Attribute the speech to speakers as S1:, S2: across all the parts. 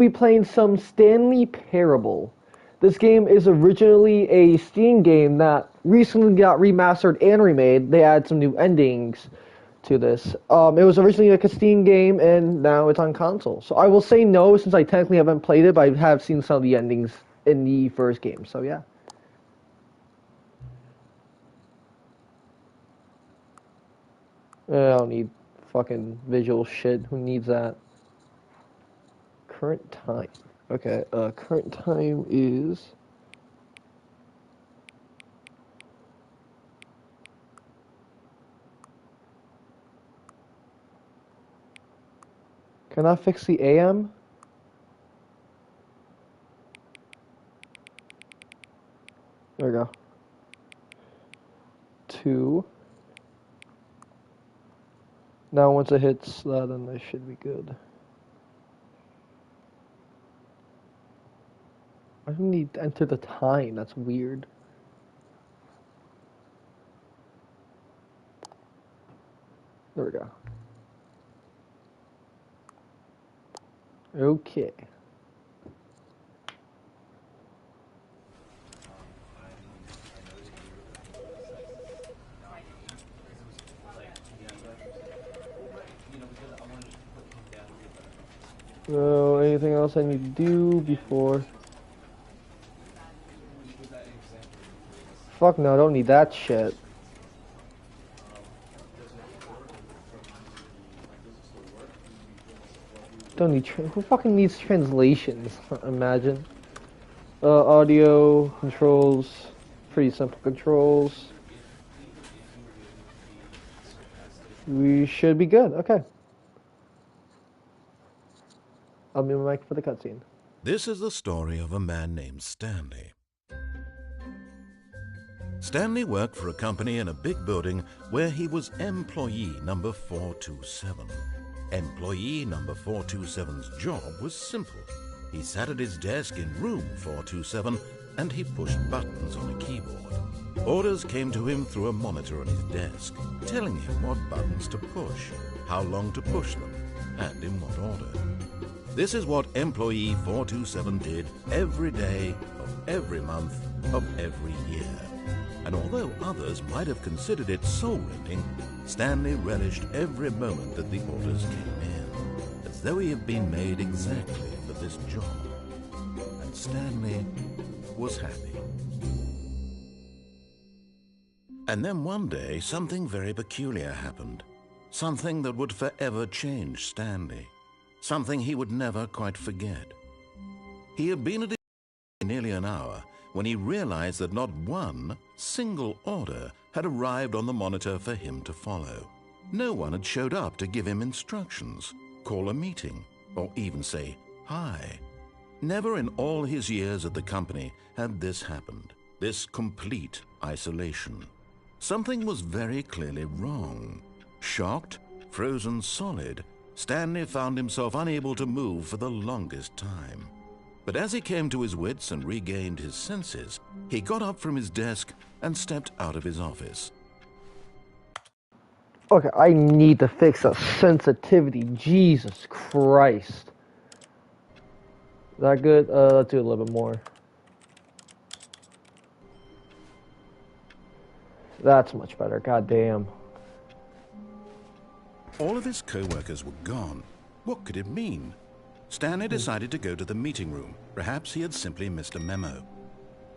S1: Be playing some Stanley Parable. This game is originally a Steam game that recently got remastered and remade. They added some new endings to this. It was originally like a Steam game, and now it's on console. So I will say no, since I technically haven't played it, but I have seen some of the endings in the first game. So yeah. I don't need fucking visual shit. Who needs that? Current time. Okay, current time is... Can I fix the AM? There we go. 2. Now once it hits that, then it should be good. I don't need to enter the time. That's weird. There we go. Okay. So, anything else I need to do before? Fuck no, I don't need that shit. Don't need who fucking needs translations? Imagine. Audio controls, pretty simple controls. We should be good. Okay. I'll be my mic for the cutscene.
S2: This is the story of a man named Stanley. Stanley worked for a company in a big building where he was employee number 427. Employee number 427's job was simple. He sat at his desk in room 427 and he pushed buttons on a keyboard. Orders came to him through a monitor on his desk, telling him what buttons to push, how long to push them, and in what order. This is what employee 427 did every day of every month of every year. And although others might have considered it soul-rending, Stanley relished every moment that the orders came in, as though he had been made exactly for this job. And Stanley was happy. And then one day, something very peculiar happened. Something that would forever change Stanley. Something he would never quite forget. He had been at it nearly an hour when he realized that not one single order had arrived on the monitor for him to follow. No one had showed up to give him instructions, call a meeting, or even say hi. Never in all his years at the company had this happened, this complete isolation. Something was very clearly wrong. Shocked, frozen solid, Stanley found himself unable to move for the longest time. But as he came to his wits and regained his senses, he got up from his desk and stepped out of his office.
S1: Okay, I need to fix the sensitivity. Jesus Christ. Is that good? Let's do a little bit more. That's much better. God damn.
S2: All of his co-workers were gone. What could it mean? Stanley decided to go to the meeting room. Perhaps he had simply missed a memo.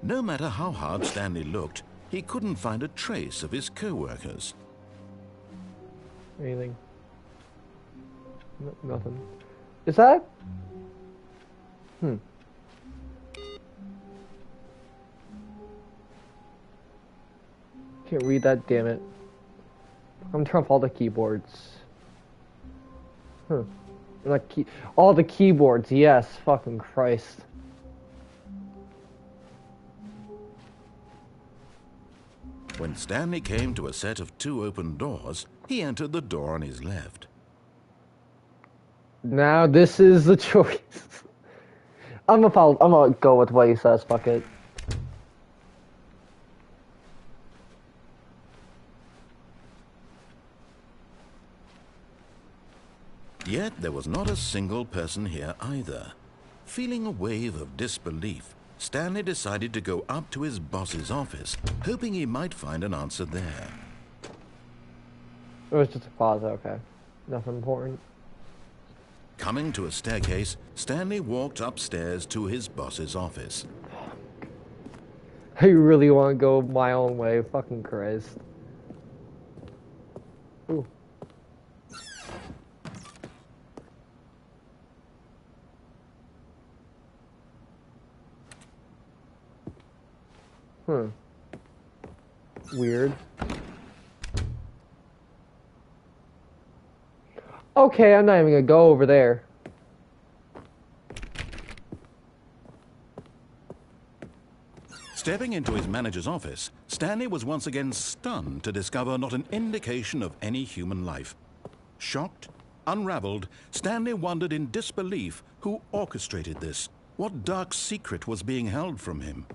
S2: No matter how hard Stanley looked, he couldn't find a trace of his co-workers.
S1: Anything? No, nothing. Is that? Can't read that, damn it. I'm turning off all the keyboards. Like all the keyboards, yes, fucking Christ.
S2: When Stanley came to a set of 2 open doors, he entered the door on his left.
S1: Now this is the choice. I'm gonna go with what he says, fuck it.
S2: Yet there was not a single person here either. Feeling a wave of disbelief, Stanley decided to go up to his boss's office, hoping he might find an answer there.
S1: It was just a plaza, okay. Nothing important.
S2: Coming to a staircase, Stanley walked upstairs to his boss's office.
S1: I really want to go my own way, fucking Christ. Ooh. Weird. Okay, I'm not even gonna go over there.
S2: Stepping into his manager's office, Stanley was once again stunned to discover not an indication of any human life. Shocked, unraveled, Stanley wondered in disbelief who orchestrated this. What dark secret was being held from him?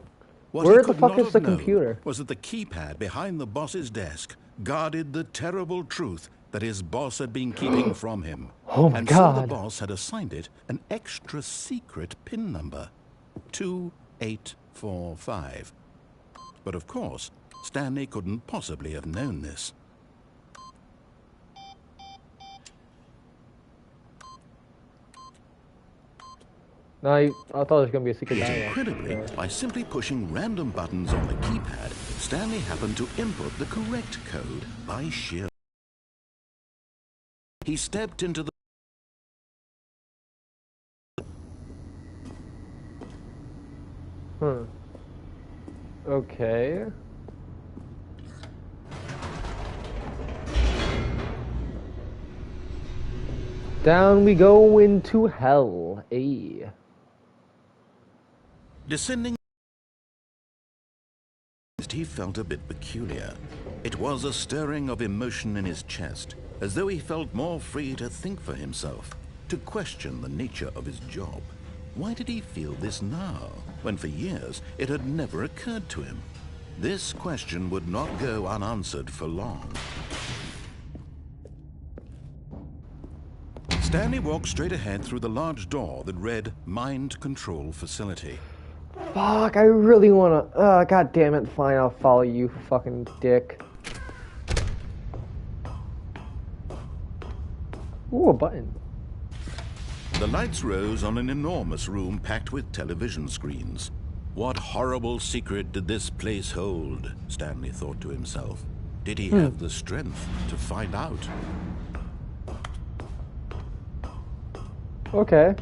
S2: What
S1: Where
S2: he
S1: the
S2: could
S1: fuck
S2: not
S1: is
S2: have
S1: the
S2: known
S1: computer?
S2: was that the keypad behind the boss's desk guarded the terrible truth that his boss had been keeping from him.
S1: Oh my
S2: and
S1: God.
S2: so the boss had assigned it an extra secret PIN number, 2845. But of course, Stanley couldn't possibly have known this.
S1: No, I thought it was gonna be a secret
S2: Yet
S1: dialogue.
S2: incredibly, by simply pushing random buttons on the keypad, Stanley happened to input the correct code by sheer. He stepped into the
S1: Okay. Down we go into hell. Ayy.
S2: descending. He felt a bit peculiar. It was a stirring of emotion in his chest, as though he felt more free to think for himself, to question the nature of his job. Why did he feel this now, when for years it had never occurred to him? This question would not go unanswered for long. Stanley walked straight ahead through the large door that read Mind Control Facility.
S1: Fuck, I really wanna... God damn it, fine, I'll follow you, fucking dick. Ooh, a button.
S2: The lights rose on an enormous room packed with television screens. What horrible secret did this place hold? Stanley thought to himself. Did he have the strength to find out?
S1: Okay.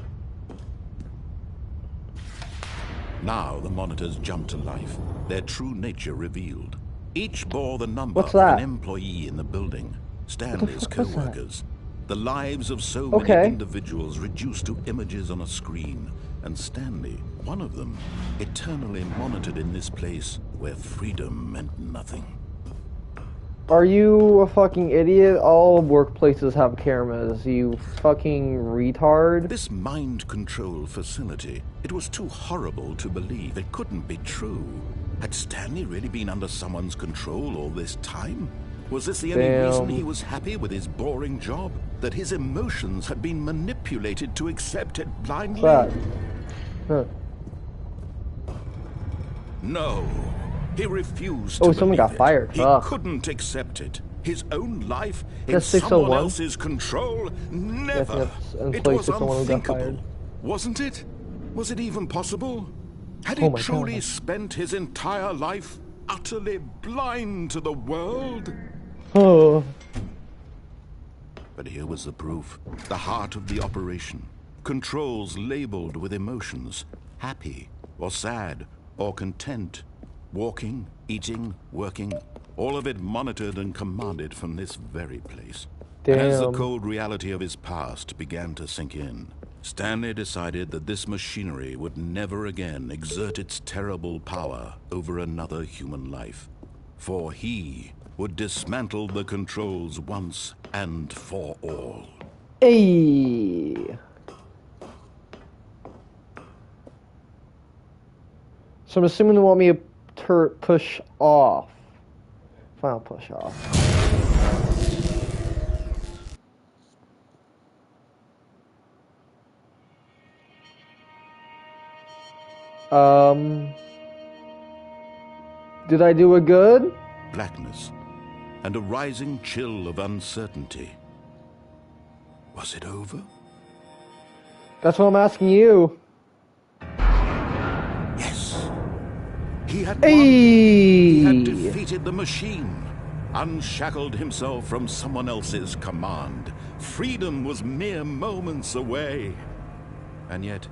S2: Now the monitors jumped to life, their true nature revealed. Each bore the number
S1: What's
S2: of
S1: that?
S2: an employee in the building, Stanley's
S1: fuck was that?
S2: co-workers. The lives of so
S1: Okay.
S2: many individuals reduced to images on a screen, and Stanley, one of them, eternally monitored in this place where freedom meant nothing.
S1: Are you a fucking idiot? All workplaces have cameras, you fucking retard.
S2: This mind control facility, it was too horrible to believe. It couldn't be true. Had Stanley really been under someone's control all this time? Was this the only reason he was happy with his boring job? That his emotions had been manipulated to accept it blindly?
S1: What's that? Huh.
S2: No. He refused
S1: Oh,
S2: to
S1: someone
S2: believe
S1: got
S2: it.
S1: fired.
S2: He
S1: Ugh.
S2: couldn't accept it. His own life in
S1: That's
S2: someone
S1: 601?
S2: else's control? Never.
S1: that's
S2: It
S1: employee
S2: was
S1: 601 who got
S2: unthinkable.
S1: fired.
S2: Wasn't it? Was it even possible? Had
S1: Oh
S2: he
S1: my
S2: truly
S1: God.
S2: spent his entire life utterly blind to the world?
S1: Oh.
S2: But here was the proof. The heart of the operation. Controls labeled with emotions. Happy, or sad, or content. Walking, eating, working. All of it monitored and commanded from this very place. And as the
S1: Damn.
S2: cold reality of his past began to sink in, Stanley decided that this machinery would never again exert its terrible power over another human life. For he would dismantle the controls once and for all.
S1: Hey. So I'm assuming they want me to push off. Final push off. Did I do it good?
S2: Blackness and a rising chill of uncertainty. Was it over?
S1: That's what I'm asking you.
S2: Yes. He had won.
S1: Hey!
S2: He had defeated the machine, unshackled himself from someone else's command. Freedom was mere moments away. And yet,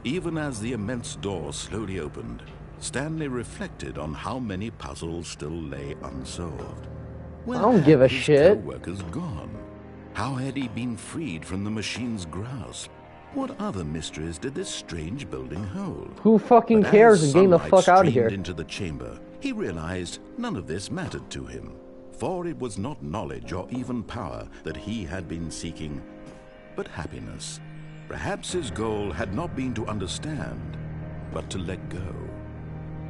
S2: even as the immense door slowly opened, Stanley reflected on how many puzzles still lay unsolved. Where
S1: I don't give a
S2: had his
S1: shit.
S2: co-workers gone? How had he been freed from the machine's grasp? What other mysteries did this strange building hold?
S1: Who fucking
S2: But
S1: cares?
S2: as
S1: And getting the
S2: sunlight
S1: fuck out of here.
S2: streamed into the chamber, he realized none of this mattered to him, for it was not knowledge or even power that he had been seeking, but happiness. Perhaps his goal had not been to understand, but to let go.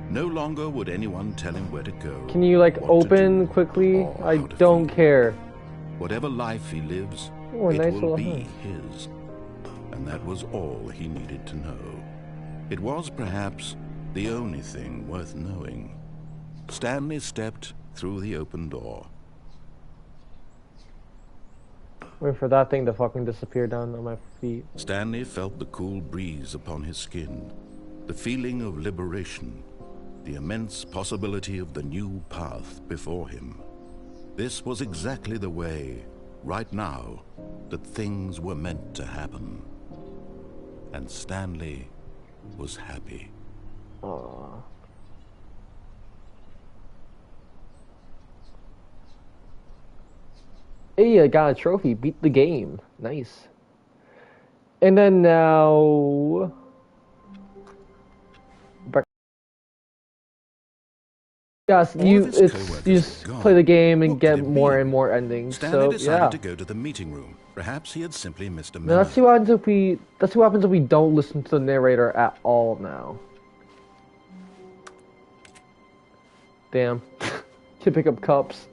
S2: No longer would anyone tell him where to go.
S1: Can you like
S2: what to
S1: open
S2: do,
S1: quickly?
S2: or
S1: I
S2: how to
S1: don't
S2: feel.
S1: care.
S2: Whatever life he lives,
S1: Oh, a
S2: it
S1: nice
S2: will
S1: little
S2: be
S1: house.
S2: his. And that was all he needed to know. It was perhaps the only thing worth knowing. Stanley stepped through the open door.
S1: Wait for that thing to fucking disappear down on my feet.
S2: Stanley felt the cool breeze upon his skin, the feeling of liberation, the immense possibility of the new path before him. This was exactly the way, right now, that things were meant to happen. And Stanley was happy.
S1: Aww. Hey, I got a trophy. Beat the game. Nice. And then now... Yes, you just play the game and get more and more endings.
S2: Stanley decided
S1: so,
S2: to go to the meeting room. Perhaps he had simply missed a
S1: Now,
S2: memo.
S1: let's see what happens if we... Let's see what happens if we don't listen to the narrator at all now. Damn. Should pick up cups.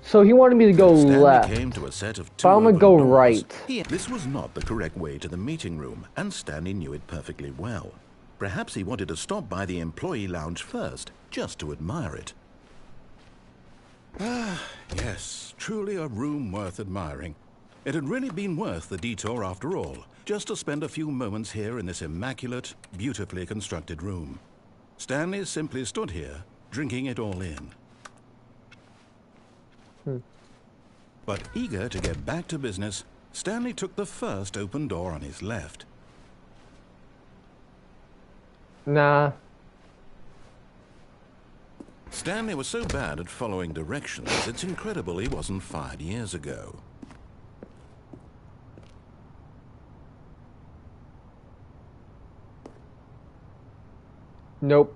S1: So he wanted me to go
S2: Stanley
S1: left.
S2: came to a set of two
S1: But I'm gonna
S2: open
S1: go
S2: doors.
S1: right.
S2: This was not the correct way to the meeting room, and Stanley knew it perfectly well. Perhaps he wanted to stop by the employee lounge first, just to admire it. Ah, yes, truly a room worth admiring. It had really been worth the detour after all, just to spend a few moments here in this immaculate, beautifully constructed room. Stanley simply stood here, drinking it all in. But eager to get back to business, Stanley took the first open door on his left.
S1: Nah.
S2: Stanley was so bad at following directions, it's incredible he wasn't fired years ago.
S1: Nope.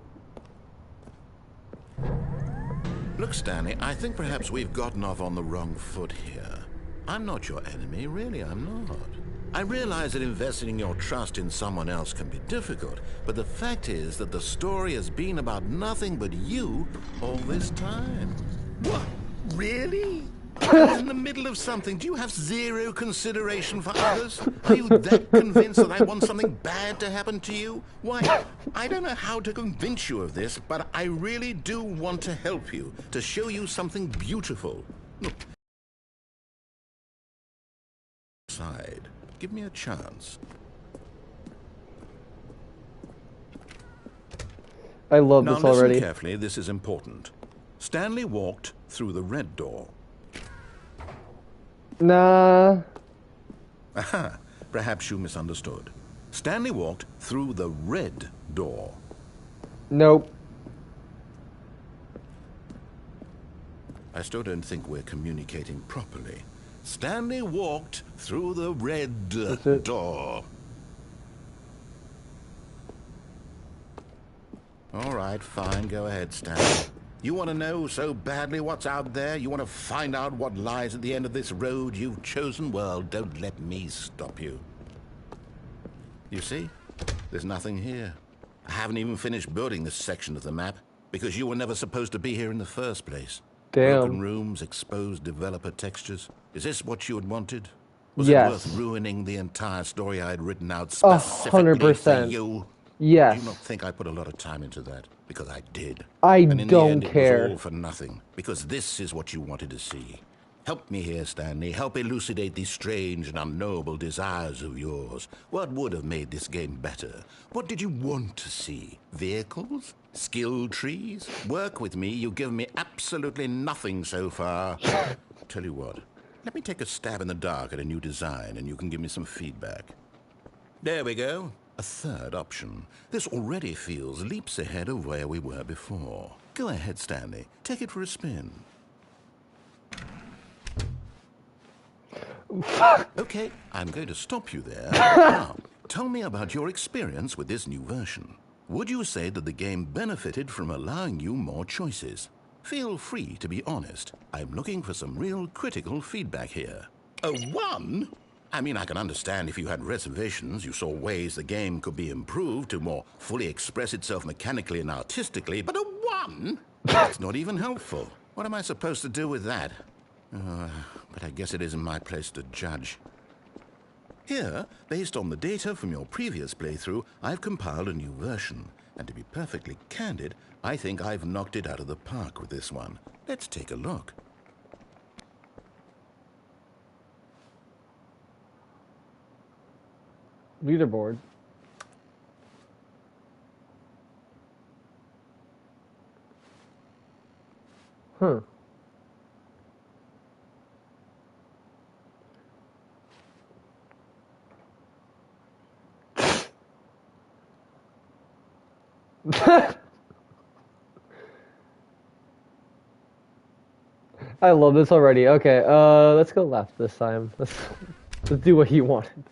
S2: Look, Stanley, I think perhaps we've gotten off on the wrong foot here. I'm not your enemy, really, I'm not. I realize that investing your trust in someone else can be difficult, but the fact is that the story has been about nothing but you all this time. What? Really? I was in the middle of something. Do you have zero consideration for others? Are you that convinced that I want something bad to happen to you? Why, I don't know how to convince you of this, but I really do want to help you, to show you something beautiful. Look. Side. Give me a chance.
S1: I love
S2: Now
S1: this
S2: listen
S1: already.
S2: carefully, this is important. Stanley walked through the red door.
S1: Nah.
S2: Aha, perhaps you misunderstood. Stanley walked through the red door.
S1: Nope.
S2: I still don't think we're communicating properly. Stanley walked through the red door. All right, fine, go ahead, Stanley. You want to know so badly what's out there? You want to find out what lies at the end of this road you've chosen? Well, don't let me stop you. You see? There's nothing here. I haven't even finished building this section of the map, because you were never supposed to be here in the first place.
S1: Damn.
S2: Broken rooms, exposed developer textures. Is this what you had wanted? Was
S1: Yes.
S2: it worth ruining the entire story I had written out specifically for
S1: 100%.
S2: you? Do
S1: Yes.
S2: you not think I put a lot of time into that? Because I did.
S1: I
S2: And in the
S1: don't
S2: end, it was
S1: care.
S2: all for nothing. Because this is what you wanted to see. Help me here, Stanley. Help elucidate these strange and unknowable desires of yours. What would have made this game better? What did you want to see? Vehicles? Skill trees? Work with me. You've given me absolutely nothing so far. Tell you what. Let me take a stab in the dark at a new design, and you can give me some feedback. There we go. A third option. This already feels leaps ahead of where we were before. Go ahead, Stanley. Take it for a spin. Okay, I'm going to stop you there. Now, tell me about your experience with this new version. Would you say that the game benefited from allowing you more choices? Feel free to be honest. I'm looking for some real critical feedback here. A 1? I mean, I can understand if you had reservations, you saw ways the game could be improved to more fully express itself mechanically and artistically, but a 1? That's not even helpful. What am I supposed to do with that? But I guess it isn't my place to judge. Here, based on the data from your previous playthrough, I've compiled a new version. And to be perfectly candid, I think I've knocked it out of the park with this one. Let's take a look.
S1: Leaderboard. Huh. I love this already. Okay, let's go left this time. Let's do what he wanted.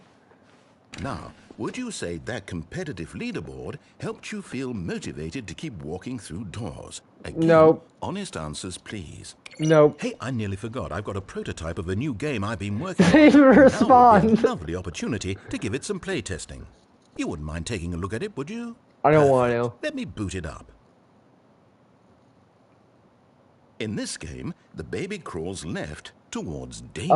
S2: Now, would you say that competitive leaderboard helped you feel motivated to keep walking through doors? Again,
S1: Nope.
S2: honest answers, please.
S1: Nope.
S2: Hey, I nearly forgot. I've got a prototype of a new game I've been working on.
S1: Didn't
S2: Now would be
S1: respond.
S2: a lovely opportunity to give it some play testing. You wouldn't mind taking a look at it, would you?
S1: I don't want
S2: Perfect.
S1: to.
S2: Let me boot it up. In this game, the baby crawls left towards danger.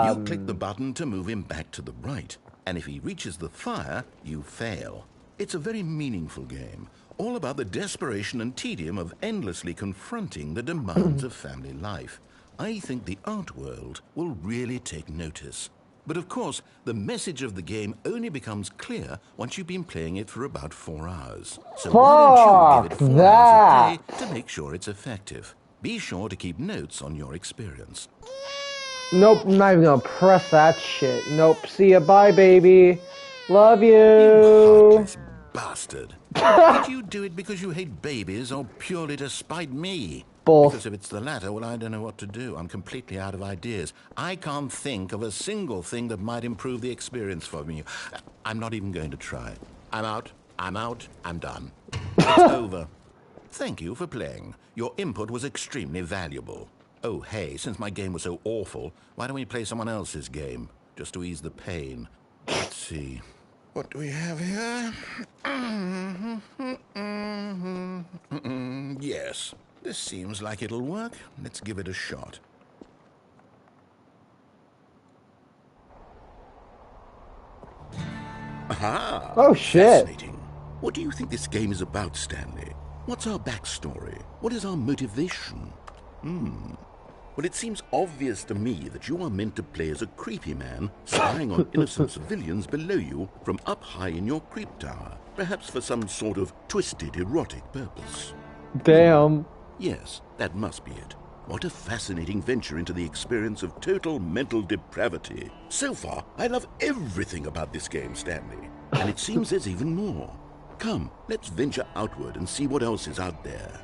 S2: You click the button to move him back to the right, and if he reaches the fire, you fail. It's a very meaningful game, all about the desperation and tedium of endlessly confronting the demands of family life. I think the art world will really take notice. But of course, the message of the game only becomes clear once you've been playing it for about 4 hours. So why don't you give it 4 hours of play to make sure it's effective? Be sure to keep notes on your experience.
S1: Nope, I'm not even gonna press that shit. Nope, see ya, bye, baby. Love you.
S2: You heartless bastard. Did you do it because you hate babies or purely to spite me?
S1: Both.
S2: Because if it's the latter, well, I don't know what to do. I'm completely out of ideas. I can't think of a single thing that might improve the experience for me. I'm not even going to try. I'm out. I'm done. It's over. Thank you for playing. Your input was extremely valuable. Oh, hey, since my game was so awful, why don't we play someone else's game? Just to ease the pain. Let's see. What do we have here? Yes, this seems like it'll work. Let's give it a shot. Aha!
S1: Oh, shit.
S2: Fascinating. What do you think this game is about, Stanley? What's our backstory? What is our motivation? Well, it seems obvious to me that you are meant to play as a creepy man spying on innocent civilians below you from up high in your creep tower, perhaps for some sort of twisted erotic purpose.
S1: Damn.
S2: Yes, that must be it. What a fascinating venture into the experience of total mental depravity. So far, I love everything about this game, Stanley. And it seems there's even more. Come, let's venture outward and see what else is out there.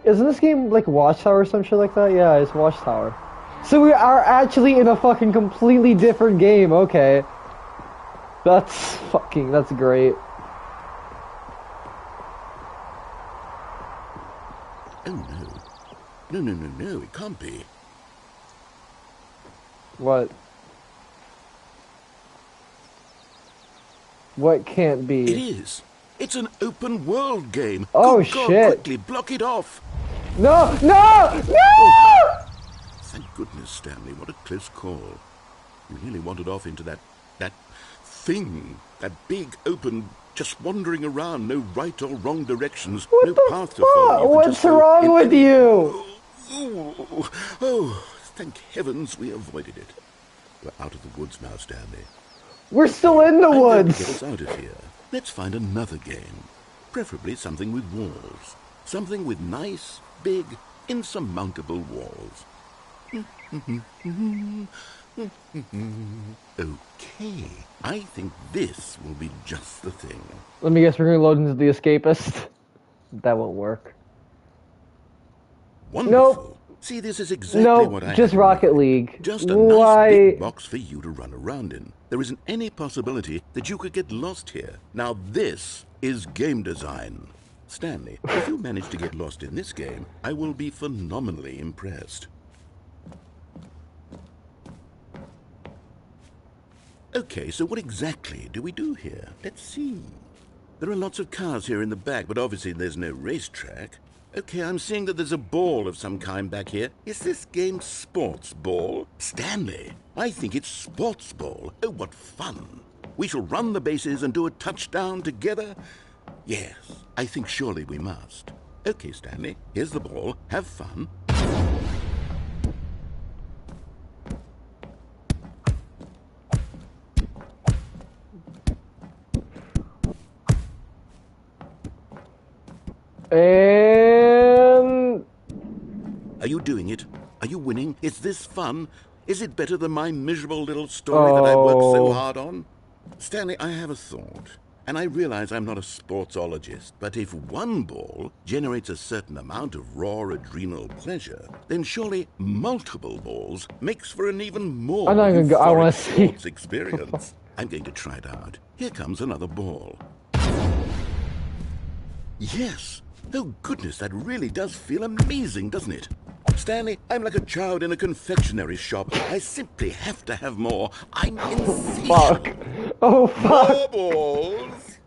S1: Isn't this game like Watchtower or some shit like that? Yeah, it's Watchtower. So we are actually in a fucking completely different game, okay. That's great.
S2: Oh no. No, it can't be.
S1: What? What can't be?
S2: It is. It's an open world game.
S1: Oh,
S2: Good God,
S1: shit.
S2: quickly block it off.
S1: No!
S2: Thank goodness, Stanley. What a close call. You nearly wandered off into that thing. That big, open, just wandering around, no right or wrong directions,
S1: What
S2: no
S1: the
S2: path to
S1: fuck?
S2: follow.
S1: What's wrong with you?
S2: Oh, thank heavens we avoided it. We're out of the woods now, Stanley.
S1: We're still in the
S2: I'm going to
S1: woods.
S2: get us out of here. Let's find another game. Preferably something with walls. Something with nice, big, insurmountable walls. Okay, I think this will be just the thing.
S1: Let me guess, we're gonna load into the escapist. That won't work.
S2: Wonderful.
S1: Nope.
S2: See, this is exactly what I
S1: just
S2: had in
S1: Rocket
S2: mind.
S1: League.
S2: Just a
S1: Why?
S2: nice big box for you to run around in. There isn't any possibility that you could get lost here. Now this is game design. Stanley, if you manage to get lost in this game, I will be phenomenally impressed. Okay, so what exactly do we do here? Let's see. There are lots of cars here in the back, but obviously there's no racetrack. Okay, I'm seeing that there's a ball of some kind back here. Is this game sports ball? Stanley, I think it's sports ball. Oh, what fun. We shall run the bases and do a touchdown together. Yes, I think surely we must. Okay, Stanley, here's the ball. Have fun.
S1: And...
S2: Are you doing it? Are you winning? Is this fun? Is it better than my miserable little story that I worked so hard on? Stanley, I have a thought. And I realize I'm not a sportsologist, but if one ball generates a certain amount of raw adrenal pleasure, then surely multiple balls makes for an even more
S1: I'm not even I want to see
S2: sports experience. I'm going to try it out. Here comes another ball. Yes. Oh, goodness, that really does feel amazing, doesn't it? Stanley, I'm like a child in a confectionery shop. I simply have to have more. I'm insatiable.
S1: Fuck. Oh, fuck.
S2: More balls.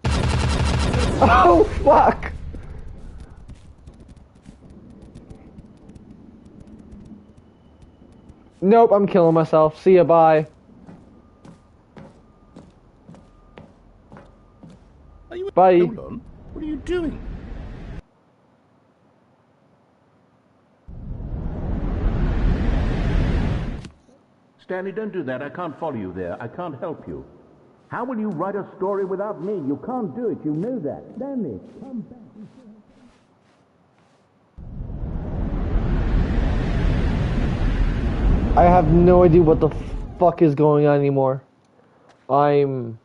S1: Oh, fuck. Nope, I'm killing myself. See ya, bye. Bye.
S2: Hold on. What are you doing?
S3: Stanley, don't do that. I can't follow you there. I can't help you. How will you write a story without me? You can't do it. You know that. Stanley, come back.
S1: I have no idea what the fuck is going on anymore. The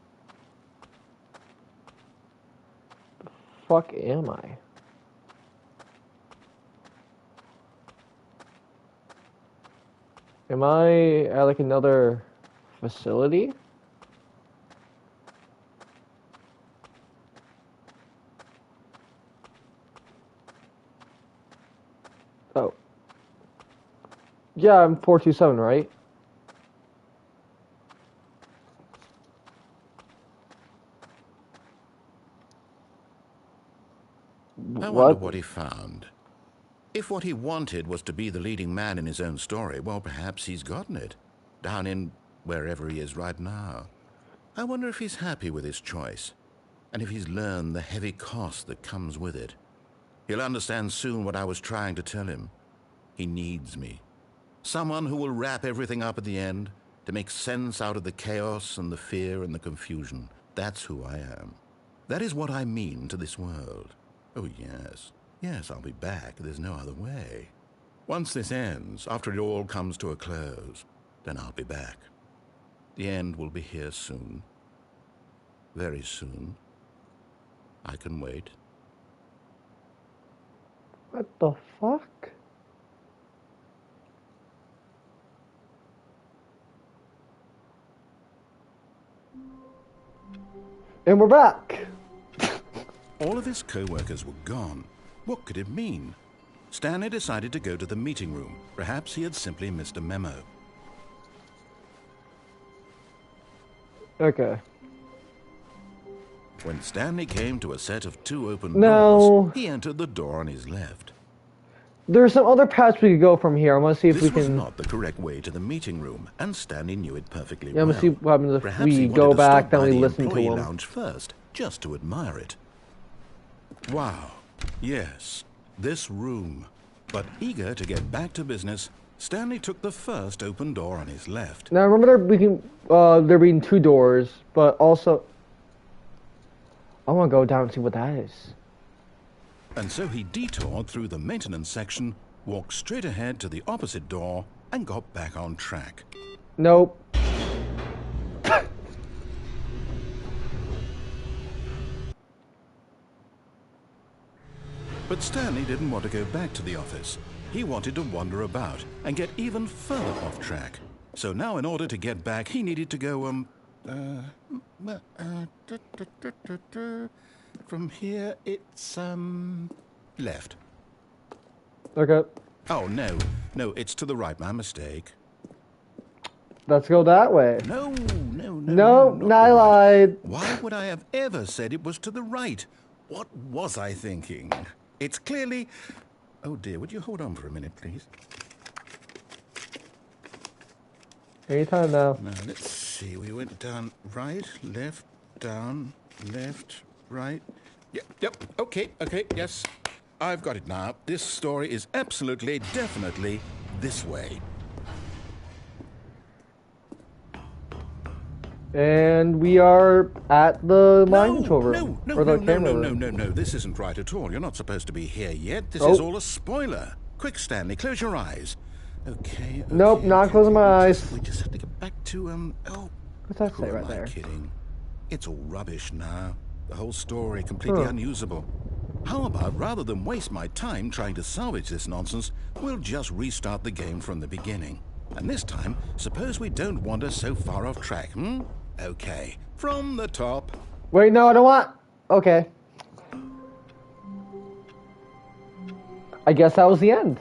S1: fuck am I? Am I at like another facility? Oh. Yeah, I'm 427, right?
S2: I wonder what he found. If what he wanted was to be the leading man in his own story, well, perhaps he's gotten it. Down in wherever he is right now. I wonder if he's happy with his choice, and if he's learned the heavy cost that comes with it. He'll understand soon what I was trying to tell him. He needs me. Someone who will wrap everything up at the end, to make sense out of the chaos and the fear and the confusion. That's who I am. That is what I mean to this world. Oh, yes. Yes, I'll be back. There's no other way. Once this ends, after it all comes to a close, then I'll be back. The end will be here soon. Very soon. I can wait.
S1: What the fuck? And we're back.
S2: All of his co-workers were gone. What could it mean? Stanley decided to go to the meeting room. Perhaps he had simply missed a memo.
S1: Okay.
S2: When Stanley came to a set of two open
S1: No.
S2: doors, he entered the door on his left.
S1: There's some other paths we could go from here. I want to see if
S2: This
S1: we
S2: was
S1: can.
S2: not the correct way to the meeting room, and Stanley knew it perfectly
S1: Yeah, I'm
S2: well.
S1: gonna see what happens if
S2: Perhaps
S1: we
S2: he
S1: go
S2: wanted to
S1: back,
S2: stop
S1: then
S2: by
S1: we
S2: the
S1: listen to
S2: employee
S1: him.
S2: lounge first, just to admire it. Wow, yes, this room. But eager to get back to business, Stanley took the first open door on his left.
S1: Now remember there being 2 doors, but also I want to go down and see what that is.
S2: And so he detoured through the maintenance section, walked straight ahead to the opposite door, and got back on track.
S1: Nope.
S2: But Stanley didn't want to go back to the office. He wanted to wander about and get even further off track. So now in order to get back, he needed to go, from here, it's, left.
S1: Okay.
S2: Oh, no, it's to the right, my mistake.
S1: Let's go that way.
S2: No,
S1: No,
S2: not
S1: I
S2: the right.
S1: lied.
S2: Why would I have ever said it was to the right? What was I thinking? It's clearly... Oh dear, would you hold on for a minute, please?
S1: Anytime now.
S2: Now, let's see. We went down right, left, down, left, right. Yep, okay, yes. I've got it now. This story is absolutely, definitely this way.
S1: And we are at the mind control room.
S2: No. This isn't right at all. You're not supposed to be here yet. This is all a spoiler. Quick, Stanley, close your eyes. Okay.
S1: Nope, not closing my eyes.
S2: We just have to get back to,
S1: What's that say
S2: who
S1: right
S2: am
S1: there?
S2: I kidding? It's all rubbish now. The whole story completely unusable. How about, rather than waste my time trying to salvage this nonsense, we'll just restart the game from the beginning. And this time, suppose we don't wander so far off track, Okay, from the top.
S1: Wait, no, I don't want. Okay. I guess that was the end.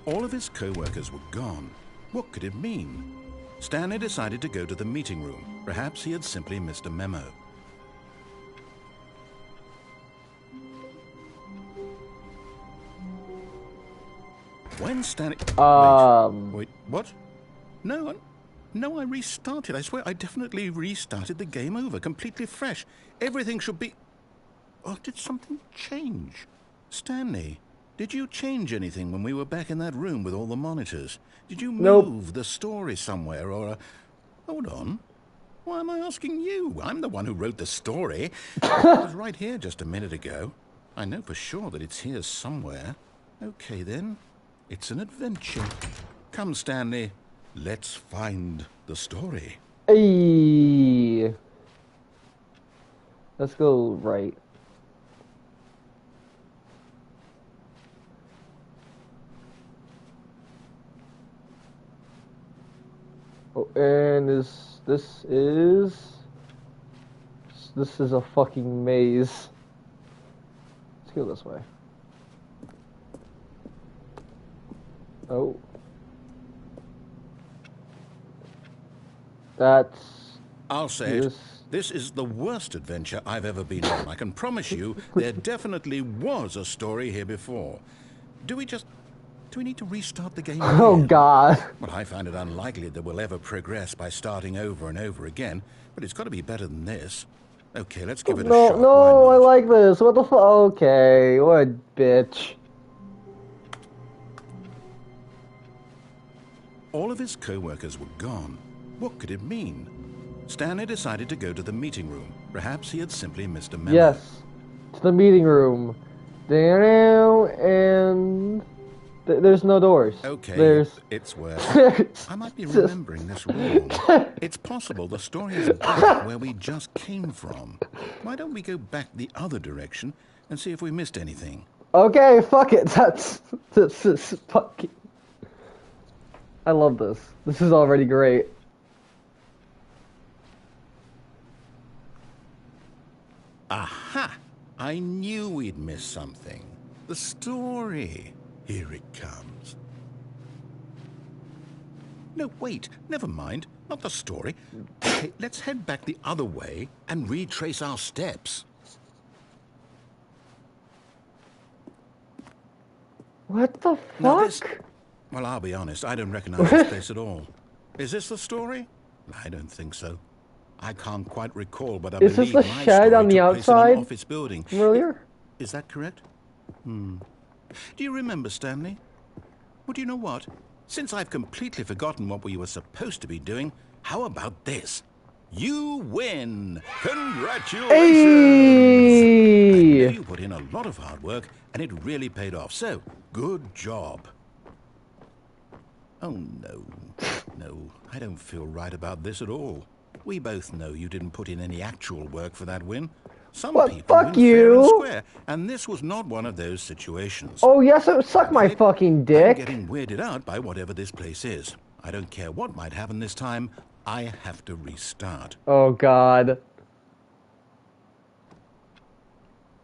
S2: All of his co-workers were gone. What could it mean? Stanley decided to go to the meeting room. Perhaps he had simply missed a memo. When Stanley... Wait, what? No, I restarted. I swear, I definitely restarted the game over, completely fresh. Everything should be... Oh, did something change? Stanley, did you change anything when we were back in that room with all the monitors? Did you move the story somewhere, or... Hold on. Why am I asking you? I'm the one who wrote the story. It was right here just a minute ago. I know for sure that it's here somewhere. Okay, then. It's an adventure. Come, Stanley. Let's find the story.
S1: Hey. Let's go right. Oh, and this is a fucking maze. Let's go this way. Oh. That's...
S2: I'll say it. This is the worst adventure I've ever been on. I can promise you there definitely was a story here before. Do we need to restart the game again?
S1: Oh, God.
S2: Well, I find it unlikely that we'll ever progress by starting over and over again, but it's got to be better than this. Okay, let's give it a shot.
S1: No, I like this. What the fuck? Okay, what a bitch.
S2: All of his co-workers were gone. What could it mean? Stanley decided to go to the meeting room. Perhaps he had simply missed a memo.
S1: Yes, to the meeting room. And there's no doors.
S2: Okay, it's worse. I might be remembering this wrong. It's possible the story is back where we just came from. Why don't we go back the other direction and see if we missed anything?
S1: Okay, fuck it. That's fuck it. I love this. This is already great.
S2: Aha! I knew we'd missed something. The story. Here it comes. No, wait. Never mind. Not the story. Okay, let's head back the other way and retrace our steps.
S1: What the
S2: Now this...
S1: fuck?
S2: Well, I'll be honest, I don't recognize this place at all. Is this the story? I don't think so. I can't quite recall, but I
S1: Is this
S2: believe
S1: the
S2: my
S1: shed
S2: story
S1: on the
S2: took place in an
S1: outside
S2: office building.
S1: from earlier?
S2: Is that correct? Do you remember, Stanley? Well, do you know what? Since I've completely forgotten what we were supposed to be doing, how about this? You win! Congratulations! I know
S1: Hey!
S2: you put in a lot of hard work, and it really paid off, so good job. Oh, no. No, I don't feel right about this at all. We both know you didn't put in any actual work for that win. Some
S1: What?
S2: people
S1: Fuck
S2: win fair and
S1: you!
S2: square, and this was not one of those situations.
S1: Oh, yes, it suck my
S2: Okay,
S1: fucking
S2: I'm
S1: dick.
S2: getting weirded out by whatever this place is. I don't care what might happen this time. I have to restart.
S1: Oh, God.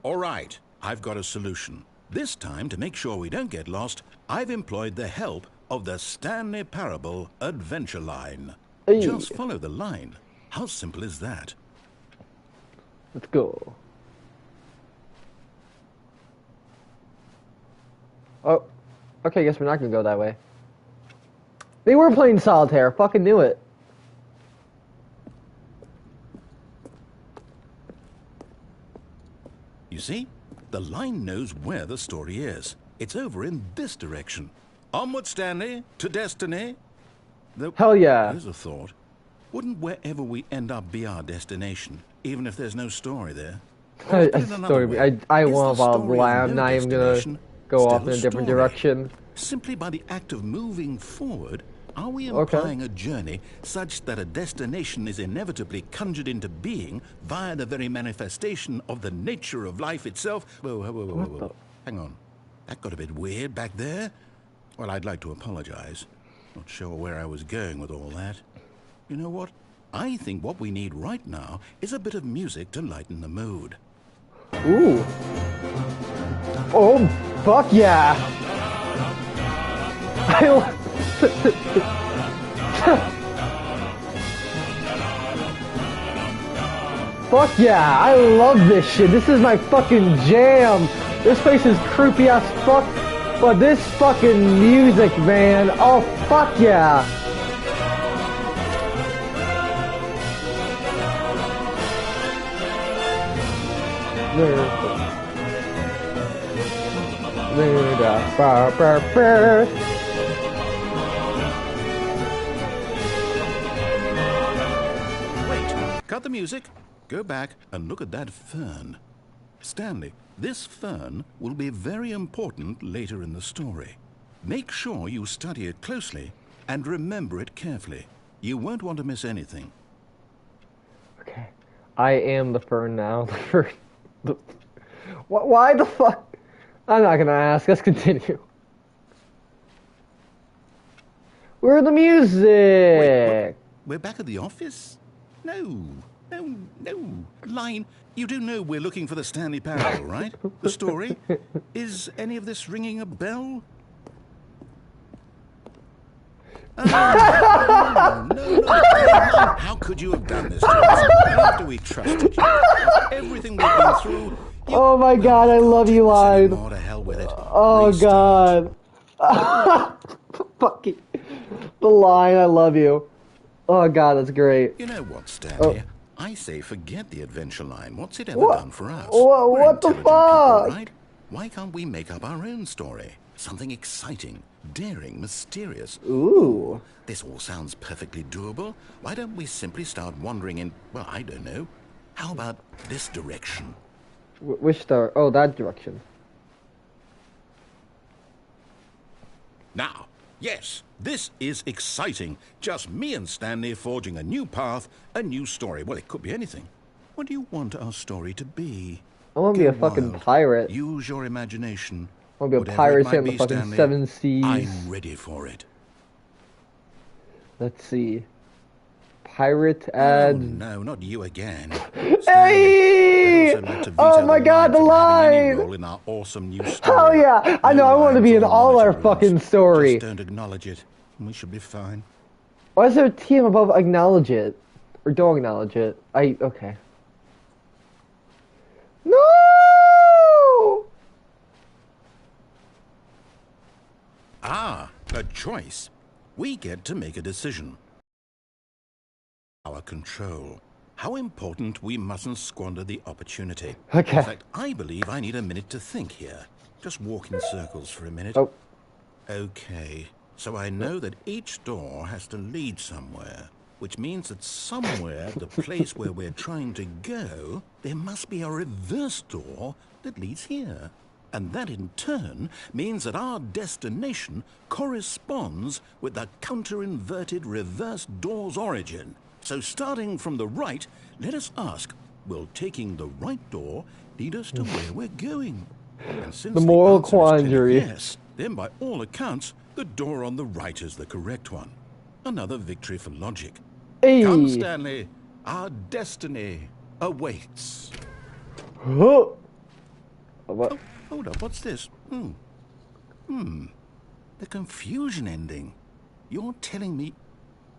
S2: All right, I've got a solution. This time, to make sure we don't get lost, I've employed the help of the Stanley Parable Adventure Line.
S1: Hey.
S2: Just follow the line. How simple is that?
S1: Let's go. Oh. Okay, guess we're not gonna go that way. They were playing solitaire. Fucking knew it.
S2: You see? The line knows where the story is. It's over in this direction. Onward, Stanley, to destiny. Though,
S1: Hell yeah.
S2: here's a thought. Wouldn't wherever we end up be our destination, even if there's no story there? Or to put it another way,
S1: I
S2: is
S1: want
S2: the
S1: to
S2: story
S1: lie.
S2: of
S1: I'm
S2: no
S1: not even gonna
S2: destination
S1: go
S2: still
S1: off in a different
S2: story?
S1: direction.
S2: Simply by the act of moving forward, are we
S1: Okay.
S2: implying a journey such that a destination is inevitably conjured into being via the very manifestation of the nature of life itself? Whoa. Hang on. That got a bit weird back there. Well, I'd like to apologize. Not sure where I was going with all that. You know what? I think what we need right now is a bit of music to lighten the mood.
S1: Ooh. Oh, fuck yeah. Fuck yeah, I love this shit. This is my fucking jam. This place is creepy as fuck, but this fucking music, man. Oh, fuck yeah.
S2: Wait, cut the music. Go back and look at that fern. Stanley, this fern will be very important later in the story. Make sure you study it closely and remember it carefully. You won't want to miss anything.
S1: Okay. I am the fern now. The fern. Why the fuck? I'm not gonna ask. Let's continue. Where's the music?
S2: Wait, we're back at the office? No. Line, you do know we're looking for the Stanley Parable, right? The story? Is any of this ringing a bell? No. How could you have done this to us? After we trusted you, after everything we've been through.
S1: Oh my god, I love you, Line.
S2: More to hell with it.
S1: Oh
S2: Restart.
S1: god. Fucking the Line, I love you. Oh god, that's great.
S2: You know what, Stanley? I say forget the adventure line. What's it ever
S1: What?
S2: done for us?
S1: What
S2: We're
S1: the
S2: intelligent
S1: fuck?
S2: people, right? Why can't we make up our own story? Something exciting, daring, mysterious.
S1: Ooh.
S2: This all sounds perfectly doable. Why don't we simply start wandering in, well, I don't know. How about this direction?
S1: Which star? Oh, that direction.
S2: Now, yes, this is exciting. Just me and Stanley forging a new path, a new story. Well, it could be anything. What do you want our story to be?
S1: I want to be
S2: Go
S1: a fucking
S2: wild.
S1: pirate.
S2: Use your imagination.
S1: I want to be a
S2: Whatever
S1: pirate
S2: it might
S1: sailing the
S2: be,
S1: fucking
S2: Stanley,
S1: seven seas.
S2: I'm ready for it.
S1: Let's see. Pirate
S2: Oh,
S1: ads.
S2: no, not you again.
S1: Hey!
S2: I'd also like to
S1: Oh
S2: veto
S1: my god, the
S2: from having any
S1: line!
S2: role in our awesome new story.
S1: Hell yeah! I know, I want to be in
S2: lines or
S1: all our
S2: monitor
S1: fucking
S2: rules.
S1: story.
S2: Just don't acknowledge it. We should be fine.
S1: Why is there a team above acknowledge it? Or don't acknowledge it? Okay. No!
S2: choice. We get to make a decision. Our control. How important we mustn't squander the opportunity.
S1: Okay.
S2: In fact, I believe I need a minute to think here. Just walk in circles for a minute.
S1: Oh.
S2: Okay, so I know that each door has to lead somewhere, which means that somewhere, the place where we're trying to go, there must be a reverse door that leads here. And that in turn means that our destination corresponds with the counter-inverted reverse door's origin. So starting from the right, let us ask, will taking the right door lead us to where we're going? And since
S1: The moral
S2: answer is clearly
S1: quandary.
S2: yes, then by all accounts, the door on the right is the correct one. Another victory for logic.
S1: Hey.
S2: Come, Stanley, our destiny awaits.
S1: Huh. What?
S2: Oh, hold up, what's this? The confusion ending. You're telling me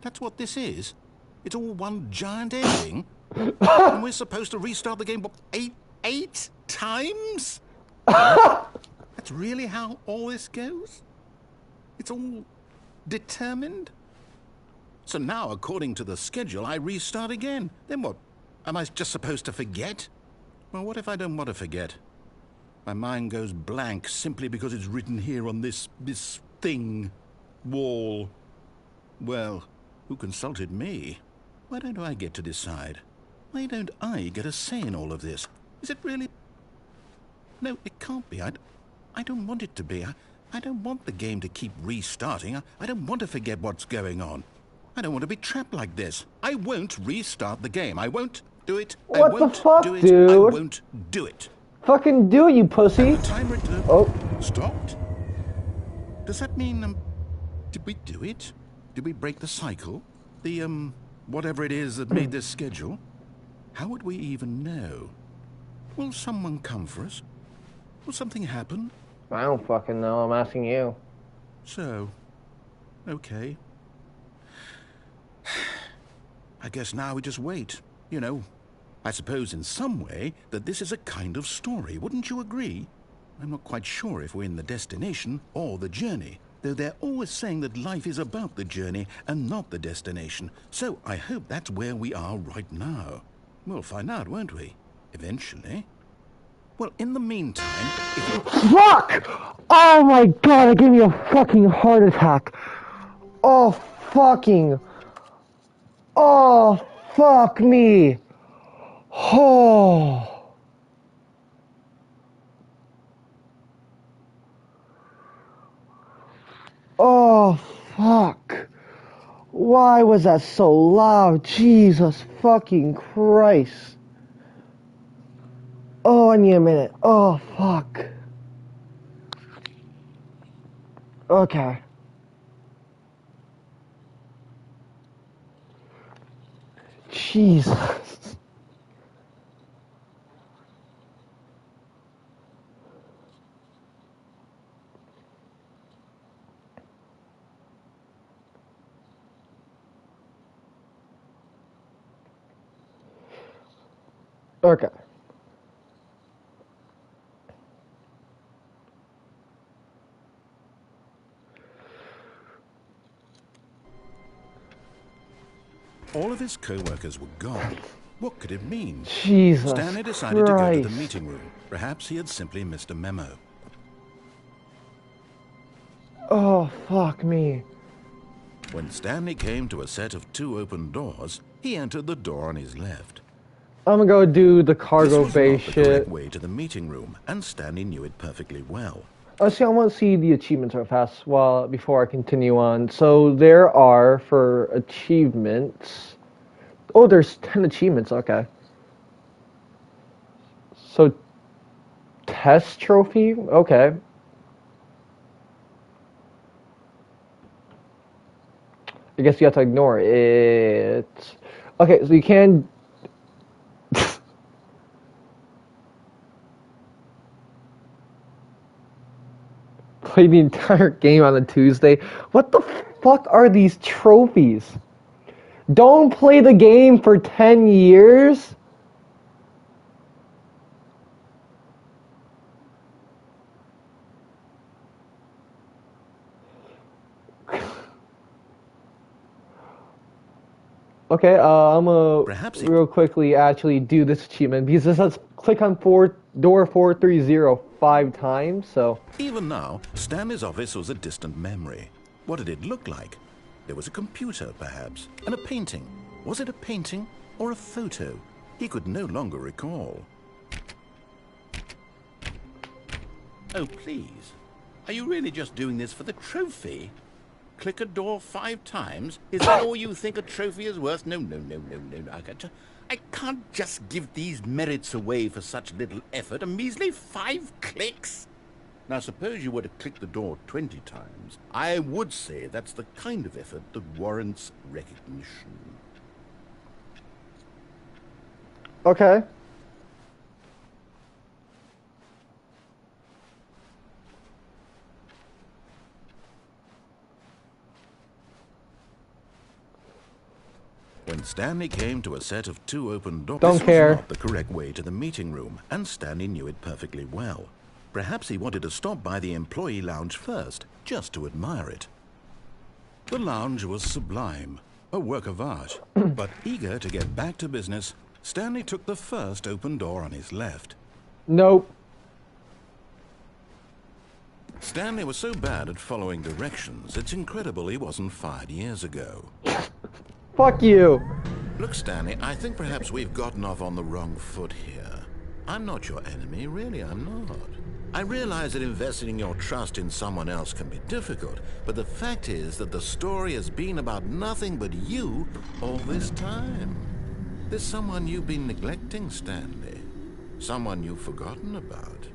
S2: that's what this is? It's all one giant ending? And we're supposed to restart the game, what, eight times? That's really how all this goes? It's all determined? So now, according to the schedule, I restart again. Then what? Am I just supposed to forget? Well, what if I don't want to forget? My mind goes blank simply because it's written here on this thing, wall. Well, who consulted me? Why don't I get to decide? Why don't I get a say in all of this? Is it really? No, it can't be. I don't want it to be. I don't want the game to keep restarting. I don't want to forget what's going on. I don't want to be trapped like this. I won't restart the game. I won't do it.
S1: What
S2: I
S1: the
S2: won't
S1: fuck,
S2: do it.
S1: dude?
S2: I won't do it.
S1: Fucking do it, you pussy.
S2: The timer
S1: Oh.
S2: stopped? Does that mean, did we do it? Did we break the cycle? The, whatever it is that made this schedule? How would we even know? Will someone come for us? Will something happen?
S1: I don't fucking know. I'm asking you.
S2: So, okay. I guess now we just wait, you know. I suppose in some way that this is a kind of story, wouldn't you agree? I'm not quite sure if we're in the destination or the journey, though they're always saying that life is about the journey and not the destination. So I hope that's where we are right now. We'll find out, won't we? Eventually. Well, in the meantime, if you...
S1: Fuck! Oh my god, it gave me a fucking heart attack. Oh fucking... Oh, fuck me. Oh. Oh, fuck. Why was that so loud? Jesus fucking Christ. Oh, I need a minute. Oh, fuck. Okay. Jesus. Okay.
S2: All of his co-workers were gone. What could it mean?
S1: Jesus
S2: Stanley decided to go to the
S1: Christ.
S2: meeting room. Perhaps he had simply missed a memo.
S1: Oh, fuck me.
S2: When Stanley came to a set of 2 open doors, he entered the door on his left.
S1: I'm gonna go do the
S2: This
S1: cargo
S2: was
S1: bay
S2: not the correct
S1: shit.
S2: way to the meeting room, and Stanley knew it perfectly well.
S1: Actually, I want to see the achievements real fast before I continue on. So there are, for achievements... Oh, there's 10 achievements, okay. So, test trophy? Okay. I guess you have to ignore it. Okay, so you can... play the entire game on a Tuesday. What the fuck are these trophies? Don't play the game for 10 years? Okay, I'm gonna
S2: Perhaps he...
S1: real quickly actually do this achievement because this says click on door 430 5 times, so.
S2: Even now, Stanley's office was a distant memory. What did it look like? There was a computer, perhaps, and a painting. Was it a painting or a photo? He could no longer recall.
S3: Oh, please. Are you really just doing this for the trophy? Click a door 5 times? Is that all you think a trophy is worth? No. I can't just give these merits away for such little effort. A measly 5 clicks? Now, suppose you were to click the door 20 times. I would say that's the kind of effort that warrants recognition.
S1: Okay.
S2: When Stanley came to a set of 2 open doors,
S1: Don't
S2: this
S1: care.
S2: was not the correct way to the meeting room, and Stanley knew it perfectly well. Perhaps he wanted to stop by the employee lounge first, just to admire it. The lounge was sublime, a work of art. But eager to get back to business, Stanley took the first open door on his left.
S1: Nope.
S2: Stanley was so bad at following directions, it's incredible he wasn't fired years ago.
S1: Fuck you.
S2: Look, Stanley, I think perhaps we've gotten off on the wrong foot here. I'm not your enemy, really, I'm not. I realize that investing your trust in someone else can be difficult, but the fact is that the story has been about nothing but you all this time. There's someone you've been neglecting, Stanley. Someone you've forgotten about.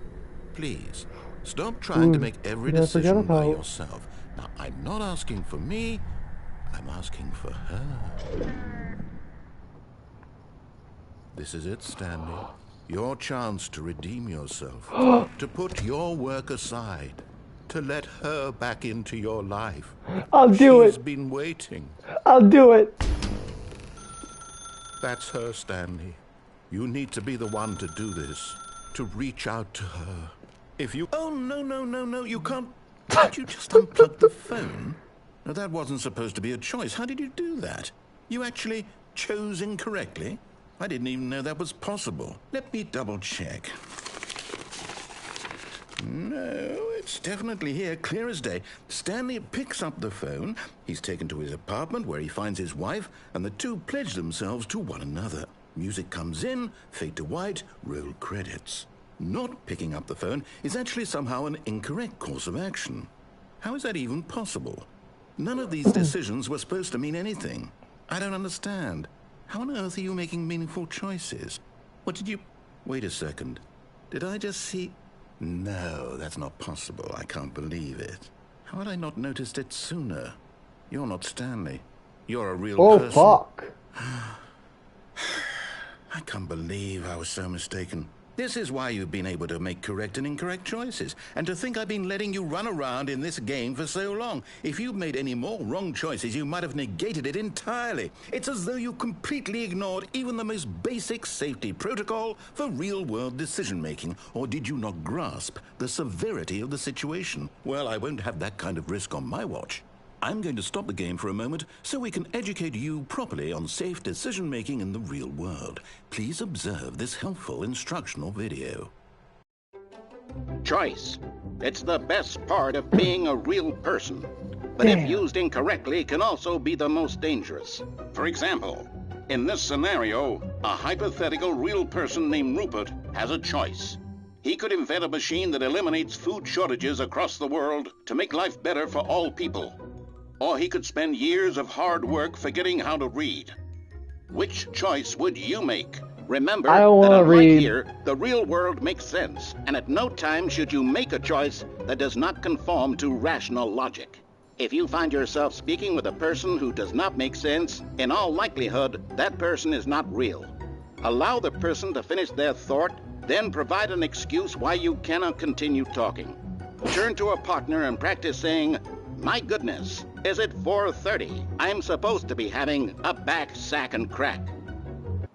S2: Please, stop trying to make every decision by yourself. Now, I'm not asking for me, I'm asking for her. This is it, Stanley. Your chance to redeem yourself, to put your work aside, to let her back into your life.
S1: I'll do it.
S2: She's been waiting.
S1: I'll do it.
S2: That's her, Stanley. You need to be the one to do this, to reach out to her. If you... Oh, no, you can't... Did you just unplug the phone? No, that wasn't supposed to be a choice. How did you do that? You actually chose incorrectly? I didn't even know that was possible. Let me double check. No, it's definitely here, clear as day. Stanley picks up the phone. He's taken to his apartment where he finds his wife, and the two pledge themselves to one another. Music comes in, fade to white, roll credits. Not picking up the phone is actually somehow an incorrect course of action. How is that even possible? None of these decisions were supposed to mean anything. I don't understand. How on earth are you making meaningful choices? What did you... Wait a second. Did I just see... No, that's not possible. I can't believe it. How had I not noticed it sooner? You're not Stanley. You're a real person.
S1: Oh, fuck.
S2: I can't believe I was so mistaken. This is why you've been able to make correct and incorrect choices. And to think I've been letting you run around in this game for so long. If you'd made any more wrong choices, you might have negated it entirely. It's as though you completely ignored even the most basic safety protocol for real-world decision-making. Or did you not grasp the severity of the situation? Well, I won't have that kind of risk on my watch. I'm going to stop the game for a moment so we can educate you properly on safe decision-making in the real world. Please observe this helpful instructional video.
S4: Choice. It's the best part of being a real person. But if used incorrectly, can also be the most dangerous. For example, in this scenario, a hypothetical real person named Rupert has a choice. He could invent a machine that eliminates food shortages across the world to make life better for all people. Or he could spend years of hard work forgetting how to read. Which choice would you make? Remember that unlike here, the real world makes sense, and at no time should you make a choice that does not conform to rational logic. If you find yourself speaking with a person who does not make sense, in all likelihood, that person is not real. Allow the person to finish their thought, then provide an excuse why you cannot continue talking. Turn to a partner and practice saying, "My goodness, is it 4:30? I'm supposed to be having a back, sack, and crack."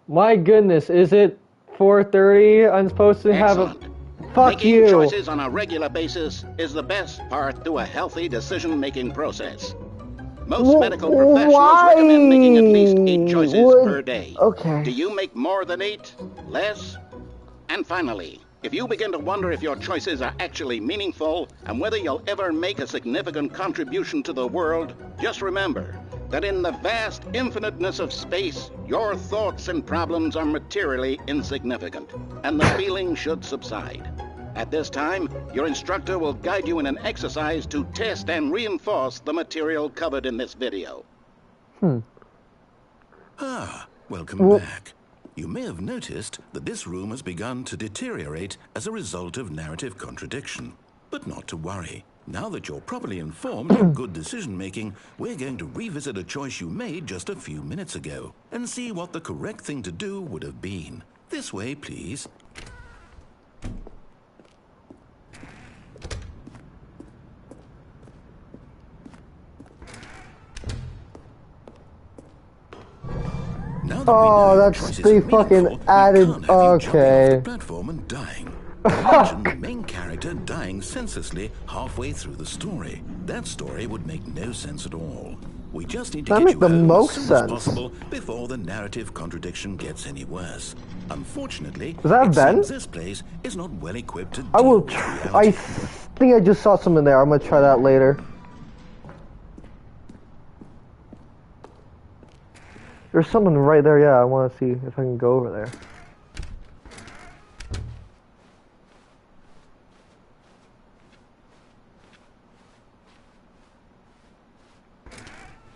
S1: My goodness, is it 4:30? I'm supposed to have a... Fuck
S4: Making
S1: you.
S4: choices on a regular basis is the best part to a healthy decision-making process. Most medical professionals recommend making at least 8 choices per day.
S1: Okay.
S4: Do you make more than 8? Less? And finally, if you begin to wonder if your choices are actually meaningful and whether you'll ever make a significant contribution to the world, just remember that in the vast infiniteness of space, your thoughts and problems are materially insignificant, and the feeling should subside. At this time, your instructor will guide you in an exercise to test and reinforce the material covered in this video.
S2: Welcome back. You may have noticed that this room has begun to deteriorate as a result of narrative contradiction. But not to worry. Now that you're properly informed of good decision-making, we're going to revisit a choice you made just a few minutes ago and see what the correct thing to do would have been. This way, please.
S1: Oh, that's they fucking added. Okay.
S2: Platform and dying. Imagine the main character dying senselessly halfway through the story. That story would make no sense at all. We just need to get you home as soon as possible before the narrative contradiction gets any worse. Unfortunately, it seems this place is not well equipped to deal with reality.
S1: I think I just saw something there. I'm gonna try that later. There's someone right there, yeah, I want to see if I can go over there.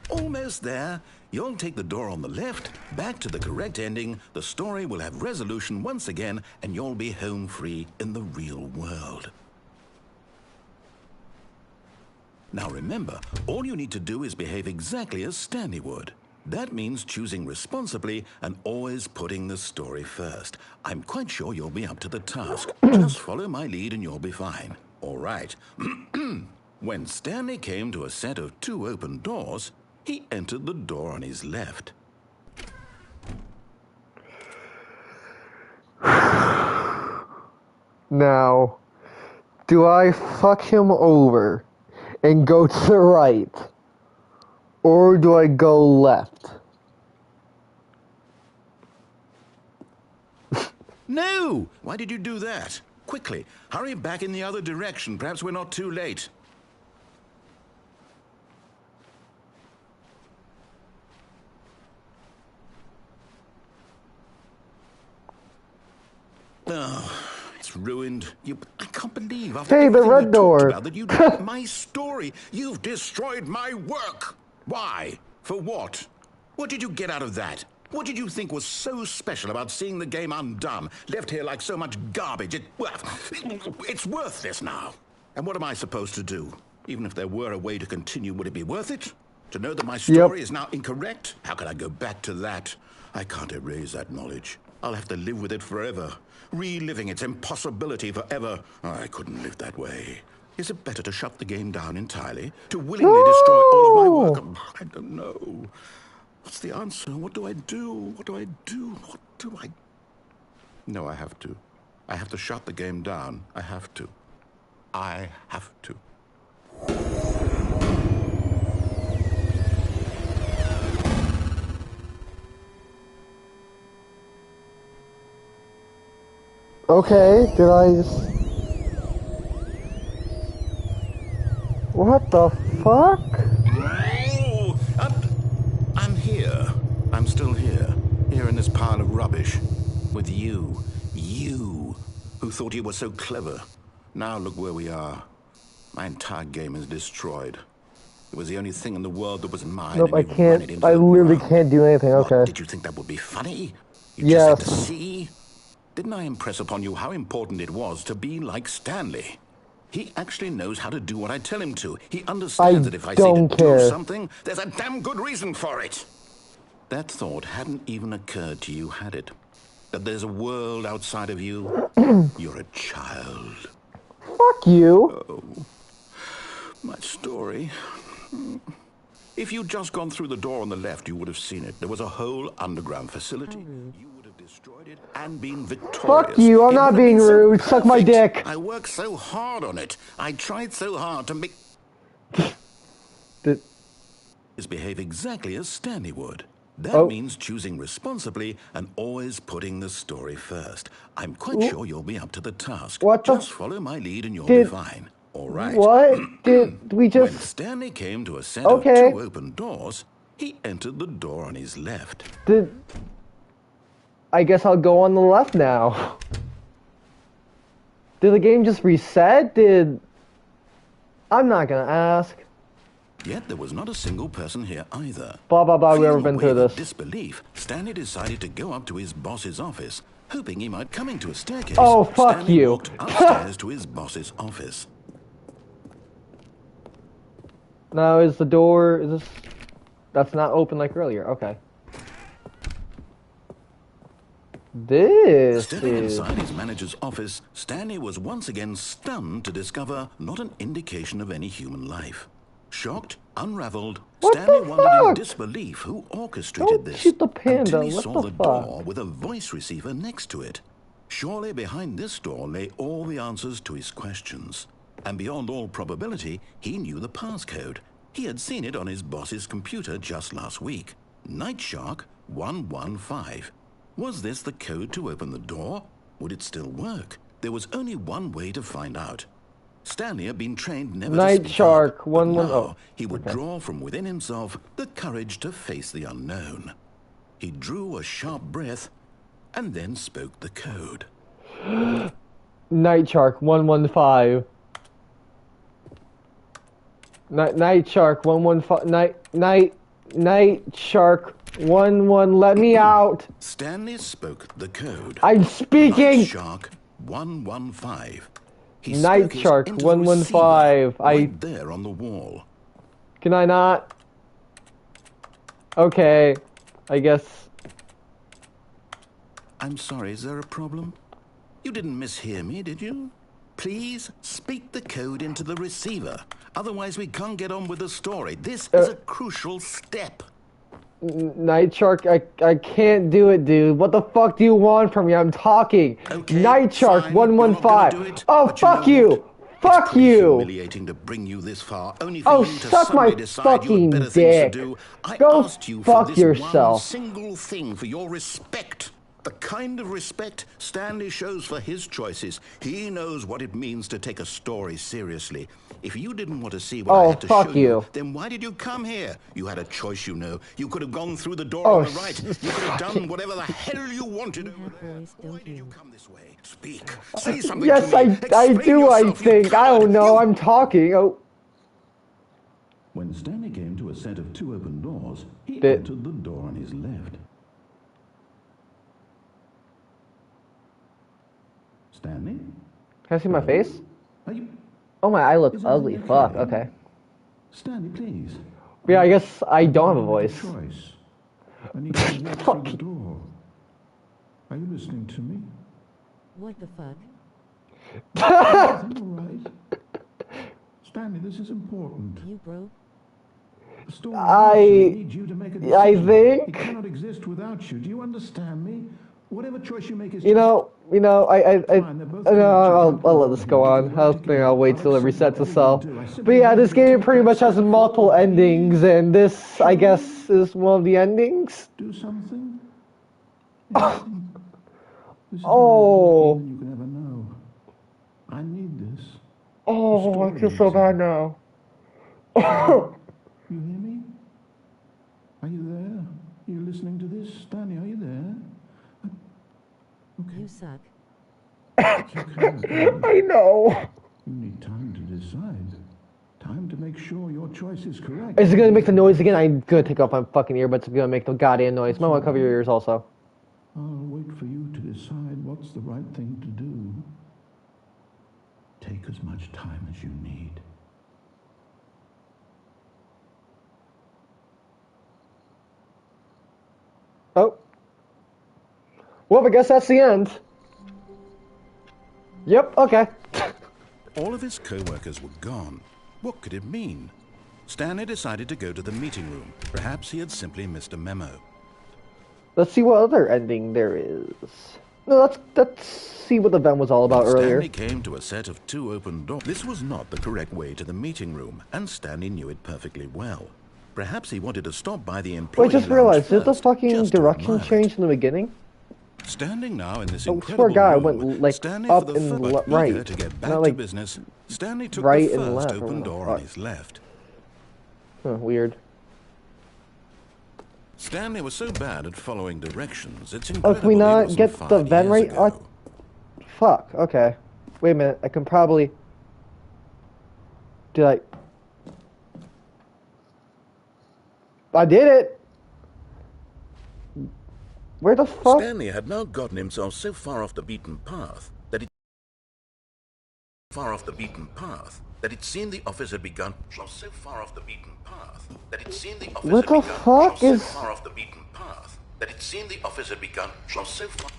S2: Almost there. You'll take the door on the left, back to the correct ending, the story will have resolution once again, and you'll be home free in the real world. Now remember, all you need to do is behave exactly as Stanley would. That means choosing responsibly and always putting the story first. I'm quite sure you'll be up to the task. Just follow my lead and you'll be fine. All right. When Stanley came to a set of 2 open doors, he entered the door on his left.
S1: Now, do I fuck him over and go to the right? Or do I go left?
S2: No! Why did you do that? Quickly, hurry back in the other direction. Perhaps we're not too late. Oh, it's ruined. I can't believe after
S1: hey, the red door.
S2: About that you my story. You've destroyed my work. Why? For what? What did you get out of that? What did you think was so special about seeing the game undone, left here like so much garbage? It's worthless now. And what am I supposed to do? Even if there were a way to continue, would it be worth it? To know that my story is now incorrect? How can I go back to that? I can't erase that knowledge. I'll have to live with it forever, reliving its impossibility forever. I couldn't live that way. Is it better to shut the game down entirely? To willingly destroy all of my work? I don't know. What's the answer? What do I do? What do I do? What do I... No, I have to. I have to shut the game down. I have to. I have to.
S1: Okay, did I just... What the fuck?
S2: Oh, I'm here. I'm still here. Here in this pile of rubbish. With you. You, who thought you were so clever. Now look where we are. My entire game is destroyed. It was the only thing in the world that was mine.
S1: Nope, I can't. I literally can't do anything. Okay.
S2: What, did you think that would be funny? You just had to see? Didn't I impress upon you how important it was to be like Stanley? He actually knows how to do what I tell him to. He understands that if I say to do something, there's a damn good reason for it. That thought hadn't even occurred to you, had it? That there's a world outside of you? You're a child.
S1: Fuck you.
S2: Oh, my story. If you'd just gone through the door on the left, you would have seen it. There was a whole underground facility. You would have destroyed it and been victorious.
S1: Fuck you, I'm not being rude. Suck my dick.
S2: I worked so hard on it. I tried so hard to make... is behave exactly as Stanley would. That
S1: Oh.
S2: means choosing responsibly and always putting the story first. I'm quite sure you'll be up to the task.
S1: What the
S2: Just follow my lead and you'll
S1: did-
S2: be fine. All right.
S1: What did we
S2: When
S1: just...
S2: Stanley came to a set
S1: Okay.
S2: of 2 open doors, he entered the door on his left.
S1: I guess I'll go on the left now. Did the game just reset? I'm not gonna ask.
S2: Yet there was not a single person here either.
S1: Blah, blah, blah, we've
S2: Feeling
S1: ever been
S2: a
S1: through
S2: wave of
S1: this.
S2: disbelief, Stanley decided to go up to his boss's office, hoping he might coming to a staircase.
S1: Oh, fuck
S2: Stanley
S1: you.
S2: walked upstairs to his boss's office.
S1: Now, is the door... Is this... That's not open like earlier. Okay. This
S2: Stepping
S1: is...
S2: inside his manager's office, Stanley was once again stunned to discover not an indication of any human life. Shocked, unraveled,
S1: What
S2: Stanley
S1: the
S2: wondered in
S1: fuck?
S2: disbelief who orchestrated
S1: Don't
S2: this.
S1: shoot the panda,
S2: Until he
S1: what
S2: saw
S1: the
S2: the
S1: fuck?
S2: door with a voice receiver next to it. Surely behind this door lay all the answers to his questions. And beyond all probability, he knew the passcode. He had seen it on his boss's computer just last week. Night Shark 115. Was this the code to open the door? Would it still work? There was only one way to find out. Stanley had been trained never
S1: Night
S2: to speak
S1: Shark
S2: up,
S1: 110.
S2: but now he would draw from within himself the courage to face the unknown. He drew a sharp breath and then spoke the code.
S1: Night Shark 115. Night Shark 115. Night Shark 11. Let me out.
S2: Stanley spoke the code.
S1: I'm speaking.
S2: Night Shark 115. He
S1: Night
S2: spoke it
S1: Shark
S2: into the
S1: 115.
S2: receiver right there on the wall.
S1: Can I not? Okay. I guess.
S2: I'm sorry, is there a problem? You didn't mishear me, did you? Please speak the code into the receiver. Otherwise, we can't get on with the story. This is a crucial step.
S1: Night Shark, I can't do it, dude. What the fuck do you want from me? I'm talking.
S2: Okay,
S1: Night Shark
S2: fine, you're not gonna do
S1: 115.
S2: it,
S1: Oh,
S2: but
S1: fuck
S2: know
S1: you.
S2: what?
S1: Fuck
S2: It's pretty
S1: you.
S2: humiliating to bring you this far, only for
S1: Oh,
S2: you to
S1: suck my
S2: suddenly decide you
S1: fucking
S2: had better
S1: dick.
S2: things to do. I
S1: Go
S2: asked you
S1: fuck
S2: for this
S1: yourself.
S2: one single thing, for your respect. The kind of respect Stanley shows for his choices. He knows what it means to take a story seriously. If you didn't want to see what I
S1: Oh,
S2: had to
S1: fuck
S2: show
S1: you.
S2: then why did you come here? You had a choice, you know. You could have gone through the door
S1: Oh,
S2: on the right. You could have done whatever the hell you wanted over there.
S5: voice,
S2: Why
S5: don't
S2: did you
S5: you?
S2: come this way? Speak. Say something
S1: Yes,
S2: to me.
S1: I
S2: Explain
S1: do, I
S2: yourself, you
S1: think. I don't
S2: coward.
S1: know.
S2: You-
S1: I'm talking. Oh.
S2: When Stanley came to a set of 2 open doors, he
S1: Bit.
S2: entered the door on his left. Stanley?
S1: Can I see my face?
S2: Are you...
S1: Oh, my eye looks
S2: Is
S1: ugly.
S2: everything
S1: Fuck.
S2: okay?
S1: Okay.
S2: Stanley, please.
S1: Yeah, I guess I don't have a voice.
S6: Choice. I need to walk through the door. Are you listening to me?
S5: What the fuck?
S6: Everything all right? Stanley, this is important.
S5: You broke?
S6: The story
S1: I
S6: needs you to make a decision.
S1: I think-
S6: It cannot exist without you. Do you understand me? Whatever choice you make is
S1: You know, I'll let this go on. I'll wait till it resets itself. But yeah, this game pretty much has multiple endings, and this, I guess, is one of the endings.
S6: do something. Anything. This is
S1: Oh.
S6: more than you can ever know. I need this.
S1: Oh, I feel so bad now.
S6: You hear me? Are you there? Are you listening to this? Stanley, are you there?
S5: You suck.
S6: It's okay.
S1: I know.
S6: You need time to decide. Time to make sure your choice is correct.
S1: Is it gonna make the noise again? I'm gonna take off my fucking earbuds. It's gonna make the goddamn noise. Might wanna cover your ears also.
S6: I'll wait for you to decide what's the right thing to do. Take as much time as you need.
S1: Oh. Well, I guess that's the end. Yep, okay.
S2: All of his co-workers were gone. What could it mean? Stanley decided to go to the meeting room. Perhaps he had simply missed a memo.
S1: Let's see what other ending there is. No, let's see what the event was all about earlier.
S2: Stanley came to a set of 2 open doors. This was not the correct way to the meeting room, and Stanley knew it perfectly well. Perhaps he wanted to stop by the
S1: Wait,
S2: employee
S1: just
S2: lounge
S1: realized, did the
S2: first,
S1: fucking
S2: just to
S1: direction
S2: admire it.
S1: change in the beginning?
S2: Standing now in this
S1: Oh,
S2: incredible
S1: poor guy
S2: room,
S1: went, like,
S2: Stanley
S1: up
S2: for the
S1: and
S2: but
S1: right.
S2: eager to get back
S1: Not,
S2: to
S1: like,
S2: business, Stanley took
S1: right
S2: the
S1: and
S2: first
S1: left, or
S2: open
S1: what the
S2: door on
S1: fuck?
S2: his left.
S1: Huh, weird.
S2: Stanley was so bad at following directions, it's
S1: Oh,
S2: incredible
S1: can we
S2: he
S1: not
S2: wasn't
S1: get the
S2: 5
S1: vent
S2: years
S1: right?
S2: ago.
S1: Fuck, okay. Wait a minute, I can probably... Did I did it! Where the fuck?
S2: Stanley had now gotten himself so far off the beaten path that it seemed the office had begun so far off the beaten path that it seemed the office
S1: What
S2: had
S1: the
S2: begun
S1: fuck
S2: so
S1: is...
S2: far off the beaten path that it seemed the office had begun so far.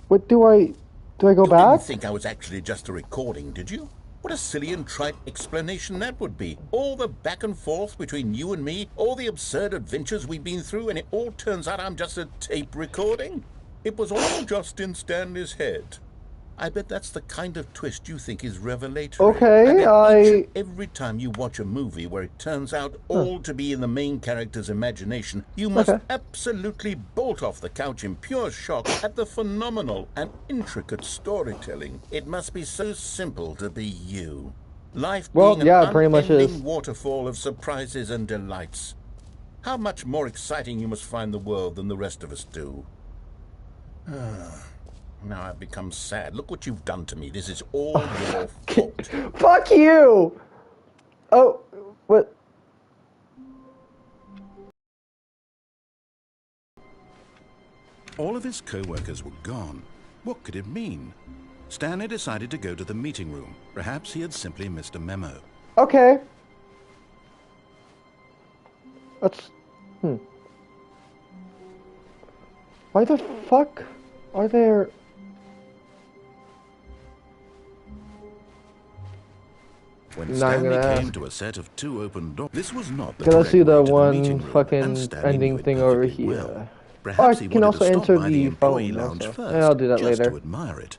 S1: What do I go
S3: You
S1: back?
S3: didn't think I was actually just a recording, did you? What a silly and trite explanation that would be. All the back and forth between you and me, all the absurd adventures we've been through, and it all turns out I'm just a tape recording? It was all just in Stanley's head. I bet that's the kind of twist you think is revelatory.
S1: Okay,
S3: I bet each and every time you watch a movie where it turns out all to be in the main character's imagination, you must absolutely bolt off the couch in pure shock at the phenomenal and intricate storytelling. It must be so simple to be you. Life
S1: Well,
S3: being
S1: yeah,
S3: an
S1: pretty much
S3: unending
S1: is.
S3: waterfall of surprises and delights. How much more exciting you must find the world than the rest of us do. Now I've become sad. Look what you've done to me. This is all your fault.
S1: Fuck you! Oh, what?
S2: All of his co-workers were gone. What could it mean? Stanley decided to go to the meeting room. Perhaps he had simply missed a memo.
S1: Okay. That's... Why the fuck are there...
S2: When
S1: Not
S2: Stanley
S1: gonna
S2: came
S1: ask.
S2: to a set of 2 open doors, this was not the
S1: Okay, let's
S2: correct
S1: do the
S2: way to
S1: one
S2: meeting room,
S1: fucking
S2: and Stanley
S1: ending
S2: knew it
S1: thing over
S2: perfectly
S1: here.
S2: well.
S1: Oh, I
S2: Perhaps he
S1: can
S2: wanted
S1: also
S2: to stop
S1: enter
S2: by
S1: the
S2: employee
S1: phone
S2: lounge
S1: also.
S2: first,
S1: Yeah, I'll do that
S2: just
S1: later.
S2: to admire it.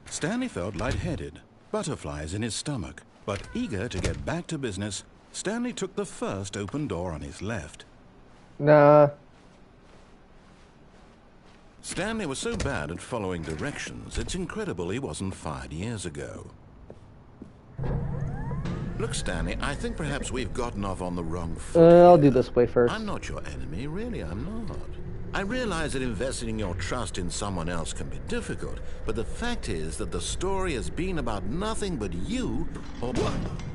S2: Stanley felt lightheaded, butterflies in his stomach, but eager to get back to business, Stanley took the first open door on his left.
S1: Nah.
S2: Stanley was so bad at following directions, it's incredible he wasn't 5 years ago. Look, Stanley, I think perhaps we've gotten off on the wrong foot
S1: I'll
S2: here.
S1: do this way first.
S2: I'm not your enemy, really, I'm not. I realize that investing your trust in someone else can be difficult, but the fact is that the story has been about nothing but you, or...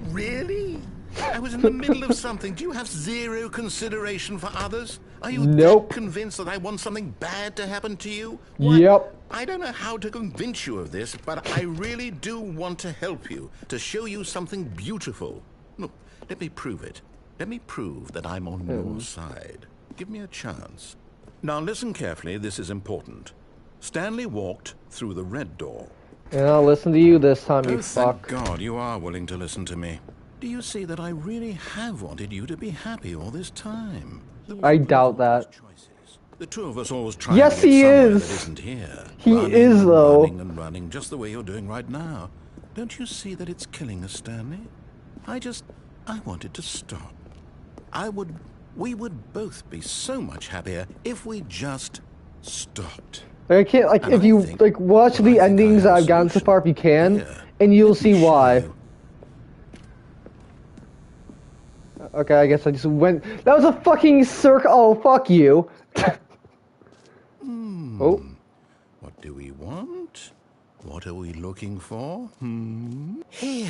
S2: Really? I was in the middle of something. Do you have zero consideration for others? Are you
S1: Nope.
S2: that convinced that I want something bad to happen to you?
S1: Yep.
S2: I don't know how to convince you of this, but I really do want to help you, to show you something beautiful. Look, let me prove it. Let me prove that I'm on your side. Give me a chance. Now listen carefully, this is important. Stanley walked through the red door.
S1: And I'll listen to you this time, you
S2: Oh, thank
S1: fuck.
S2: God you are willing to listen to me. Do you see that I really have wanted you to be happy all this time?
S1: I doubt that.
S2: The two of us always try
S1: Yes,
S2: to get
S1: he
S2: somewhere
S1: is.
S2: that isn't here.
S1: He
S2: Running
S1: is,
S2: and
S1: though.
S2: Running and running, just the way you're doing right now. Don't you see that it's killing us, Stanley? I wanted to stop. We would both be so much happier if we just stopped.
S1: Like, I can't, like,
S2: And
S1: if
S2: I
S1: you,
S2: think-
S1: like, watch
S2: well, I
S1: the
S2: think I
S1: endings
S2: have a
S1: I've gotten so
S2: solution.
S1: far if you can,
S2: Here,
S1: and you'll
S2: let me
S1: see
S2: show
S1: why.
S2: you.
S1: Okay, I guess I just went... That was a fucking circle. Oh, fuck you. Oh.
S2: What do we want? What are we looking for? Here.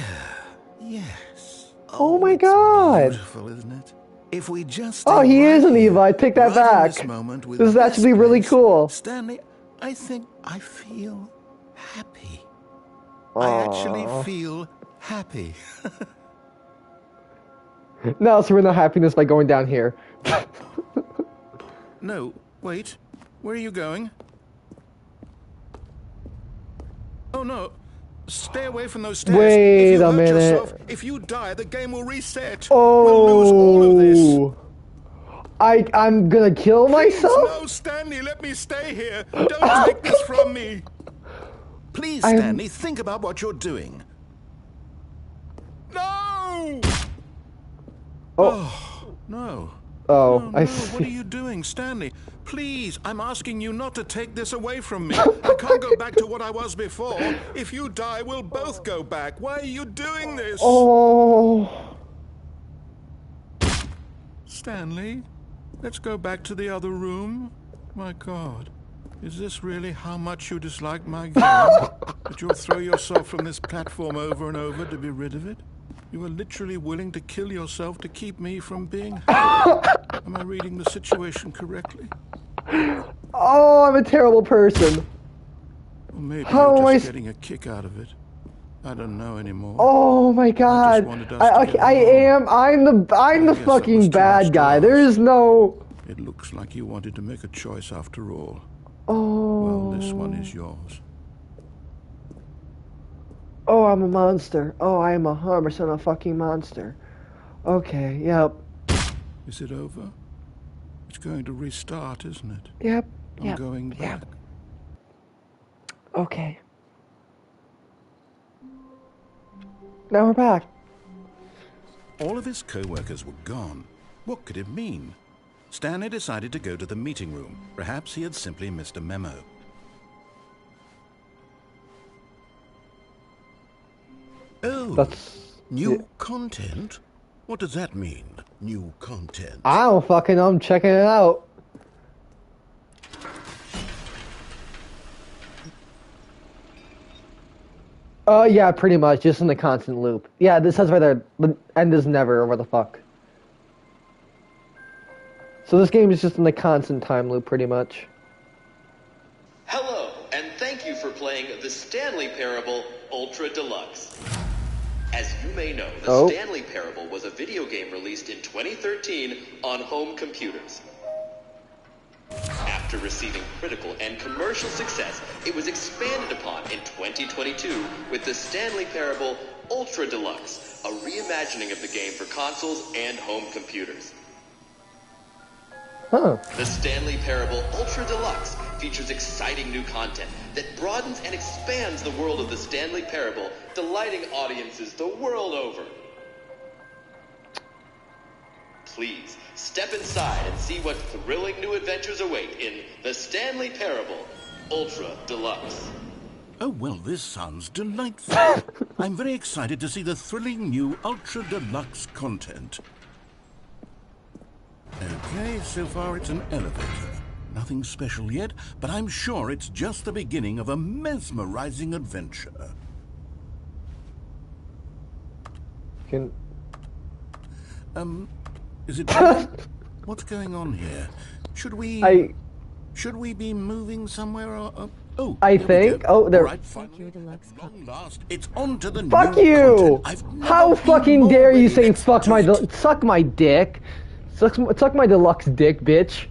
S2: Yes.
S1: Oh my
S2: it's
S1: God.
S2: Beautiful, isn't it? If we just
S1: Oh,
S2: stay
S1: he
S2: right
S1: is an
S2: here,
S1: Evi. Take that
S2: right in
S1: back.
S2: This moment with
S1: This is actually really
S2: place,
S1: cool.
S2: Stanley, I think I feel happy. I actually feel happy.
S1: Now let's ruin the happiness by going down here.
S2: No, wait. Where are you going? Oh no. Stay away from those stairs.
S1: Wait
S2: if you
S1: a
S2: hurt
S1: minute.
S2: Yourself, if you die, the game will reset. We'll lose all of this.
S1: I'm gonna kill myself?
S2: No, Stanley, let me stay here. Don't take this from me. Please, Stanley, think about what you're doing. No! Oh, no.
S1: Oh,
S2: No,
S1: I
S2: no,
S1: see.
S2: what are you doing, Stanley? Please, I'm asking you not to take this away from me. I can't go back to what I was before. If you die, we'll both go back. Why are you doing this?
S1: Oh.
S2: Stanley, let's go back to the other room. My God, is this really how much you dislike my game? That you'll throw yourself from this platform over and over to be rid of it? You are literally willing to kill yourself to keep me from being happy. Am I reading the situation correctly?
S1: Oh, I'm a terrible person.
S2: Or maybe
S1: How am
S2: you're
S1: I
S2: just getting a kick out of it. I don't know anymore.
S1: Oh my God!
S2: wanted us to
S1: Okay,
S2: get
S1: I
S2: along.
S1: am. I'm the
S2: guess that was
S1: fucking
S2: too much
S1: bad
S2: to
S1: guy.
S2: ask.
S1: There is no.
S2: It looks like you wanted to make a choice after all.
S1: Oh.
S2: Well, this one is yours.
S1: Oh, I'm a monster. Oh, I am 100% a fucking monster. Okay. Yep.
S2: Is it over? It's going to restart, isn't it?
S1: Yep.
S2: I'm
S1: Yep.
S2: going back.
S1: Yep. Okay. Now we're back.
S2: All of his co-workers were gone. What could it mean? Stanley decided to go to the meeting room. Perhaps he had simply missed a memo. Oh,
S1: That's.
S2: new content? What does that mean, new content?
S1: I don't fucking know. I'm checking it out. Yeah, pretty much. Just in the constant loop. Yeah, this says right there, the end is never, or what the fuck. So this game is just in the constant time loop, pretty much.
S7: Hello, and thank you for playing the Stanley Parable Ultra Deluxe. As you may know, the Stanley Parable was a video game released in 2013 on home computers. After receiving critical and commercial success, it was expanded upon in 2022 with the Stanley Parable Ultra Deluxe, a reimagining of the game for consoles and home computers.
S1: Huh.
S7: The Stanley Parable Ultra Deluxe features exciting new content that broadens and expands the world of the Stanley Parable, delighting audiences the world over. Please, step inside and see what thrilling new adventures await in the Stanley Parable Ultra Deluxe.
S2: Oh, well, this sounds delightful. I'm very excited to see the thrilling new Ultra Deluxe content. Okay, so far it's an elevator. Nothing special yet, but I'm sure it's just the beginning of a mesmerizing adventure.
S1: Can.
S2: Is it... What's going on here? Should we be moving somewhere or... Oh,
S1: I
S2: there we
S1: think.
S2: go.
S1: Oh, there.
S2: Right, finally. At long last, it's on to the
S1: Fuck
S2: new
S1: you!
S2: content. I've never
S1: How
S2: been
S1: fucking
S2: more
S1: dare you
S2: ready.
S1: say
S2: Let's
S1: fuck
S2: do
S1: my
S2: it.
S1: suck my dick? Suck my deluxe dick, bitch.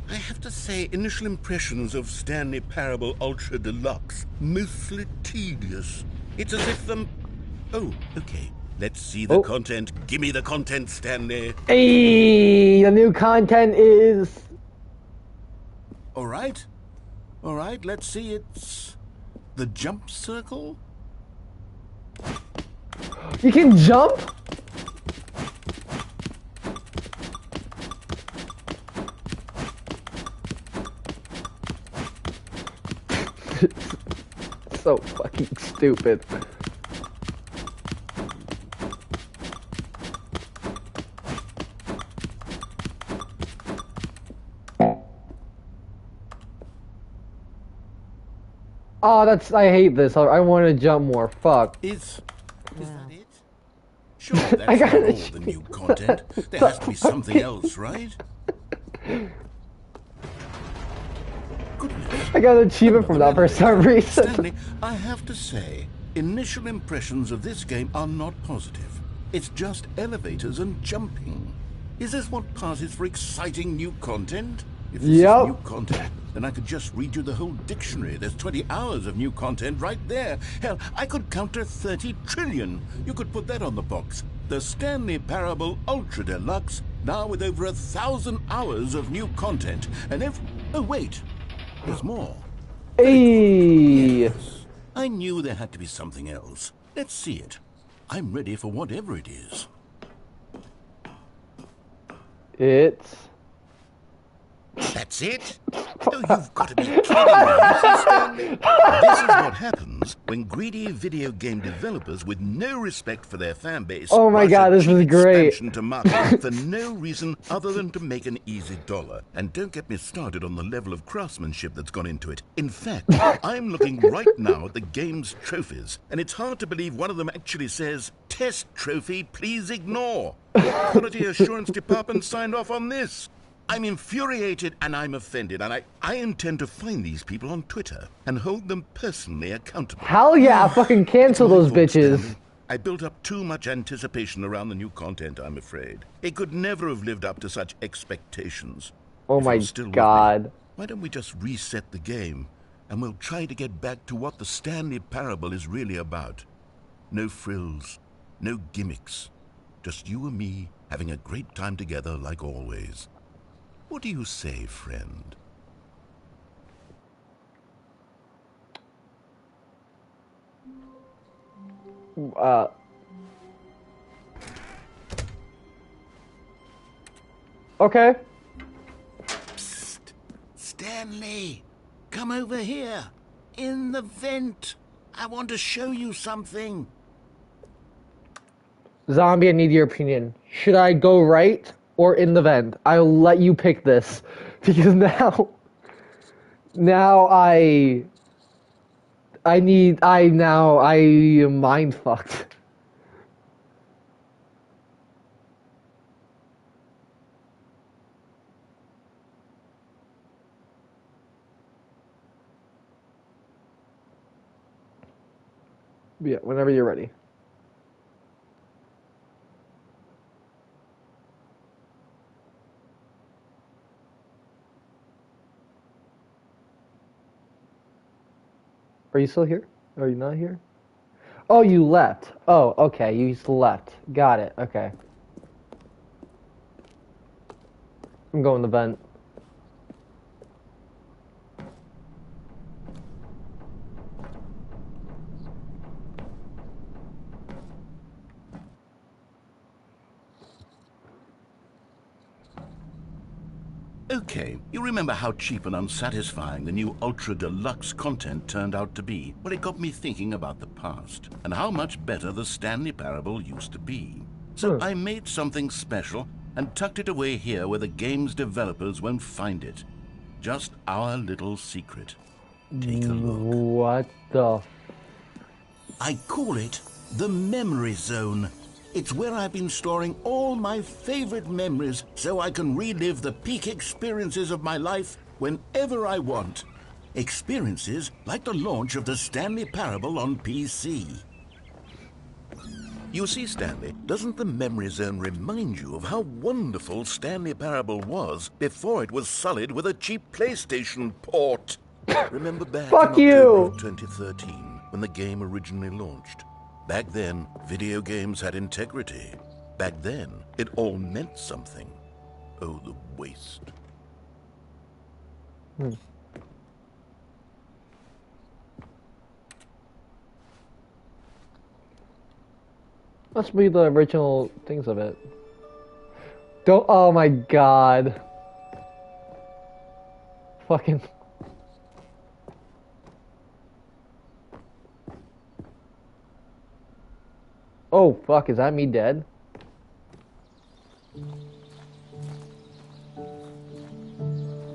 S2: I have to say, initial impressions of Stanley Parable Ultra Deluxe, mostly tedious. It's as if the... Oh, okay. Let's see the content. Give me the content, Stanley.
S1: Hey, the new content is...
S2: All right, let's see. It's the jump circle.
S1: You can jump? So fucking stupid. Oh, I hate this. I want to jump more. Fuck.
S2: Is that it? Sure, that's not all the new content. There has to be something else, right? Goodness.
S1: I got an achievement from that for some reason.
S2: Stanley, I have to say, initial impressions of this game are not positive. It's just elevators and jumping. Is this what passes for exciting new content? If this is new content, then I could just read you the whole dictionary. There's 20 hours of new content right there. Hell, I could counter 30 trillion. You could put that on the box. The Stanley Parable Ultra Deluxe, now with over 1,000 hours of new content. And oh, wait. There's more.
S1: Hey.
S2: Yes. I knew there had to be something else. Let's see it. I'm ready for whatever it is.
S1: It's...
S2: That's it? Oh, you've got to be kidding me, Mrs. Stanley. This is what happens when greedy video game developers with no respect for their fan base
S1: Oh my
S2: rush
S1: god,
S2: a
S1: this
S2: cheap
S1: is great.
S2: expansion to market for no reason other than to make an easy dollar. And don't get me started on the level of craftsmanship that's gone into it. In fact, I'm looking right now at the game's trophies, and it's hard to believe one of them actually says, "Test trophy, please ignore." The Quality Assurance Department signed off on this. I'm infuriated and I'm offended, and I intend to find these people on Twitter and hold them personally accountable.
S1: Hell yeah, fucking cancel those bitches.
S2: Stanley. I built up too much anticipation around the new content, I'm afraid. It could never have lived up to such expectations.
S1: Oh
S2: If
S1: my
S2: you're still with me,
S1: god.
S2: why don't we just reset the game, and we'll try to get back to what the Stanley Parable is really about. No frills, no gimmicks. Just you and me having a great time together like always. What do you say, friend?
S1: Okay.
S2: Psst. Stanley, come over here. In the vent. I want to show you something.
S1: Zombie, I need your opinion. Should I go right or in the vent? I'll let you pick this. Because now I am mind fucked. Yeah, whenever you're ready. Are you still here? Are you not here? Oh, you left. Oh, okay, you just left. Got it, okay. I'm going to vent.
S2: Okay, you remember how cheap and unsatisfying the new Ultra Deluxe content turned out to be? Well, it got me thinking about the past, and how much better the Stanley Parable used to be. So I made something special and tucked it away here where the game's developers won't find it. Just our little secret. Take a look.
S1: What the...
S2: I call it the Memory Zone. It's where I've been storing all my favorite memories so I can relive the peak experiences of my life whenever I want. Experiences like the launch of the Stanley Parable on PC. You see, Stanley, doesn't the Memory Zone remind you of how wonderful Stanley Parable was before it was sullied with a cheap PlayStation port? Remember back
S1: Fuck
S2: in October
S1: you.
S2: of 2013 when the game originally launched? Back then, video games had integrity. Back then, it all meant something. Oh, the waste.
S1: Must be the original things of it. Don't... Oh my god. Fucking... Oh, fuck, is that me dead?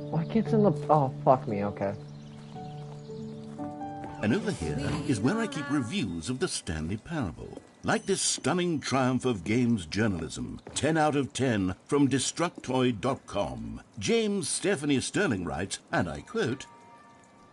S1: Why can't it's in the... Oh, fuck me, okay.
S2: And over here is where I keep reviews of the Stanley Parable. Like this stunning triumph of games journalism, 10 out of 10 from Destructoid.com. James Stephanie Sterling writes, and I quote,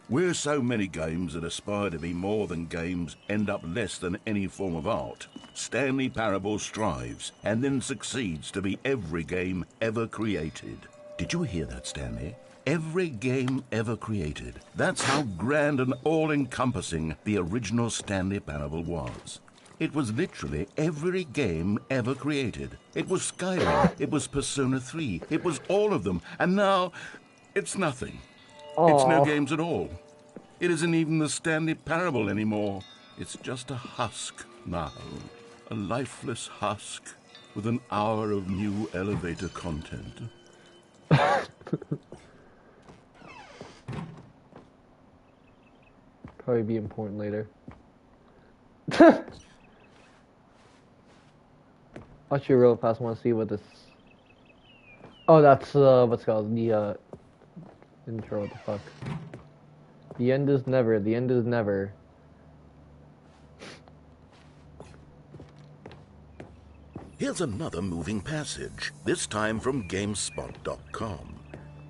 S2: "Where so many games that aspire to be more than games end up less than any form of art, Stanley Parable strives and then succeeds to be every game ever created." Did you hear that, Stanley? Every game ever created. That's how grand and all-encompassing the original Stanley Parable was. It was literally every game ever created. It was Skyrim, it was Persona 3, it was all of them, and now it's nothing. It's no games at all. It isn't even the Stanley Parable anymore. It's just a husk now. A lifeless husk with an hour of new elevator content.
S1: Probably be important later. Actually, real fast, want to see what this. Oh, that's what's it called the intro. What the fuck? The end is never. The end is never.
S2: Here's another moving passage, this time from GameSpot.com.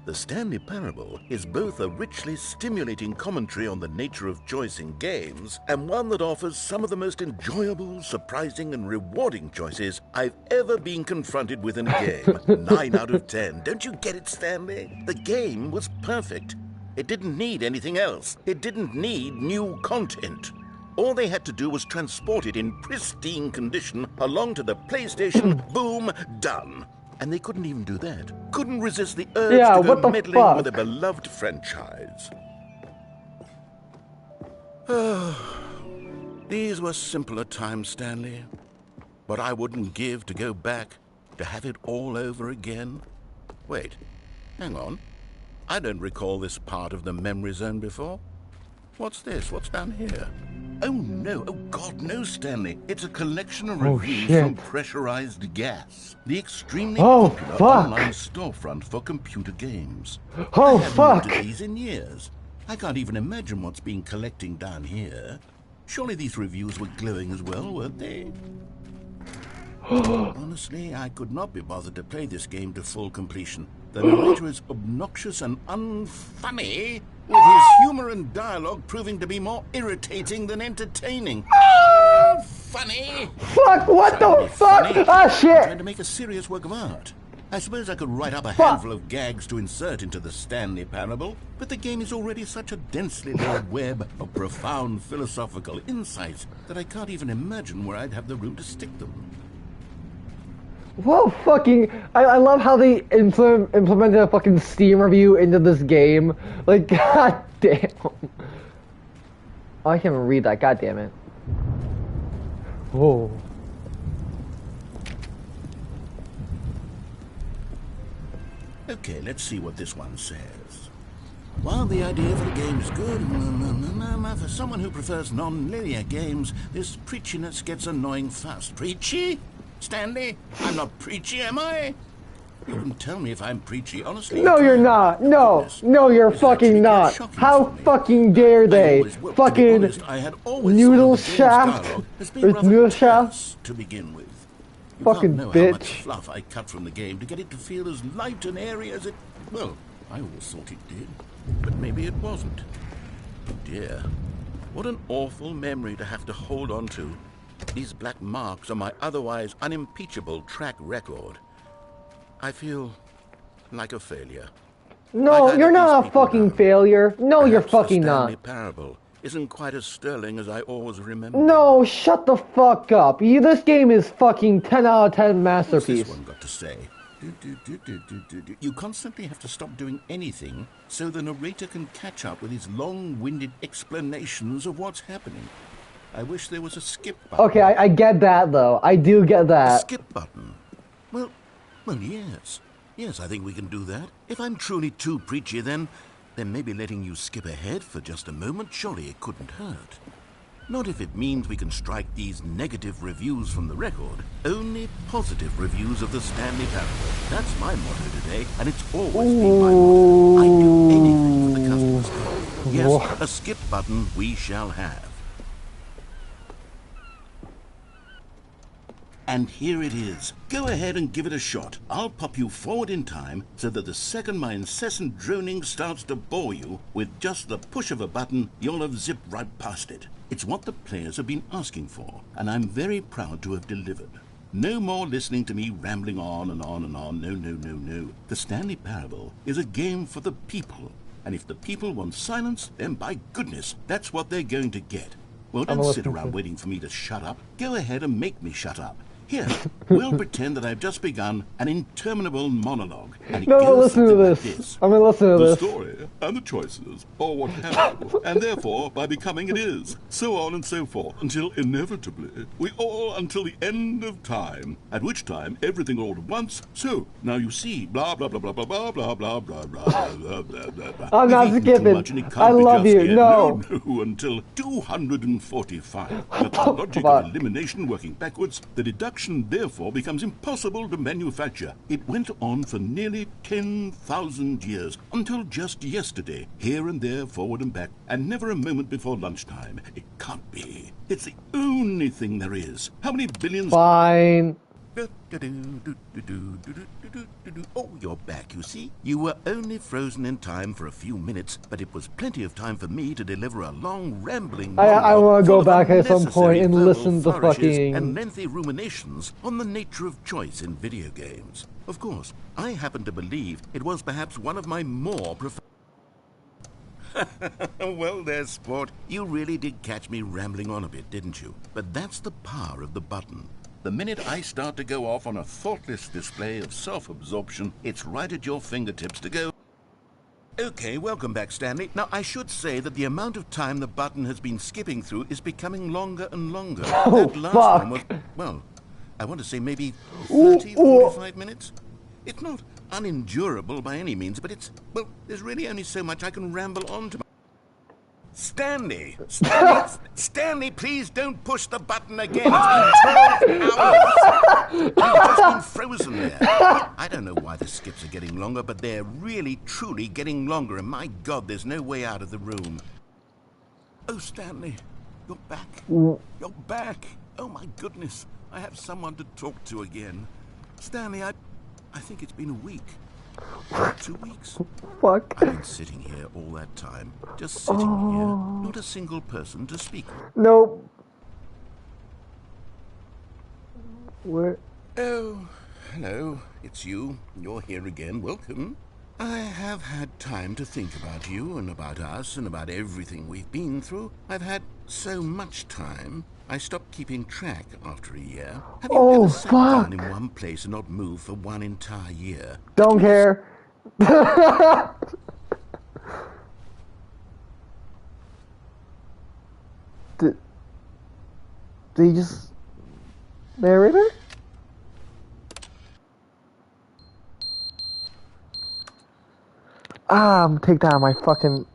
S2: The Stanley Parable is both a richly stimulating commentary on the nature of choice in games, and one that offers some of the most enjoyable, surprising, and rewarding choices I've ever been confronted with in a game. 9 out of 10. Don't you get it, Stanley? The game was perfect. It didn't need anything else. It didn't need new content. All they had to do was transport it in pristine condition along to the PlayStation. Boom, done. And they couldn't even do that. Couldn't resist the urge to go meddling with a beloved franchise. These were simpler times, Stanley. But I wouldn't give to go back, to have it all over again. Wait, hang on. I don't recall this part of the memory zone before. What's this? What's down here? Oh no, oh God, no, Stanley. It's a collection of reviews from Pressurized Gas, the extremely popular online storefront for computer games. I haven't looked at these in years. I can't even imagine what's been collecting down here. Surely these reviews were glowing as well, weren't they? Honestly, I could not be bothered to play this game to full completion. The narrator is obnoxious and unfunny, with his humor and dialogue proving to be more irritating than entertaining. Funny!
S1: Fuck, what the fuck? Ah, shit!
S2: I'm trying to make a serious work of art. I suppose I could write up a handful of gags to insert into the Stanley Parable, but the game is already such a densely layered web of profound philosophical insights that I can't even imagine where I'd have the room to stick them.
S1: Whoa, fucking... I love how they implemented a fucking Steam review into this game. Like, god damn. Oh, I can't even read that, god damn it. Whoa.
S2: Okay, let's see what this one says. While the idea for the game is good, for someone who prefers non-linear games, this preachiness gets annoying fast. Preachy? Stanley, I'm not preachy, am I? You can tell me if I'm preachy, honestly.
S1: No, you're not. No, no, you're fucking not. How fucking dare they? Fucking noodle shaft. It's noodle shaft
S2: to begin with. You
S1: fucking
S2: can't know how much
S1: bitch.
S2: fluff I cut from the game to get it to feel as light and airy as it... Well, I always thought it did, but maybe it wasn't. Oh dear, what an awful memory to have to hold on to. These black marks on my otherwise unimpeachable track record. I feel like a failure.
S1: No,
S2: Like
S1: you're not a
S2: people
S1: fucking
S2: down.
S1: failure. No, you're
S2: Perhaps
S1: fucking
S2: the Stanley
S1: not.
S2: Parable isn't quite as sterling as I always remember.
S1: No, shut the fuck up. This game is fucking 10 out of 10
S2: What's
S1: masterpiece.
S2: this one got to say? You constantly have to stop doing anything so the narrator can catch up with his long-winded explanations of what's happening. I wish there was a skip button.
S1: Okay, I get that though. I do get
S2: A
S1: that.
S2: skip button? Well, yes. Yes, I think we can do that. If I'm truly too preachy, then maybe letting you skip ahead for just a moment, surely it couldn't hurt. Not if it means we can strike these negative reviews from the record. Only positive reviews of the Stanley Parable. That's my motto today, and it's always been my motto. I do anything for the customer's good. Yes, a skip button we shall have. And here it is. Go ahead and give it a shot. I'll pop you forward in time so that the second my incessant droning starts to bore you, with just the push of a button, you'll have zipped right past it. It's what the players have been asking for, and I'm very proud to have delivered. No more listening to me rambling on and on and on. No, no, no, no. The Stanley Parable is a game for the people. And if the people want silence, then by goodness, that's what they're going to get. Well, don't sit around waiting for me to shut up. Go ahead and make me shut up.
S3: Here, we'll pretend that I've just begun an interminable monologue, and it
S1: No, I'm gonna
S3: goes
S1: listen to
S3: something like
S1: this.
S3: this.
S1: I'm gonna listen to
S3: The
S1: this.
S3: story and the choices, or what have you, and therefore, by becoming it is, so on and so forth, until inevitably, we all until the end of time, at which time everything all at once. So, now you see, blah, blah, blah, blah, blah, blah, blah, blah, blah, blah, blah, blah, blah, blah.
S1: I'm not
S3: We've eaten
S1: skipping.
S3: too much and it
S1: I
S3: can't be
S1: love
S3: just
S1: you.
S3: yet.
S1: No.
S3: No, until 245. But the logic
S1: fuck?
S3: of elimination working backwards, the deduction therefore becomes impossible to manufacture. It went on for nearly 10,000 years, until just yesterday, here and there, forward and back, and never a moment before lunchtime. It can't be. It's the only thing there is. How many billions...
S1: Fine.
S3: Oh, you're back, you see. You were only frozen in time for a few minutes, but it was plenty of time for me to deliver a long, rambling
S1: I want to go
S3: full of
S1: back at some
S3: unnecessary
S1: point and
S3: verbal
S1: listen to
S3: flourishes
S1: fucking...
S3: and lengthy ruminations on the nature of choice in video games. Of course, I happen to believe it was perhaps one of my more preferred... Well, there's sport. You really did catch me rambling on a bit, didn't you? But that's the power of the button. The minute I start to go off on a thoughtless display of self-absorption, it's right at your fingertips to go. Okay, welcome back, Stanley. Now, I should say that the amount of time the button has been skipping through is becoming longer and longer.
S1: Oh,
S3: that last
S1: fuck.
S3: one was, well, I want to say maybe 30, 45 minutes. It's not unendurable by any means, but it's, well, there's really only so much I can ramble on to. Stanley, please don't push the button again. It's been 12 hours. You've just been frozen there. I don't know why the skips are getting longer, but they're really, truly getting longer, and my God, there's no way out of the room. Oh, Stanley, you're back. You're back. Oh, my goodness. I have someone to talk to again. Stanley, I think it's been a week. 2 weeks.
S1: Fuck.
S3: I've been sitting here all that time, just sitting here, not a single person to speak with.
S1: Nope. Where?
S3: Oh, hello, it's you. You're here again. Welcome. I have had time to think about you and about us and about everything we've been through. I've had so much time. I stopped keeping track after a year. Have you ever sat down in one place and not moved for one entire year?
S1: Don't care. Did he just narrator? I'm gonna take down my fucking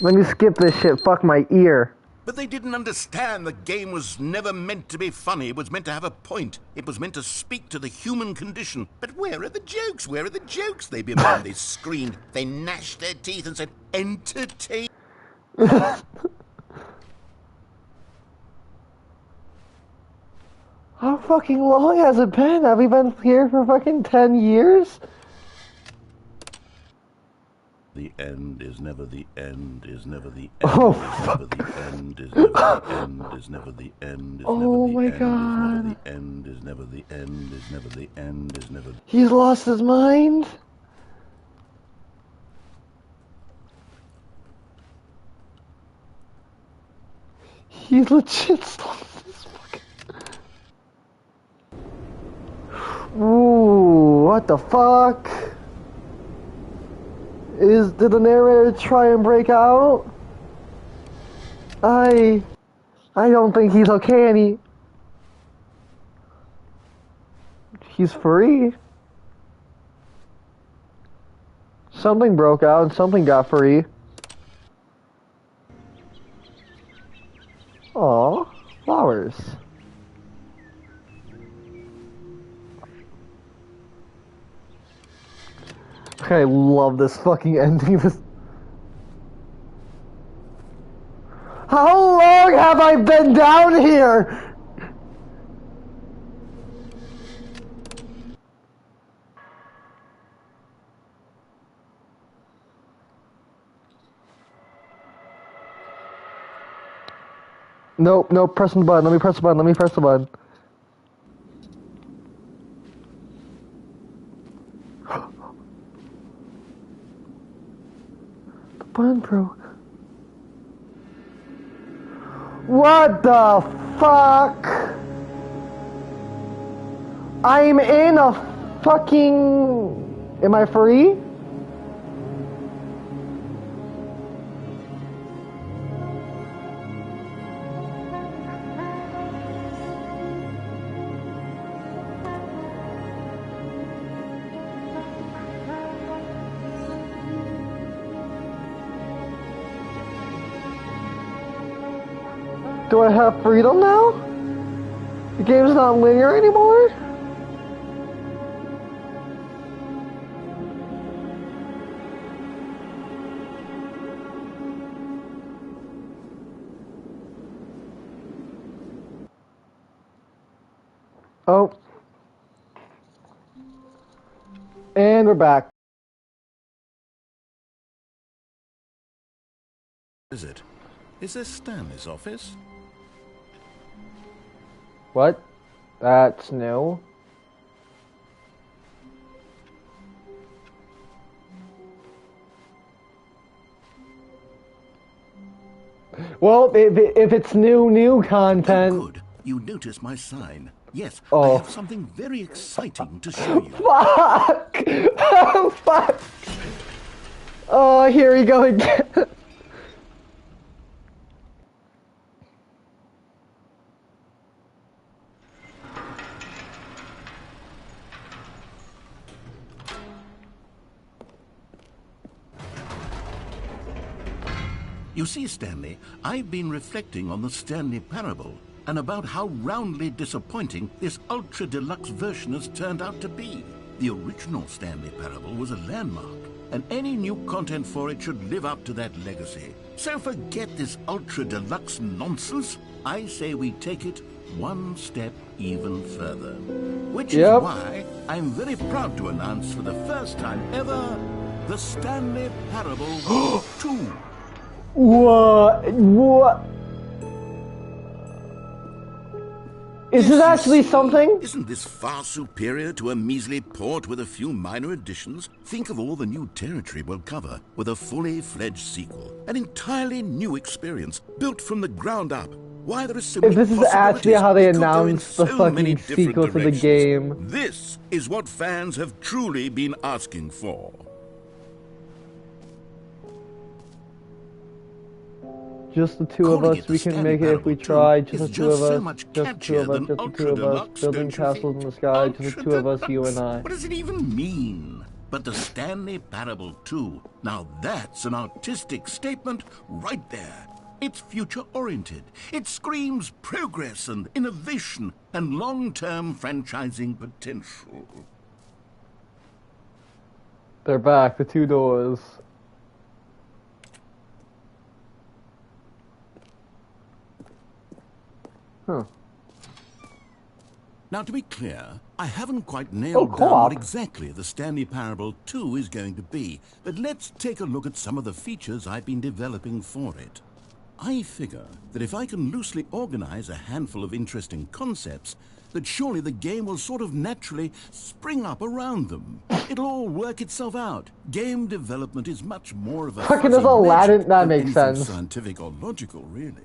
S1: Let me skip this shit. Fuck my ear.
S3: But they didn't understand the game was never meant to be funny. It was meant to have a point. It was meant to speak to the human condition. But where are the jokes? Where are the jokes? They bemoaned, they screamed, they gnashed their teeth and said, entertain.
S1: How fucking long has it been? Have we been here for fucking 10 years?
S3: The end is never the end, is never the end,
S1: Oh,
S3: is never the end, is never the end, is never the end, is
S1: Oh
S3: never the
S1: my
S3: end,
S1: God.
S3: is never the end, is never the end, is never the end, is never the...
S1: He's lost his mind? He's legit lost his fucking... Ooh, what the fuck? Did the narrator try and break out? I don't think he's okay, he's free. Something broke out and something got free. Aw, flowers. I love this fucking ending. How long have I been down here? Nope, nope, pressing the button. Let me press the button. Let me press the button. The button broke. What the fuck? I'm in a fucking... Am I free? Do I have freedom now? The game's not linear anymore? Oh. And we're back.
S2: Is it? Is this Stanley's office?
S1: What? That's new. Well, if it's new content...
S2: Oh, good. You noticed my sign. Yes,
S1: Oh.
S2: I have something very exciting to show you.
S1: Fuck! Oh, fuck! Oh, here we go again.
S2: You see, Stanley, I've been reflecting on the Stanley Parable and about how roundly disappointing this ultra deluxe version has turned out to be. The original Stanley Parable was a landmark, and any new content for it should live up to that legacy. So forget this ultra deluxe nonsense. I say we take it one step even further. Which is why I'm very proud to announce for the first time ever the Stanley Parable 2.
S1: What? Is it actually something?
S2: Isn't this far superior to a measly port with a few minor additions? Think of all the new territory we'll cover with a fully fledged sequel. An entirely new experience, built from the ground up. Why, there is so many
S1: If this is actually how they announced the
S2: many
S1: fucking sequel to the
S2: directions.
S1: game.
S2: This is what fans have truly been asking for.
S1: Just the two of us, we can make it if we try. Just the two of us, just the two of us, just the two of us. Building castles in the sky, just the two of us, you and I.
S2: What does it even mean? But the Stanley Parable 2, now that's an artistic statement right there. It's future-oriented. It screams progress and innovation and long-term franchising potential.
S1: They're back, the two doors. Huh.
S2: Now, to be clear, I haven't quite nailed down what exactly the Stanley Parable 2 is going to be, but let's take a look at some of the features I've been developing for it. I figure that if I can loosely organize a handful of interesting concepts, that surely the game will sort of naturally spring up around them. It'll all work itself out. Game development is much more of a
S1: Fucking there's Aladdin, that makes
S2: anything
S1: sense.
S2: scientific or logical, really.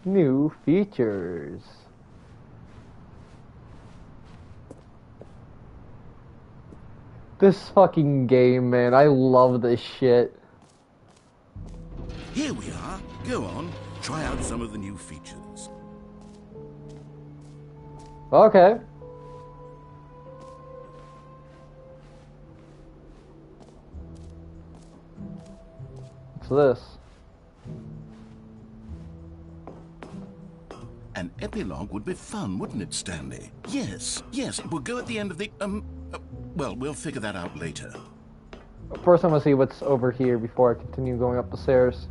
S1: New features. This fucking game, man, I love this shit.
S2: Here we are. Go on, try out some of the new features.
S1: Okay. What's this?
S2: An epilogue would be fun, wouldn't it, Stanley? Yes, it will go at the end of the, well, we'll figure that out later.
S1: First, I'm gonna see what's over here before I continue going up the stairs.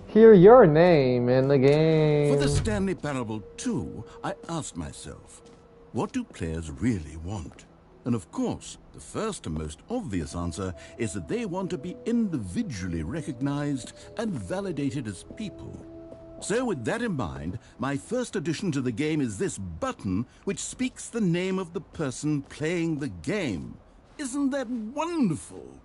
S1: Hear your name in the game.
S2: For the Stanley Parable 2, I asked myself, what do players really want? And of course, the first and most obvious answer is that they want to be individually recognized and validated as people. So with that in mind, my first addition to the game is this button which speaks the name of the person playing the game. Isn't that wonderful?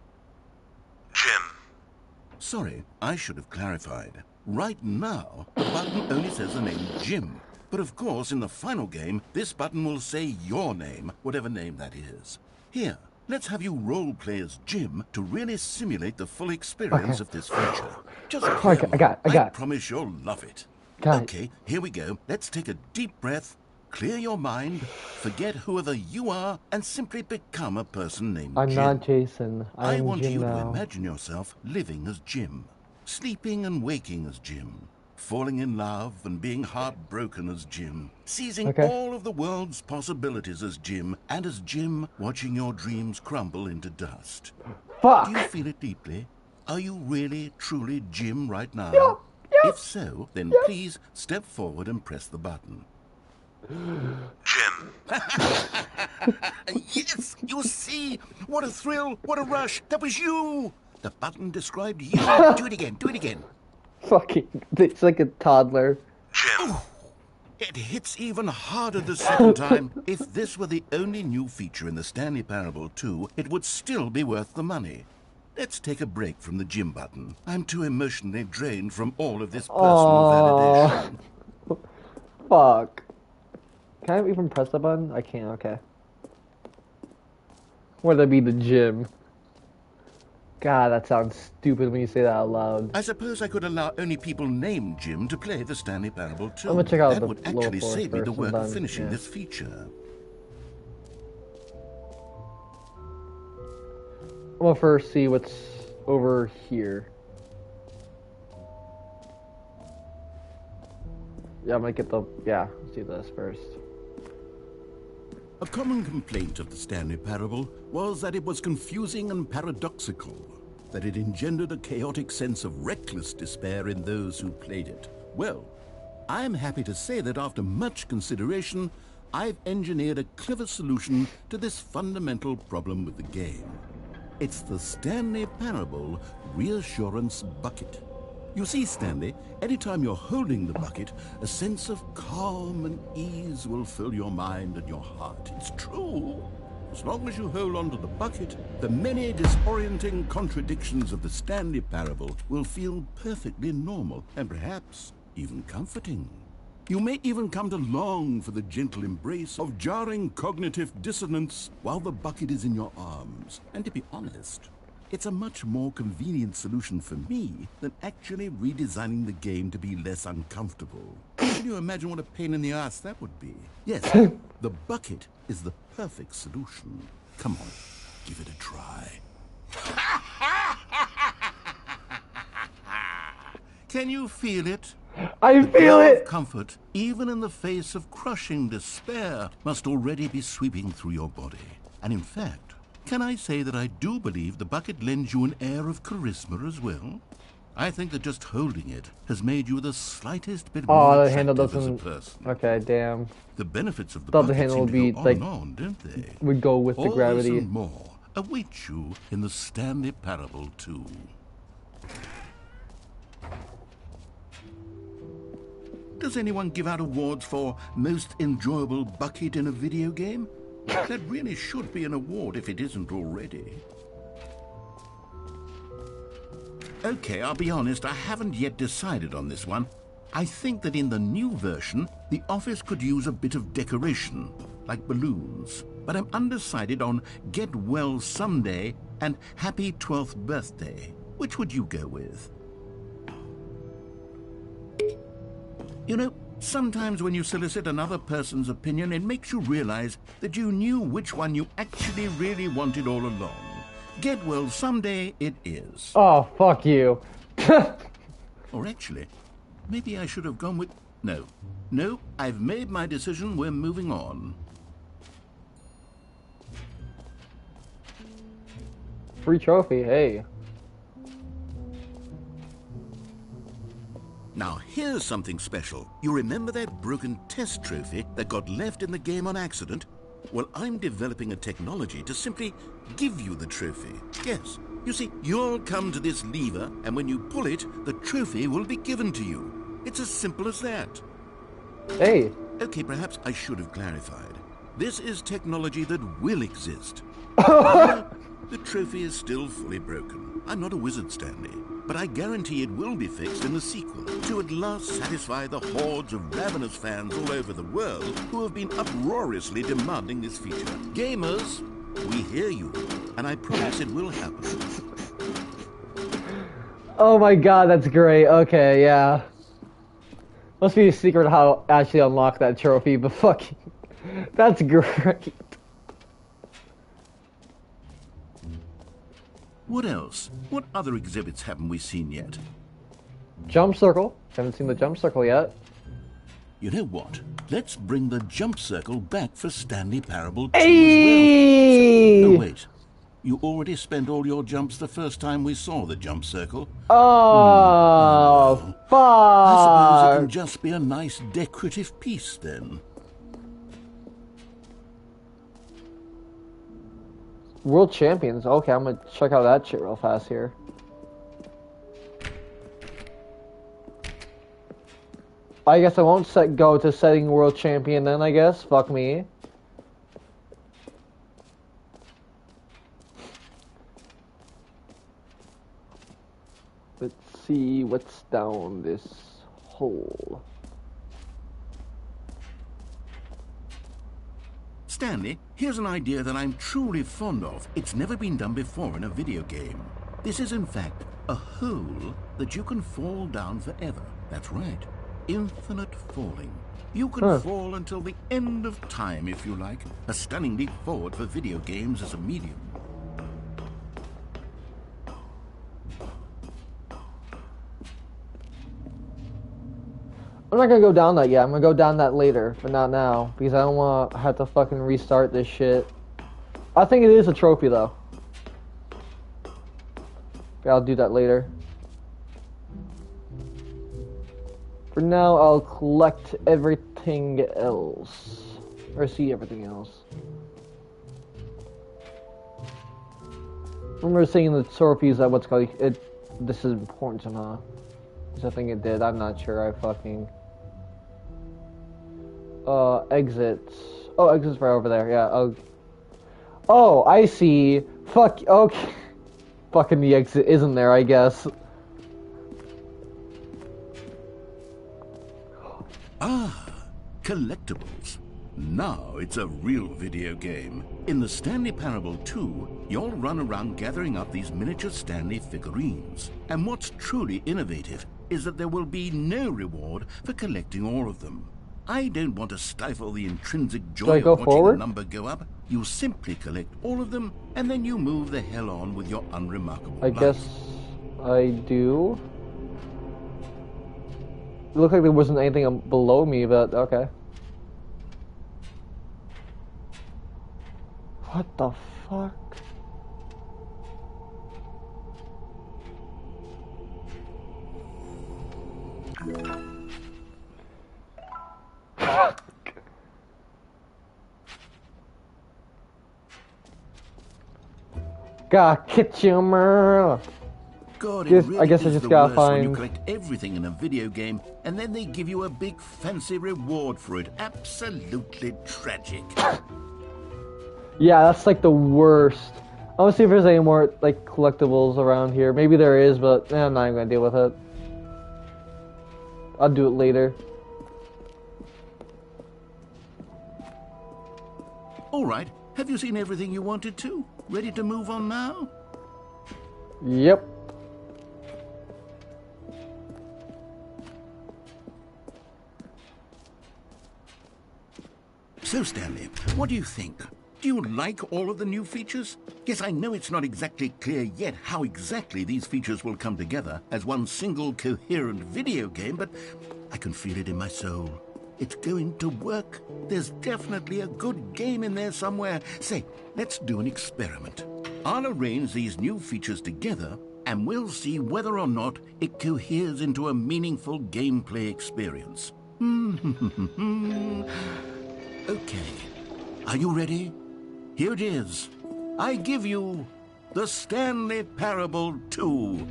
S2: Sorry, I should have clarified. Right now, the button only says the name Jim. But of course, in the final game, this button will say your name, whatever name that is. Here, let's have you role-play as Jim to really simulate the full experience of this feature. Just play
S1: I got it.
S2: I promise you'll love it.
S1: Got it.
S2: Okay, here we go. Let's take a deep breath, clear your mind, forget whoever you are, and simply become a person named
S1: I'm
S2: Jim.
S1: not Jason.
S2: I want
S1: Jim
S2: you
S1: now.
S2: to imagine yourself living as Jim, sleeping and waking as Jim, falling in love and being heartbroken as Jim, seizing all of the world's possibilities as Jim, and as Jim watching your dreams crumble into dust.
S1: Fuck!
S2: Do you feel it deeply? Are you really, truly Jim right now?
S1: Yeah.
S2: If so, then please step forward and press the button.
S8: Jim.
S2: Yes, you see? What a thrill, what a rush. That was you. The button described you. Do it again, do it again.
S1: Fucking, it's like a toddler.
S8: Jim.
S2: It hits even harder the second time. If this were the only new feature in the Stanley Parable 2, it would still be worth the money. Let's take a break from the Jim button. I'm too emotionally drained from all of this personal validation.
S1: Fuck. Can I even press the button? I can't, okay. Would that be the Jim? God, that sounds stupid when you say that out loud.
S2: I suppose I could allow only people named Jim to play the Stanley Parable 2.
S1: I'm gonna check out
S2: that
S1: the
S2: would
S1: lower
S2: actually
S1: floors
S2: save me the
S1: first,
S2: work
S1: and
S2: of
S1: then,
S2: finishing
S1: yeah.
S2: this feature.
S1: I'm gonna first see what's over here. Yeah, I'm gonna get the... Yeah, let's do this first.
S2: A common complaint of the Stanley Parable was that it was confusing and paradoxical, that it engendered a chaotic sense of reckless despair in those who played it. Well, I'm happy to say that after much consideration, I've engineered a clever solution to this fundamental problem with the game. It's the Stanley Parable Reassurance Bucket. You see, Stanley, anytime you're holding the bucket, a sense of calm and ease will fill your mind and your heart. It's true. As long as you hold on to the bucket, the many disorienting contradictions of the Stanley Parable will feel perfectly normal and perhaps even comforting. You may even come to long for the gentle embrace of jarring cognitive dissonance while the bucket is in your arms. And to be honest, it's a much more convenient solution for me than actually redesigning the game to be less uncomfortable. Can you imagine what a pain in the ass that would be? Yes, the bucket is the perfect solution. Come on, give it a try. Can you feel it?
S1: I feel it!
S2: Comfort, even in the face of crushing despair, must already be sweeping through your body. And in fact, can I say that I do believe the bucket lends you an air of charisma as well? I think that just holding it has made you the slightest bit more
S1: Oh, the handle
S2: attractive as a
S1: doesn't...
S2: person.
S1: Okay, damn.
S2: The benefits of the
S1: Thought the
S2: bucket
S1: handle
S2: seem
S1: would
S2: to
S1: be,
S2: go on
S1: like,
S2: and on, don't they?
S1: Would go with the
S2: All
S1: gravity.
S2: this and more await you in the Stanley Parable 2. Does anyone give out awards for most enjoyable bucket in a video game? That really should be an award if it isn't already. Okay, I'll be honest, I haven't yet decided on this one. I think that in the new version, the office could use a bit of decoration, like balloons. But I'm undecided on Get Well Someday and Happy 12th Birthday. Which would you go with? You know, sometimes when you solicit another person's opinion, it makes you realize that you knew which one you actually really wanted all along. Get Well Someday it is.
S1: Oh, fuck you.
S2: Or actually, maybe I should have gone with... No, I've made my decision. We're moving on.
S1: Free trophy, hey.
S2: Now, here's something special. You remember that broken test trophy that got left in the game on accident? Well, I'm developing a technology to simply give you the trophy. Yes, you see, you'll come to this lever, and when you pull it, the trophy will be given to you. It's as simple as that.
S1: Hey.
S2: Okay, perhaps I should have clarified. This is technology that will exist. The trophy is still fully broken. I'm not a wizard, Stanley. but I guarantee it will be fixed in the sequel to at last satisfy the hordes of ravenous fans all over the world who have been uproariously demanding this feature. Gamers, we hear you, and I promise it will happen.
S1: Oh my god, that's great. Okay, yeah. Must be a secret how to actually unlock that trophy, but fucking... That's great.
S2: What else? What other exhibits haven't we seen yet?
S1: Jump circle. Haven't seen the jump circle yet.
S2: You know what? Let's bring the jump circle back for Stanley Parable 2
S1: Hey!
S2: as well. Oh, wait. You already spent all your jumps the first time we saw the jump circle.
S1: Oh,
S2: no.
S1: fuck!
S2: I suppose it can just be a nice decorative piece then.
S1: World champions. Okay, I'm gonna check out that shit real fast here. I guess I won't go to setting world champion then, I guess. Fuck me. Let's see what's down this hole.
S2: Stanley, here's an idea that I'm truly fond of. It's never been done before in a video game. This is in fact a hole that you can fall down forever. That's right. Infinite falling. You can fall until the end of time if you like. A stunning leap forward for video games as a medium.
S1: I'm not gonna go down that yet. I'm gonna go down that later, but not now, because I don't want to have to fucking restart this shit. I think it is a trophy, though. But I'll do that later. For now, I'll collect everything else. Or see everything else. Remember saying the trophies that what's called it. This is important somehow. Because I think it did. I'm not sure. I fucking. Exits. Oh, exits right over there. Yeah. Oh, I see. Fuck. Okay. Fucking the exit isn't there, I guess.
S2: Ah, collectibles. Now it's a real video game. In the Stanley Parable 2, you'll run around gathering up these miniature Stanley figurines. And what's truly innovative is that there will be no reward for collecting all of them. I don't want to stifle the intrinsic joy of watching a number go up. You simply collect all of them, and then you move the hell on with your unremarkable life.
S1: I guess I do. It looked like there wasn't anything below me, but okay. What the fuck? God, get you, man.
S2: God, it really
S1: I guess I
S2: is
S1: just
S2: the
S1: gotta
S2: worst when you
S1: find.
S2: collect everything in a video game, and then they give you a big fancy reward for it. Absolutely tragic.
S1: Yeah, that's like the worst. I want to see if there's any more like collectibles around here. Maybe there is, but I'm not even gonna deal with it. I'll do it later.
S2: All right, have you seen everything you wanted to? Ready to move on now?
S1: Yep.
S2: So, Stanley, what do you think? Do you like all of the new features? Yes, I know it's not exactly clear yet how exactly these features will come together as one single coherent video game, but I can feel it in my soul. It's going to work. There's definitely a good game in there somewhere. Say, let's do an experiment. I'll arrange these new features together, and we'll see whether or not it coheres into a meaningful gameplay experience. Okay. Are you ready? Here it is. I give you the Stanley Parable 2.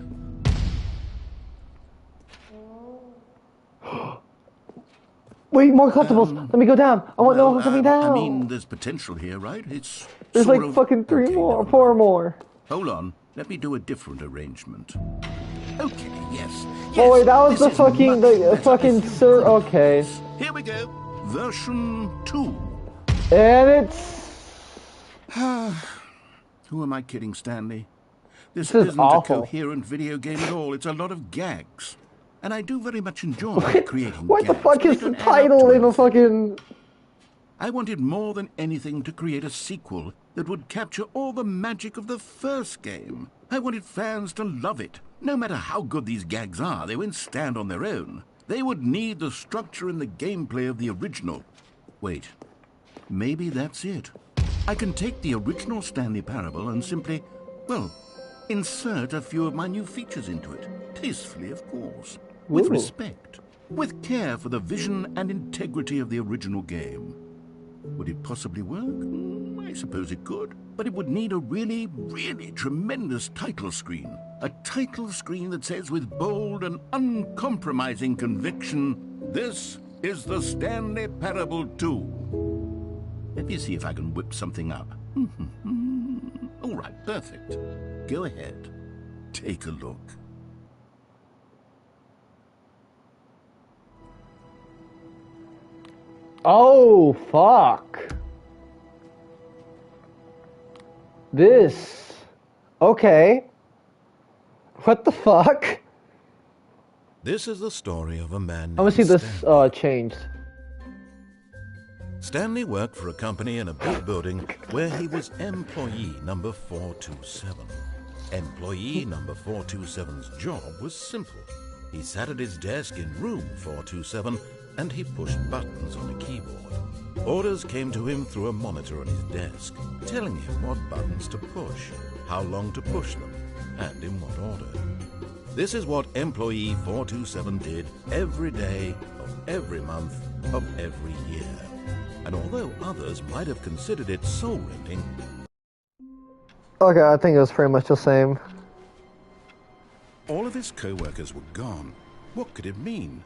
S1: Wait, more collectibles. Let me go down. I want no one coming down.
S2: I mean, there's potential here, right?
S1: There's like fucking 3 more, 4 more.
S2: Hold on. Let me do a different arrangement.
S3: Okay, yes.
S1: Oh wait, that was
S3: Yes,
S1: the
S3: this is
S1: fucking,
S3: much better.
S1: fucking
S3: If you
S1: sir.
S3: could
S1: Okay,
S3: please. Here we go. Version 2.
S1: and it's.
S3: Who am I kidding, Stanley? This
S1: This is
S3: isn't a
S1: awful.
S3: coherent video game at all. It's a lot of gags. And I do very much enjoy creating
S1: What the
S3: gags,
S1: fuck
S3: but they
S1: is the
S3: don't add up
S1: title
S3: to
S1: in a
S3: anything.
S1: fucking?
S3: I wanted more than anything to create a sequel that would capture all the magic of the first game. I wanted fans to love it. No matter how good these gags are, they won't stand on their own. They would need the structure and the gameplay of the original. Wait, maybe that's it. I can take the original Stanley Parable and simply, well, insert a few of my new features into it. Tastefully, of course. With
S1: Ooh.
S3: respect. With care for the vision and integrity of the original game. Would it possibly work? I suppose it could. But it would need a really, really tremendous title screen. A title screen that says with bold and uncompromising conviction, "This is the Stanley Parable 2." Let me see if I can whip something up. All right, perfect. Go ahead. Take a look.
S1: Oh fuck. This. Okay. What the fuck?
S2: This is the story of a man named
S1: I'm gonna see this
S2: Stanley.
S1: changed.
S2: Stanley worked for a company in a big building where he was employee number 427. Employee number 427's job was simple. He sat at his desk in room 427 and he pushed buttons on a keyboard. Orders came to him through a monitor on his desk, telling him what buttons to push, how long to push them, and in what order. This is what employee 427 did every day of every month of every year. And although others might have considered it soul-rending,
S1: Okay, I think it was pretty much the same.
S3: all of his co-workers were gone. What could it mean?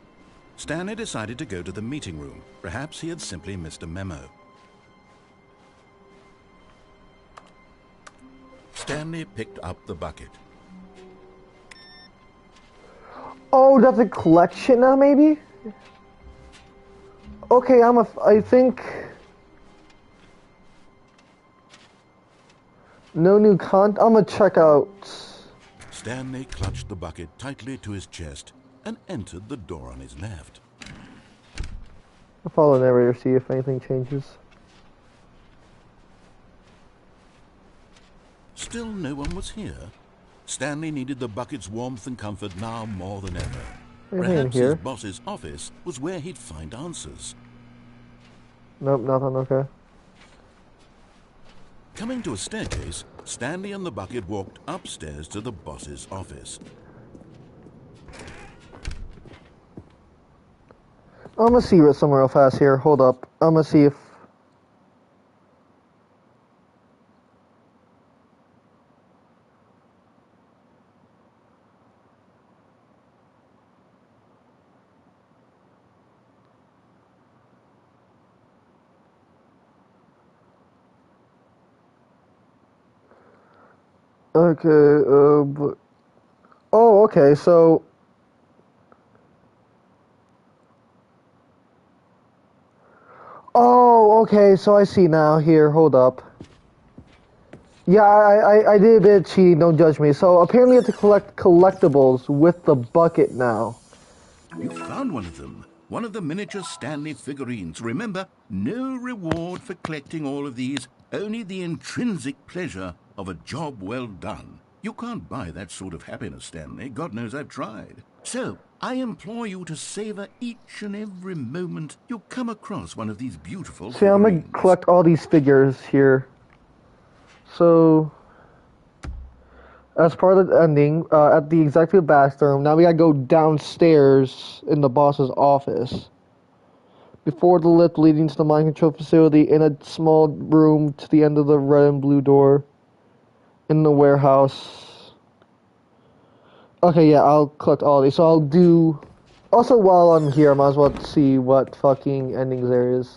S3: Stanley decided to go to the meeting room. Perhaps he had simply missed a memo. Stanley picked up the bucket.
S1: Oh, that's a collection now, maybe? Okay, I think... No new I'm gonna check out...
S3: Stanley clutched the bucket tightly to his chest and entered the door on his left.
S1: I'll follow the narrator, see if anything changes.
S3: Still no one was here. Stanley needed the bucket's warmth and comfort now more than ever.
S1: Anything in
S3: Perhaps
S1: here?
S3: his boss's office was where he'd find answers.
S1: Nope, nothing, okay.
S3: Coming to a staircase, Stanley and the bucket walked upstairs to the boss's office.
S1: I'm gonna see it somewhere real fast here. Hold up. I'm gonna see if... Okay, but... Oh, okay, so... Oh, okay, so I see now. Here, hold up. Yeah, I did a bit of cheating, don't judge me. So apparently you have to collect collectibles with the bucket now.
S3: You found one of them. One of the miniature Stanley figurines. Remember, no reward for collecting all of these, only the intrinsic pleasure of a job well done. You can't buy that sort of happiness, Stanley. God knows I've tried. So, I implore you to savor each and every moment you come across one of these beautiful
S1: See, I'm gonna
S3: figurines.
S1: collect all these figures here. So, as part of the ending, at the executive bathroom, now we gotta go downstairs in the boss's office. Before the lift leading to the mind control facility, in a small room to the end of the red and blue door. In the warehouse. Okay, yeah, I'll collect all these. So I'll do... Also, while I'm here, I might as well see what fucking endings there is.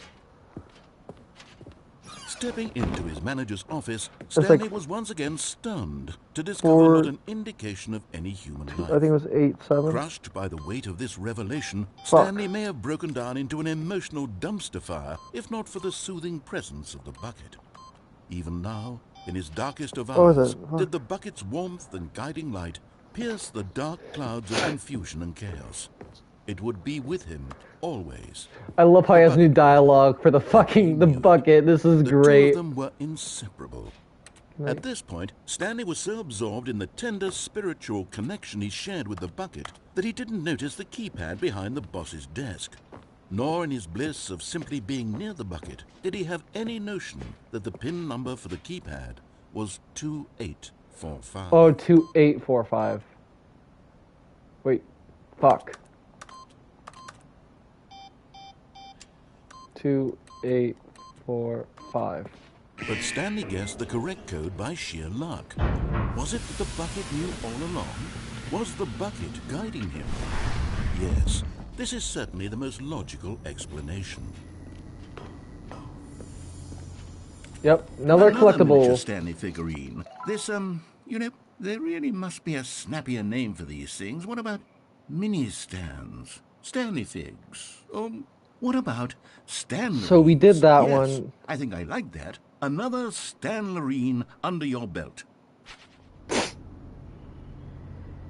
S2: Stepping into his manager's office, Stanley was once again stunned to discover not an indication of any human life.
S1: I think it was 8-7.
S2: Crushed by the weight of this revelation, Stanley may have broken down into an emotional dumpster fire if not for the soothing presence of the bucket. Even now, in his darkest of hours, did the bucket's warmth and guiding light pierce the dark clouds of confusion and chaos. It would be with him always.
S1: I love how he has new dialogue for the bucket. This is great.
S2: The two of them were inseparable. Right. At this point, Stanley was so absorbed in the tender spiritual connection he shared with the bucket that he didn't notice the keypad behind the boss's desk. Nor in his bliss of simply being near the bucket did he have any notion that the PIN number for the keypad was 2845.
S1: Oh, 2845. Wait, fuck. 2845.
S2: But Stanley guessed the correct code by sheer luck. Was it that the bucket knew all along? Was the bucket guiding him? Yes, this is certainly the most logical explanation.
S1: Yep, another collectible.
S3: Miniature Stanley figurine. This, you know, there really must be a snappier name for these things. What about mini-stands? Stanley figs? What about Stanley?
S1: So we did that
S3: yes,
S1: one.
S3: I think I like that. Another Stanlerine under your belt.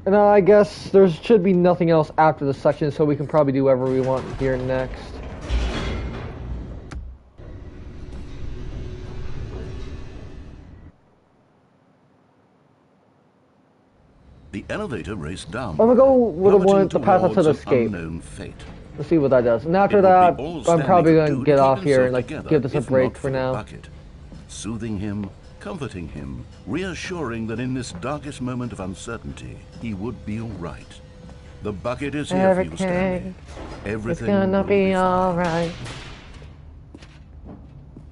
S1: And I guess there should be nothing else after this section, so we can probably do whatever we want here next.
S2: The elevator raced down.
S1: I'm gonna go with the one to pass out to the escape.
S2: Fate.
S1: Let's see what that does. And after that, I'm probably gonna get off here and give this a break for now.
S2: Bucket. Soothing him, comforting him, reassuring that in this darkest moment of uncertainty, he would be all right. The bucket is here for you, Stanley. Everything
S1: is gonna be
S2: all
S1: right.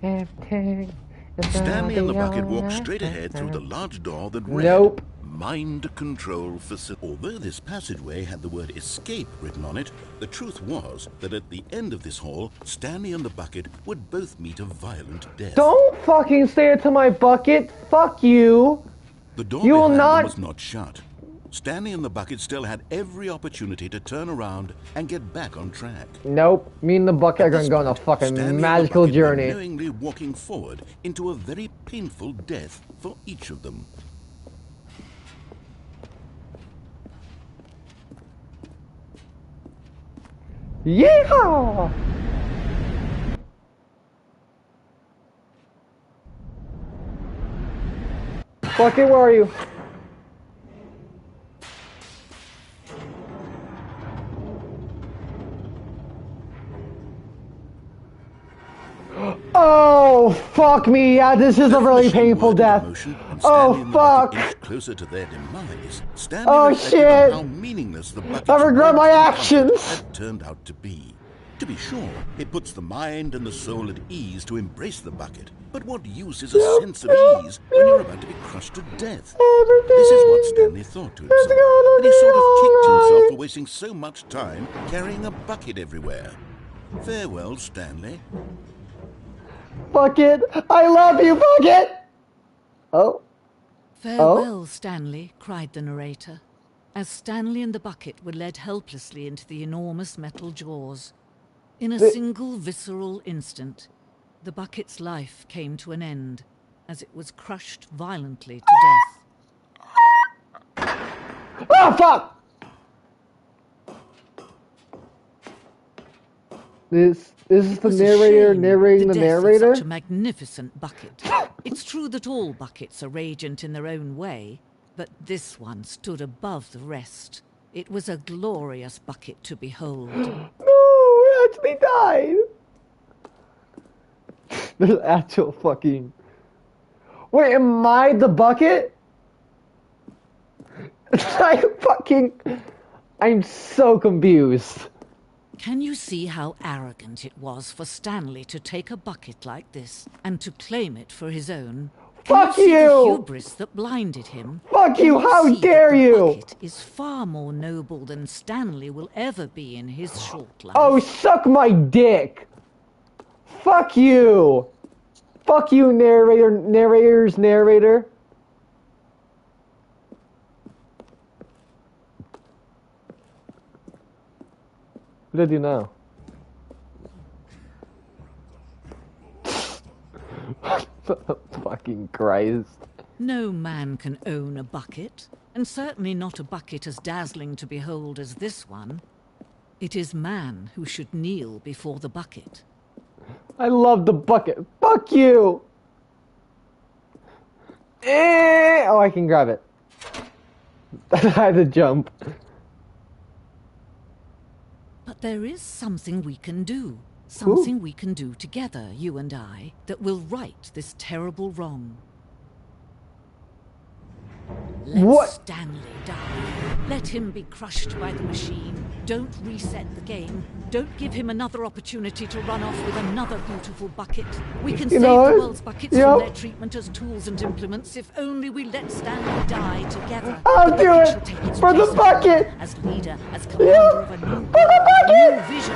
S1: Everything is
S2: Stanley and the bucket walked straight ahead through the large door that read Mind Control Facility. Although this passageway had the word escape written on it, the truth was that at the end of this hall, Stanley and the bucket would both meet a violent death.
S1: Don't fucking stare into my bucket! Fuck you!
S2: The door behind them was not shut. Stanley and the bucket still had every opportunity to turn around and get back on track.
S1: Nope. Me and the bucket are gonna go on a fucking magical journey.
S2: Knowingly walking forward into a very painful death for each of them.
S1: Yeehaw! Bucket, where are you? Oh, fuck me. Yeah, this is a really painful death. Oh, fuck.
S2: Closer to their demise,
S1: oh, shit.
S2: How meaningless the
S1: I regret my actions.
S2: Had turned out to be. To be sure, it puts the mind and the soul at ease to embrace the bucket. But what use is a sense of ease when you're about to be crushed to death? This is what Stanley thought to himself. And he sort of kicked himself for wasting so much time carrying a bucket everywhere. Farewell, Stanley.
S1: Bucket, I love you, Bucket! Oh.
S5: Farewell, Stanley, cried the narrator, as Stanley and the bucket were led helplessly into the enormous metal jaws. In a single visceral instant, the bucket's life came to an end, as it was crushed violently to death.
S1: Oh, fuck! This is the narrator narrating the narrator?
S5: Such a magnificent bucket. It's true that all buckets are radiant in their own way, but this one stood above the rest. It was a glorious bucket to behold.
S1: No, it actually died. There's actual fucking... Wait, am I the bucket? I'm so confused.
S5: Can you see how arrogant it was for Stanley to take a bucket like this and to claim it for his own?
S1: Fuck you!
S5: The hubris that blinded him.
S1: Fuck you! How dare you!
S5: The bucket is far more noble than Stanley will ever be in his short life.
S1: Oh, suck my dick! Fuck you! Fuck you, narrator. Narrator's narrator. What did I do now? Fucking Christ.
S5: No man can own a bucket, and certainly not a bucket as dazzling to behold as this one. It is man who should kneel before the bucket.
S1: I love the bucket. Fuck you! Oh, I can grab it. I had to jump.
S5: But there is something we can do. Something we can do together, you and I, that will right this terrible wrong. Let Stanley die. Let him be crushed by the machine. Don't reset the game. Don't give him another opportunity to run off with another beautiful bucket. We can save the world's buckets from their treatment as tools and implements if only we let Stanley die together.
S1: I'll do it for the bucket!
S5: As leader, as commander of a new vision.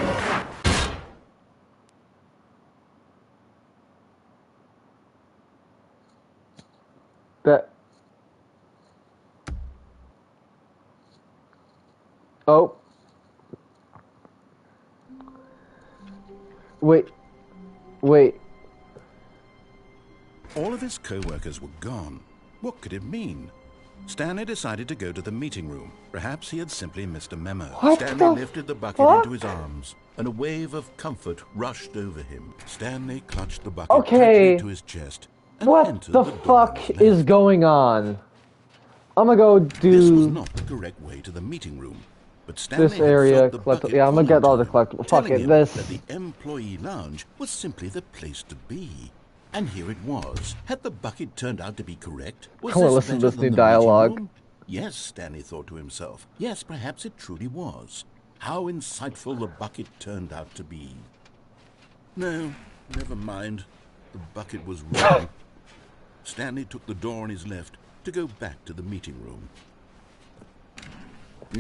S1: That. Oh. Wait.
S2: All of his co-workers were gone. What could it mean? Stanley decided to go to the meeting room. Perhaps he had simply missed a memo. Stanley lifted the bucket into his arms, and a wave of comfort rushed over him. Stanley clutched the bucket tightly to his chest.
S1: What the fuck is going on? I'm gonna go do...
S2: This was not the correct way to the meeting room. But Stanley
S1: this area, yeah, I'm gonna get all the collectibles. Fuck it, this.
S2: That the employee lounge was simply the place to be. And here it was. Had the bucket turned out to be correct? Was
S1: I want to listen to this new dialogue.
S2: Yes, Stanley thought to himself. Yes, perhaps it truly was. How insightful the bucket turned out to be. No, never mind. The bucket was wrong. Stanley took the door on his left to go back to the meeting room.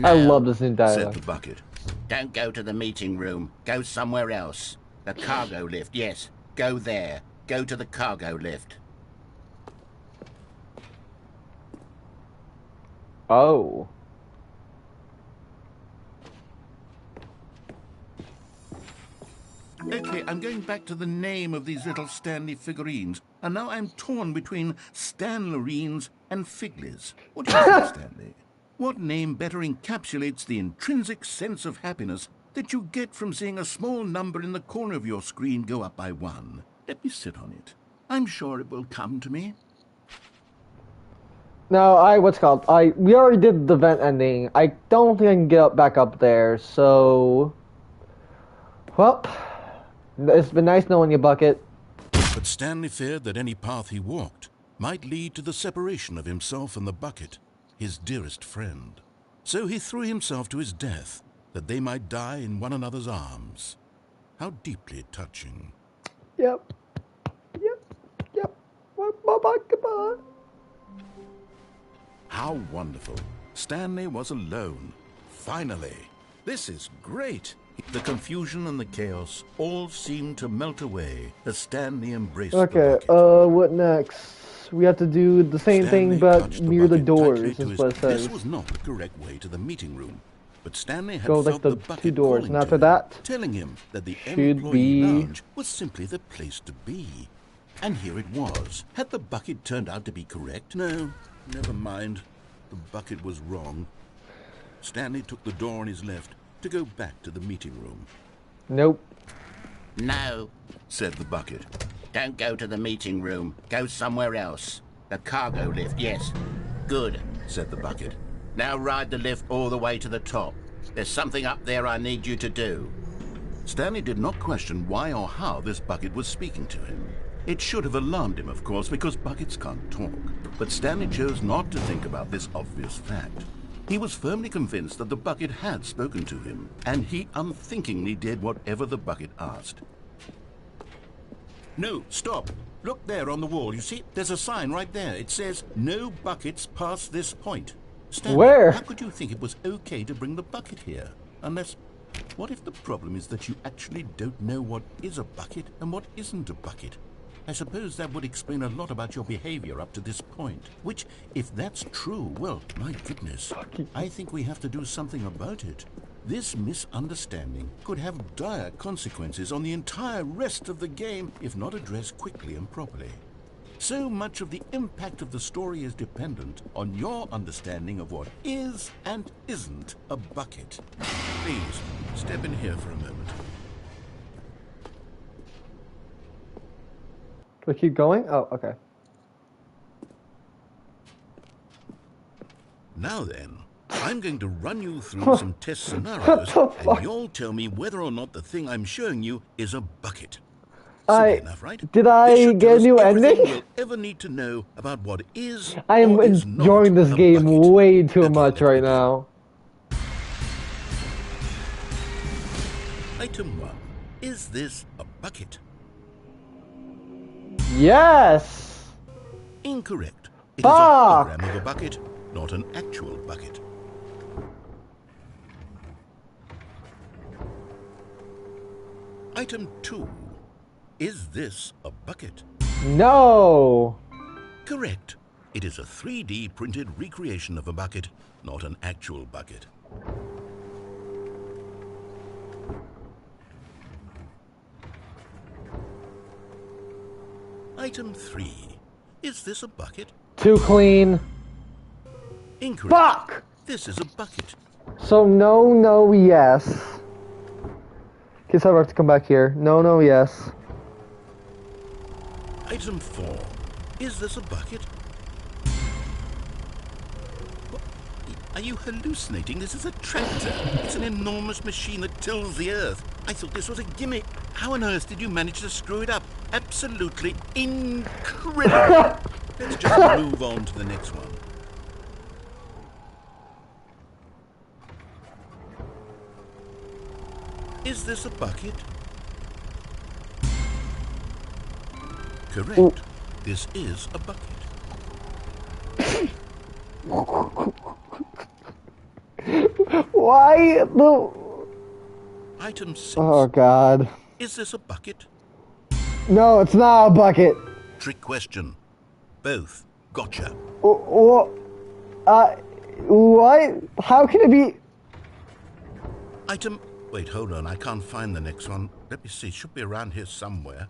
S1: I love this new dialogue.
S2: Said the bucket.
S3: Don't go to the meeting room. Go somewhere else. The cargo lift, yes. Go there. Go to the cargo lift.
S1: Oh.
S2: Okay, I'm going back to the name of these little Stanley figurines. And now I'm torn between Stanlerines and Figlies. What do you think, Stanley? What name better encapsulates the intrinsic sense of happiness that you get from seeing a small number in the corner of your screen go up by 1? Let me sit on it. I'm sure it will come to me.
S1: No, we already did the vent ending. I don't think I can get back up there, so... Well, it's been nice knowing you, Bucket.
S2: But Stanley feared that any path he walked might lead to the separation of himself and the bucket, his dearest friend. So he threw himself to his death, that they might die in one another's arms. How deeply touching.
S1: Yep. Goodbye.
S2: How wonderful. Stanley was alone. Finally. This is great. The confusion and the chaos all seemed to melt away as Stanley embraced the bucket.
S1: What next? We have to do the same thing, but near the doors, is what it says.
S2: This was not the correct way to the meeting room, but Stanley had
S1: felt
S2: like
S1: the
S2: bucket
S1: two doors,
S2: calling
S1: and after
S2: to him,
S1: that,
S2: telling him that the
S1: should
S2: employee
S1: be...
S2: lounge was simply the place to be. And here it was. Had the bucket turned out to be correct? No, never mind. The bucket was wrong. Stanley took the door on his left to go back to the meeting room.
S1: Nope.
S3: No,
S2: said the bucket.
S3: don't go to the meeting room. Go somewhere else. The cargo lift, yes. Good,
S2: said the bucket.
S3: Now ride the lift all the way to the top. There's something up there I need you to do.
S2: Stanley did not question why or how this bucket was speaking to him. It should have alarmed him, of course, because buckets can't talk. But Stanley chose not to think about this obvious fact. He was firmly convinced that the bucket had spoken to him, and he unthinkingly did whatever the bucket asked. No, stop. Look there on the wall. You see, there's a sign right there. It says, "No buckets past this point." Stanley,
S1: where?
S2: How could you think it was okay to bring the bucket here? Unless, what if the problem is that you actually don't know what is a bucket and what isn't a bucket? I suppose that would explain a lot about your behavior up to this point. Which, if that's true, well, my goodness, I think we have to do something about it. This misunderstanding could have dire consequences on the entire rest of the game if not addressed quickly and properly. So much of the impact of the story is dependent on your understanding of what is and isn't a bucket. Please, step in here for a moment.
S1: Do I keep going? Oh, okay.
S2: Now then, I'm going to run you through some test scenarios, and you'll tell me whether or not the thing I'm showing you is a bucket. Simple enough, right?
S1: Did I get a new ending?
S2: You'll ever need to know about what is
S1: I am
S2: or is
S1: enjoying
S2: not
S1: this
S2: a
S1: game
S2: bucket.
S1: way too
S2: Okay,
S1: much
S2: let's
S1: right
S2: begin.
S1: now.
S2: Item 1. Is this a bucket?
S1: Yes!
S2: Incorrect. It is a
S1: Fuck!
S2: hologram of a bucket, not an actual bucket. Item 2. Is this a bucket?
S1: No!
S2: Correct. It is a 3D printed recreation of a bucket, not an actual bucket. Item 3. Is this a bucket?
S1: Too clean.
S2: Incorrect.
S1: Fuck!
S2: This is a bucket.
S1: So no, no, yes. Guess I have to come back here. No, no, yes.
S2: Item 4. Is this a bucket? What? Are you hallucinating? This is a tractor. It's an enormous machine that tills the earth. I thought this was a gimmick. How on earth did you manage to screw it up? Absolutely incredible. Let's just move on to the next one. Is this a bucket? Correct.
S1: Ooh.
S2: This is a bucket.
S1: Why the...
S2: Item 6.
S1: Oh, God.
S2: Is this a bucket?
S1: No, it's not a bucket.
S2: Trick question. Both. Gotcha.
S1: What? What? How can it be...
S2: Item... Wait, hold on. I can't find the next one. Let me see. It should be around here somewhere.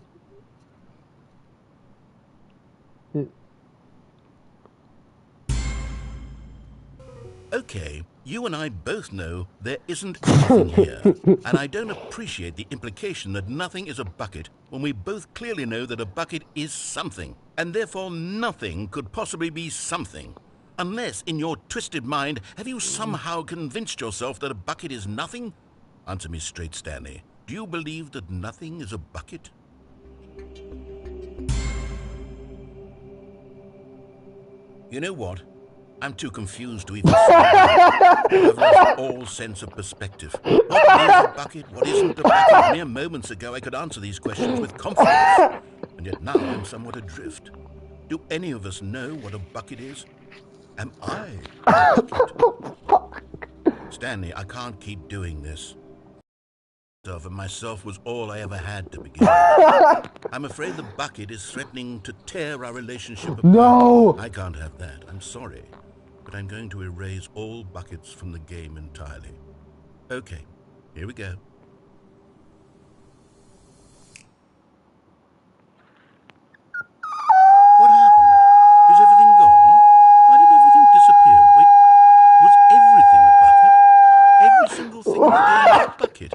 S2: Okay, you and I both know there isn't anything here, and I don't appreciate the implication that nothing is a bucket when we both clearly know that a bucket is something, and therefore nothing could possibly be something. Unless, in your twisted mind, have you somehow convinced yourself that a bucket is nothing? Answer me straight, Stanley. Do you believe that nothing is a bucket? You know what? I'm too confused to even say that. I've lost all sense of perspective. What is a bucket? What isn't a bucket? Mere moments ago I could answer these questions with confidence. And yet now I'm somewhat adrift. Do any of us know what a bucket is? Am I a bucket? Stanley, I can't keep doing this. And myself was all I ever had to begin with. I'm afraid the bucket is threatening to tear our relationship apart.
S1: No!
S2: I can't have that. I'm sorry. But I'm going to erase all buckets from the game entirely. Okay, here we go. What happened? Is everything gone? Why did everything disappear? Wait, was everything a bucket? Every single thing in the game is a bucket.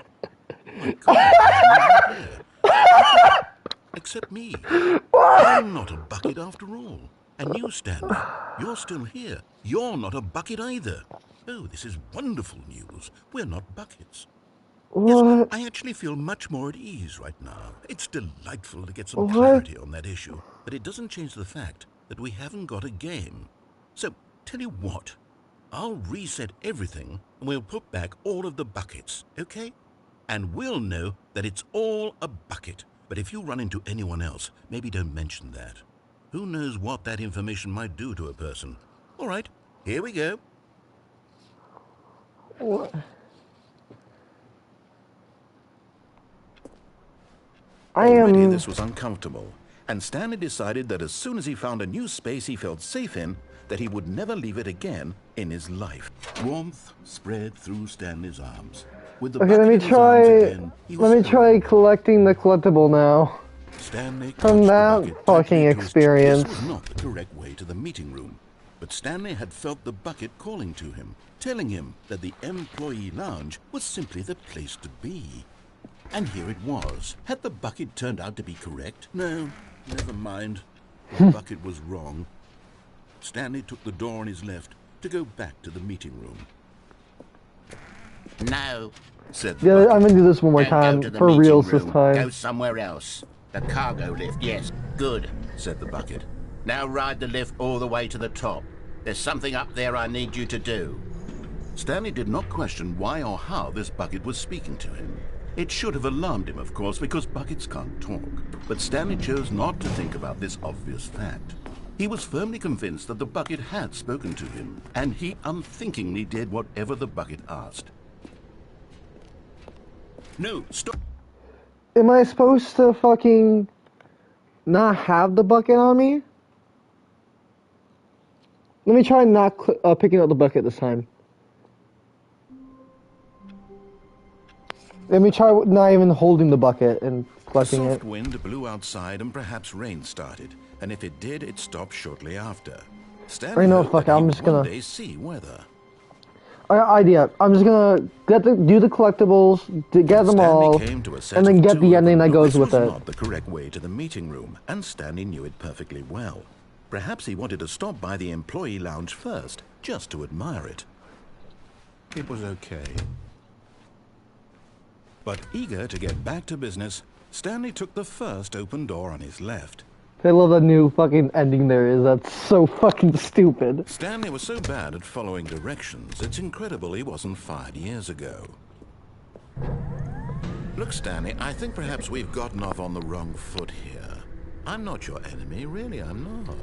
S2: Oh my God, I have no idea. Except me. I'm not a bucket after all. And you, Stanley, you're still here. You're not a bucket either. Oh, this is wonderful news. We're not buckets.
S1: What?
S2: Yes, I actually feel much more at ease right now. It's delightful to get some clarity on that issue, but it doesn't change the fact that we haven't got a game. So, tell you what, I'll reset everything and we'll put back all of the buckets, okay? And we'll know that it's all a bucket. But if you run into anyone else, maybe don't mention that. Who knows what that information might do to a person? All right, here we go.
S1: What?
S2: Already this was uncomfortable. and Stanley decided that as soon as he found a new space he felt safe in, that he would never leave it again in his life. Warmth spread through Stanley's arms. With the
S1: Okay, let me try collecting the collectible now.
S2: Stanley
S1: From that fucking experience.
S2: This was not the correct way to the meeting room, but Stanley had felt the bucket calling to him, telling him that the employee lounge was simply the place to be. And here it was. Had the bucket turned out to be correct? No, never mind. The bucket was wrong. Stanley took the door on his left to go back to the meeting room.
S3: No,
S2: said the
S1: Yeah,
S2: bucket.
S1: I'm gonna do this one more
S3: Don't
S1: time,
S3: go to the
S1: for
S3: meeting
S1: reals this
S3: room.
S1: time.
S3: Go somewhere else. The cargo lift, yes, good,
S2: said the bucket.
S3: Now ride the lift all the way to the top. There's something up there I need you to do.
S2: Stanley did not question why or how this bucket was speaking to him. It should have alarmed him, of course, because buckets can't talk. But Stanley chose not to think about this obvious fact. He was firmly convinced that the bucket had spoken to him, and he unthinkingly did whatever the bucket asked. No, stop!
S1: Am I supposed to fucking not have the bucket on me? Let me try not picking up the bucket this time. Let me try not even holding the bucket and collecting
S2: A
S1: it.
S2: soft wind blew outside and perhaps rain started, and if it did, it stopped shortly after. Stanley
S1: know,
S2: hoped
S1: fuck
S2: that
S1: it,
S2: he
S1: I'm
S2: would
S1: just gonna-
S2: one day see weather.
S1: Idea. I'm just gonna do the collectibles, get them
S2: Stanley
S1: all,
S2: came to a set
S1: and then
S2: of
S1: get
S2: two
S1: the ending
S2: of
S1: that
S2: them.
S1: goes
S2: This
S1: with
S2: was
S1: it.
S2: not the correct way to the meeting room, and Stanley knew it perfectly well. Perhaps he wanted to stop by the employee lounge first, just to admire it. It was okay. But eager to get back to business, Stanley took the first open door on his left.
S1: I love the new fucking ending there is. That's so fucking stupid.
S2: Stanley was so bad at following directions, it's incredible he wasn't fired years ago. Look, Stanley, I think perhaps we've gotten off on the wrong foot here. I'm not your enemy, really, I'm not.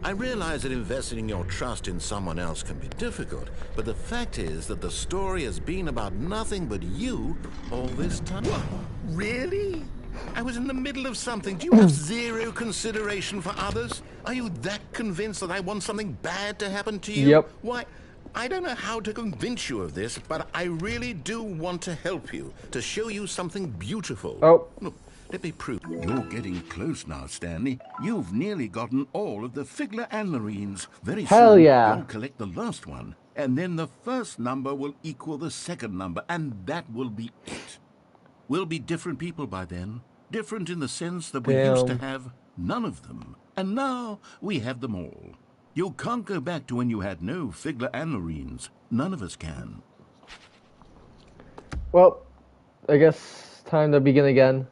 S2: I realize that investing your trust in someone else can be difficult, but the fact is that the story has been about nothing but you all this time. What? Really? I was in the middle of something. Do you have zero consideration for others? Are you that convinced that I want something bad to happen to you?
S1: Yep.
S2: Why, I don't know how to convince you of this, but I really do want to help you, to show you something beautiful.
S1: Oh.
S2: Look, let me prove. You're getting close now, Stanley. You've nearly gotten all of the Figler and Marines. Very
S1: Hell
S2: soon,
S1: yeah.
S2: you'll collect the last one, and then the first number will equal the second number, and that will be it. We'll be different people by then. Different in the sense that we used to have none of them. And now we have them all. You can't go back to when you had no Figler and Marines. None of us can.
S1: Well, I guess time to begin again.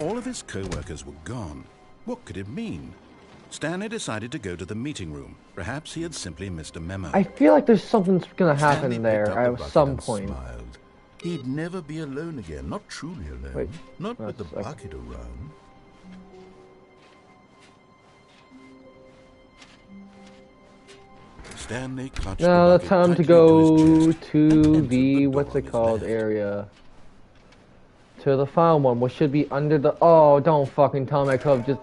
S2: All of his co-workers were gone. What could it mean? Stanley decided to go to the meeting room. Perhaps he had simply missed a memo.
S1: I feel like there's something gonna happen
S2: Stanley picked
S1: there
S2: up the
S1: at
S2: bucket
S1: some
S2: and
S1: point.
S2: smiled. He'd never be alone again, not truly alone.
S1: Wait,
S2: not with the
S1: that's-
S2: bucket around. Stanley clutched
S1: Now
S2: the
S1: it's
S2: bucket
S1: time to
S2: tightly
S1: go
S2: his chest
S1: to
S2: and entered
S1: the
S2: door
S1: what's
S2: on
S1: it
S2: his
S1: called
S2: left.
S1: area. To the final one, which should be under the. Oh, don't fucking tell me I could have just.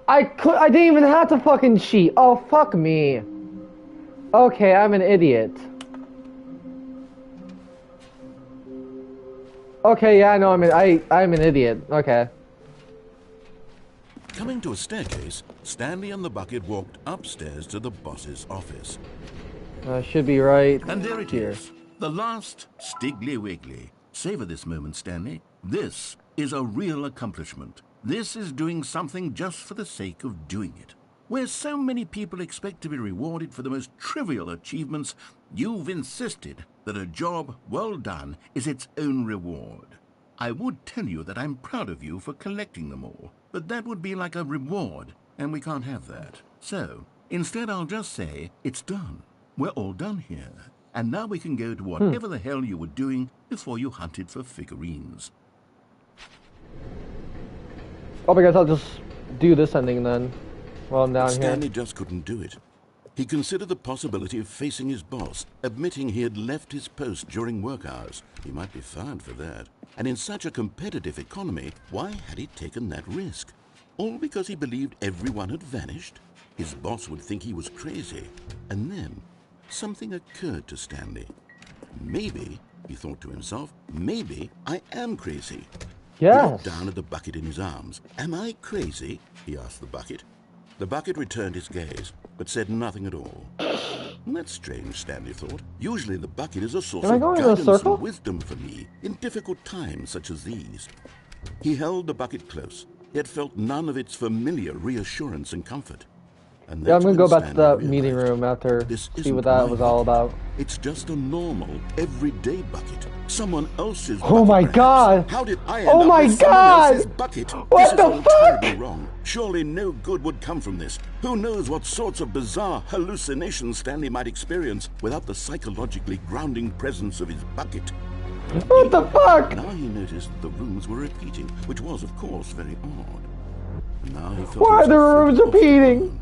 S1: I didn't even have to fucking cheat. Oh, fuck me. Okay, I'm an idiot. Okay, yeah, I know I'm an idiot. Okay.
S2: Coming to a staircase, Stanley and the bucket walked upstairs to the boss's office.
S1: Should be right
S2: And there it
S1: here.
S2: is, the last Stiggly Wiggly. Savor this moment, Stanley. This is a real accomplishment. This is doing something just for the sake of doing it. Where so many people expect to be rewarded for the most trivial achievements, you've insisted that a job well done is its own reward. I would tell you that I'm proud of you for collecting them all, but that would be like a reward, and we can't have that. So, instead I'll just say, it's done. We're all done here. And now we can go to whatever the hell you were doing before you hunted for figurines.
S1: Oh my god, I'll just do this ending then. While I'm down here.
S2: Stanley just couldn't do it. He considered the possibility of facing his boss, admitting he had left his post during work hours. He might be fired for that. And in such a competitive economy, why had he taken that risk? All because he believed everyone had vanished? His boss would think he was crazy. And then, something occurred to Stanley. Maybe, he thought to himself, maybe I am crazy.
S1: Yes.
S2: He looked down at the bucket in his arms. Am I crazy? He asked the bucket. The bucket returned his gaze, but said nothing at all. That's strange, Stanley thought. Usually the bucket is a source of guidance and wisdom for me in difficult times such as these. He held the bucket close, yet felt none of its familiar reassurance and comfort. And
S1: yeah, I'm gonna go back to the
S2: realized,
S1: meeting room after, see what that was
S2: bucket.
S1: all about.
S2: It's just a normal, everyday bucket. Someone else's bucket.
S1: Oh my god!
S2: How did I end up with someone else's bucket?
S1: What the fuck?
S2: Terribly wrong. Surely no good would come from this. Who knows what sorts of bizarre hallucinations Stanley might experience without the psychologically grounding presence of his bucket.
S1: What the fuck?
S2: Now he noticed the rooms were repeating, which was, of course, very odd. And now he felt
S1: why are the rooms repeating?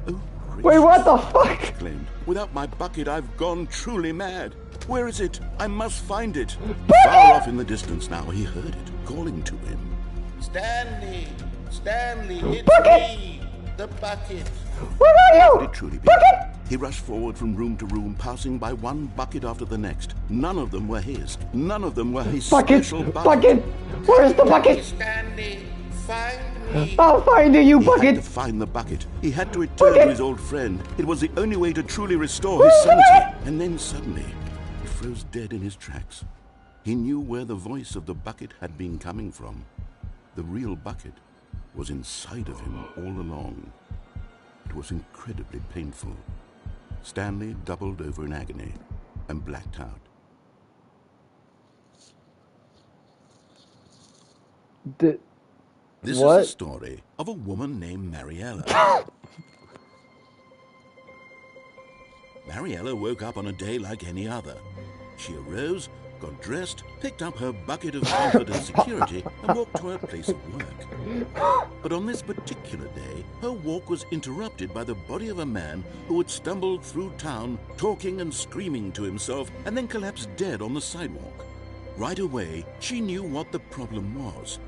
S2: Oh,
S1: wait, what the fuck?
S2: He exclaimed. Without my bucket, I've gone truly mad. Where is it? I must find it. Far off in the distance now, he heard it, calling to him.
S3: Stanley! Stanley, it's me! The bucket!
S1: Where are you?
S2: Could it truly be?
S1: Bucket!
S2: He rushed forward from room to room, passing by one bucket after the next. None of them were his. None of them were his special bucket.
S1: Where's the bucket?
S3: Stanley, find me!
S1: I'll find you, bucket!
S2: He had to find the bucket. He had to return to his old friend. It was the only way to truly restore his sanity. And then suddenly, he froze dead in his tracks. He knew where the voice of the bucket had been coming from. The real bucket was inside of him all along. It was incredibly painful. Stanley doubled over in agony and blacked out.
S1: This
S2: is a story of a woman named Mariella. Mariella woke up on a day like any other. She arose, got dressed, picked up her bucket of comfort and security, and walked to her place of work. But on this particular day, her walk was interrupted by the body of a man who had stumbled through town, talking and screaming to himself, and then collapsed dead on the sidewalk. Right away, she knew what the problem was.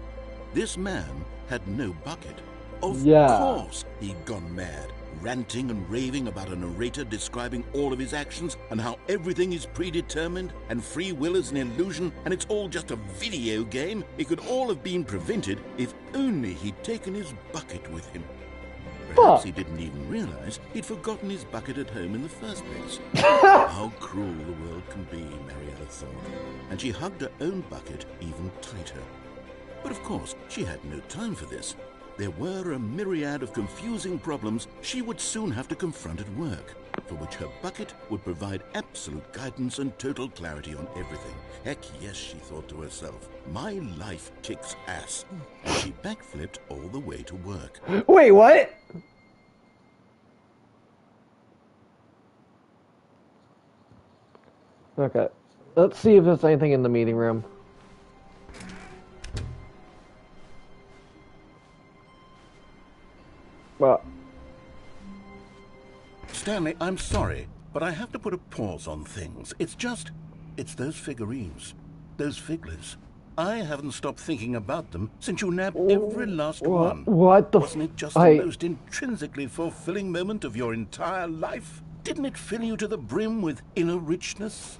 S2: This man had no bucket. Of course he'd gone mad, ranting and raving about a narrator describing all of his actions and how everything is predetermined and free will is an illusion and it's all just a video game. It could all have been prevented if only he'd taken his bucket with him. Perhaps he didn't even realize he'd forgotten his bucket at home in the first place. How cruel the world can be, Mariella thought, and she hugged her own bucket even tighter. But of course, she had no time for this. There were a myriad of confusing problems she would soon have to confront at work, for which her bucket would provide absolute guidance and total clarity on everything. Heck yes, she thought to herself, my life kicks ass. And she backflipped all the way to work.
S1: Wait, what? Okay, let's see if there's anything in the meeting room. Well,
S2: Stanley, I'm sorry, but I have to put a pause on things. It's those figurines, those figglers. I haven't stopped thinking about them since you nabbed every last one.
S1: What the
S2: Wasn't it just the most intrinsically fulfilling moment of your entire life? Didn't it fill you to the brim with inner richness?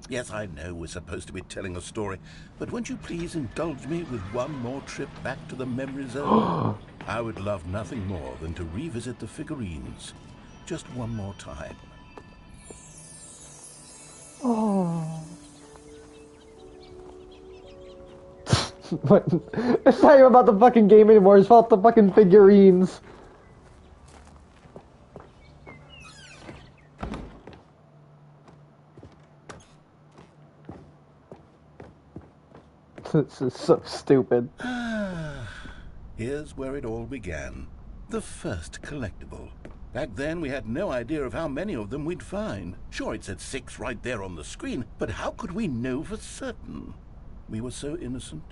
S2: Yes, I know we're supposed to be telling a story, but won't you please indulge me with one more trip back to the memory zone? I would love nothing more than to revisit the figurines just one more time.
S1: Oh. It's not even about the fucking game anymore, it's about the fucking figurines. This is so stupid.
S2: Here's where it all began. The first collectible. Back then, we had no idea of how many of them we'd find. Sure, it said 6 right there on the screen, but how could we know for certain? We were so innocent.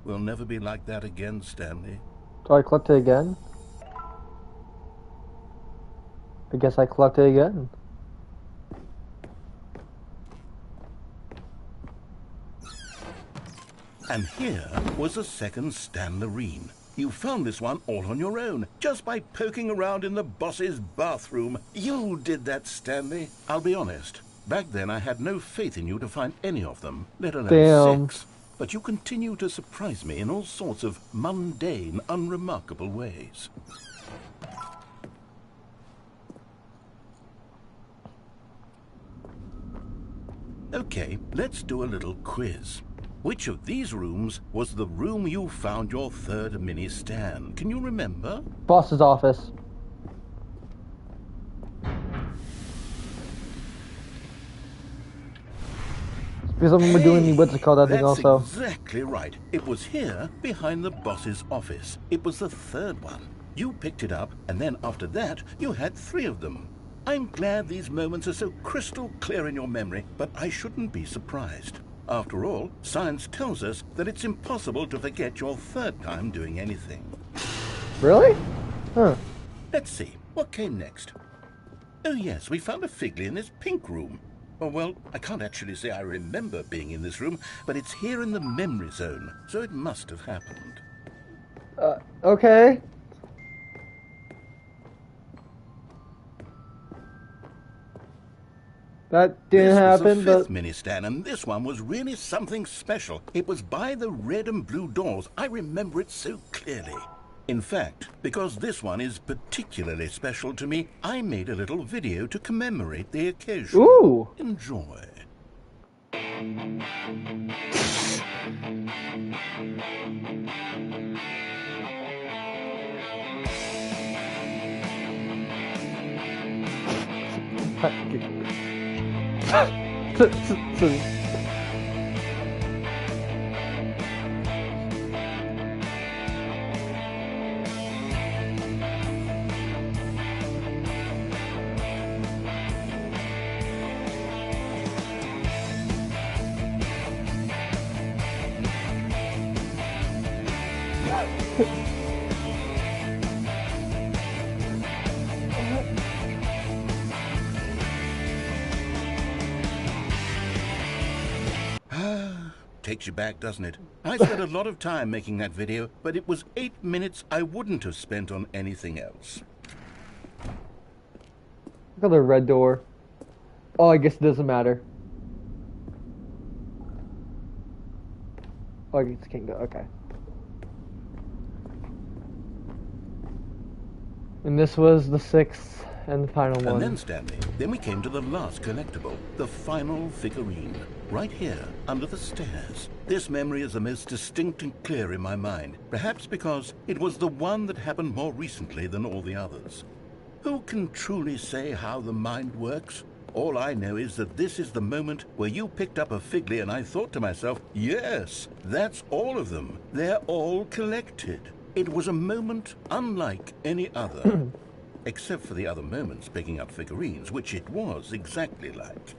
S2: We'll never be like that again, Stanley.
S1: Do I collect it again? I guess I collect it again.
S2: And here was a second Stanley. You found this one all on your own, just by poking around in the boss's bathroom. You did that, Stanley. I'll be honest. Back then, I had no faith in you to find any of them, let alone 6. But you continue to surprise me in all sorts of mundane, unremarkable ways. Okay, let's do a little quiz. Which of these rooms was the room you found your third mini Stan? Can you remember?
S1: Boss's office. Because I remember doing the what's it called that thing also.
S2: That's exactly right. It was here, behind the boss's office. It was the third one. You picked it up, and then after that, you had 3 of them. I'm glad these moments are so crystal clear in your memory, but I shouldn't be surprised. After all, science tells us that it's impossible to forget your third time doing anything.
S1: Really? Huh.
S2: Let's see, what came next? Oh yes, we found a Figley in this pink room. Oh well, I can't actually say I remember being in this room, but it's here in the memory zone, so it must have happened.
S1: Okay. That didn't happen,
S2: This was the 5th
S1: but...
S2: mini Stan, and this one was really something special. It was by the red and blue doors. I remember it so clearly. In fact, because this one is particularly special to me, I made a little video to commemorate the occasion.
S1: Ooh!
S2: Enjoy. Takes you back, doesn't it? I spent a lot of time making that video, but it was 8 minutes I wouldn't have spent on anything else.
S1: Look at the red door. Oh, I guess it doesn't matter. Oh, I guess it can't go. Okay. And this was the 6th and the final one.
S2: And then, Stanley, then we came to the last collectible, the final figurine, right here, under the stairs. This memory is the most distinct and clear in my mind, perhaps because it was the one that happened more recently than all the others. Who can truly say how the mind works? All I know is that this is the moment where you picked up a Figley and I thought to myself, yes, that's all of them. They're all collected. It was a moment unlike any other. Except for the other moments picking up figurines, which it was exactly like.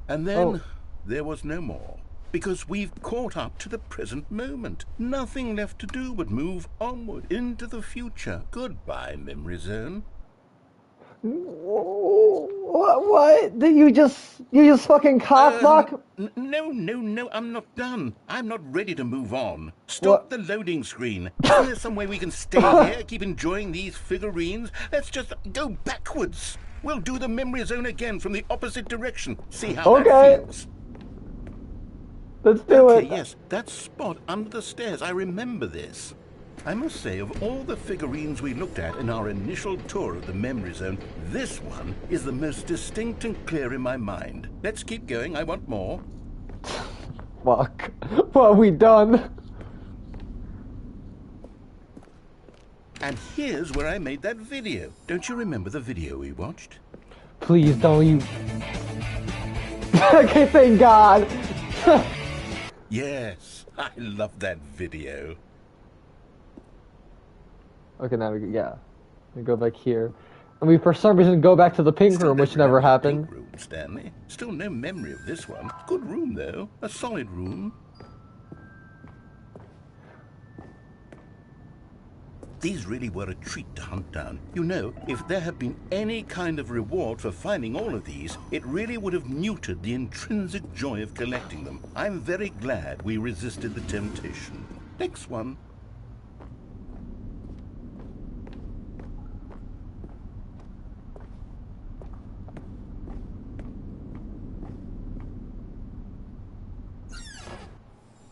S2: And then there was no more, because we've caught up to the present moment. Nothing left to do but move onward into the future. Goodbye, memory zone.
S1: What? Did you just fucking cockblock?
S2: No, I'm not done. I'm not ready to move on. Stop the loading screen. Isn't there some way we can stay here, keep enjoying these figurines? Let's just go backwards. We'll do the memory zone again from the opposite direction. See how that feels.
S1: Let's do it.
S2: Yes, that spot under the stairs. I remember this. I must say, of all the figurines we looked at in our initial tour of the memory zone, this one is the most distinct and clear in my mind. Let's keep going. I want more.
S1: Fuck. What have we done?
S2: And here's where I made that video. Don't you remember the video we watched?
S1: Please don't you... Okay, thank God.
S2: Yes, I love that video.
S1: Okay, now we go, yeah. We go back here. And we, for some reason, go back to the pink
S3: Still
S1: room,
S3: don't
S1: which never
S3: remember the
S1: happened.
S3: pink room, Stanley. Still no memory of this one. Good room, though. A solid room. These really were a treat to hunt down. You know, if there had been any kind of reward for finding all of these, it really would have neutered the intrinsic joy of collecting them. I'm very glad we resisted the temptation. Next one.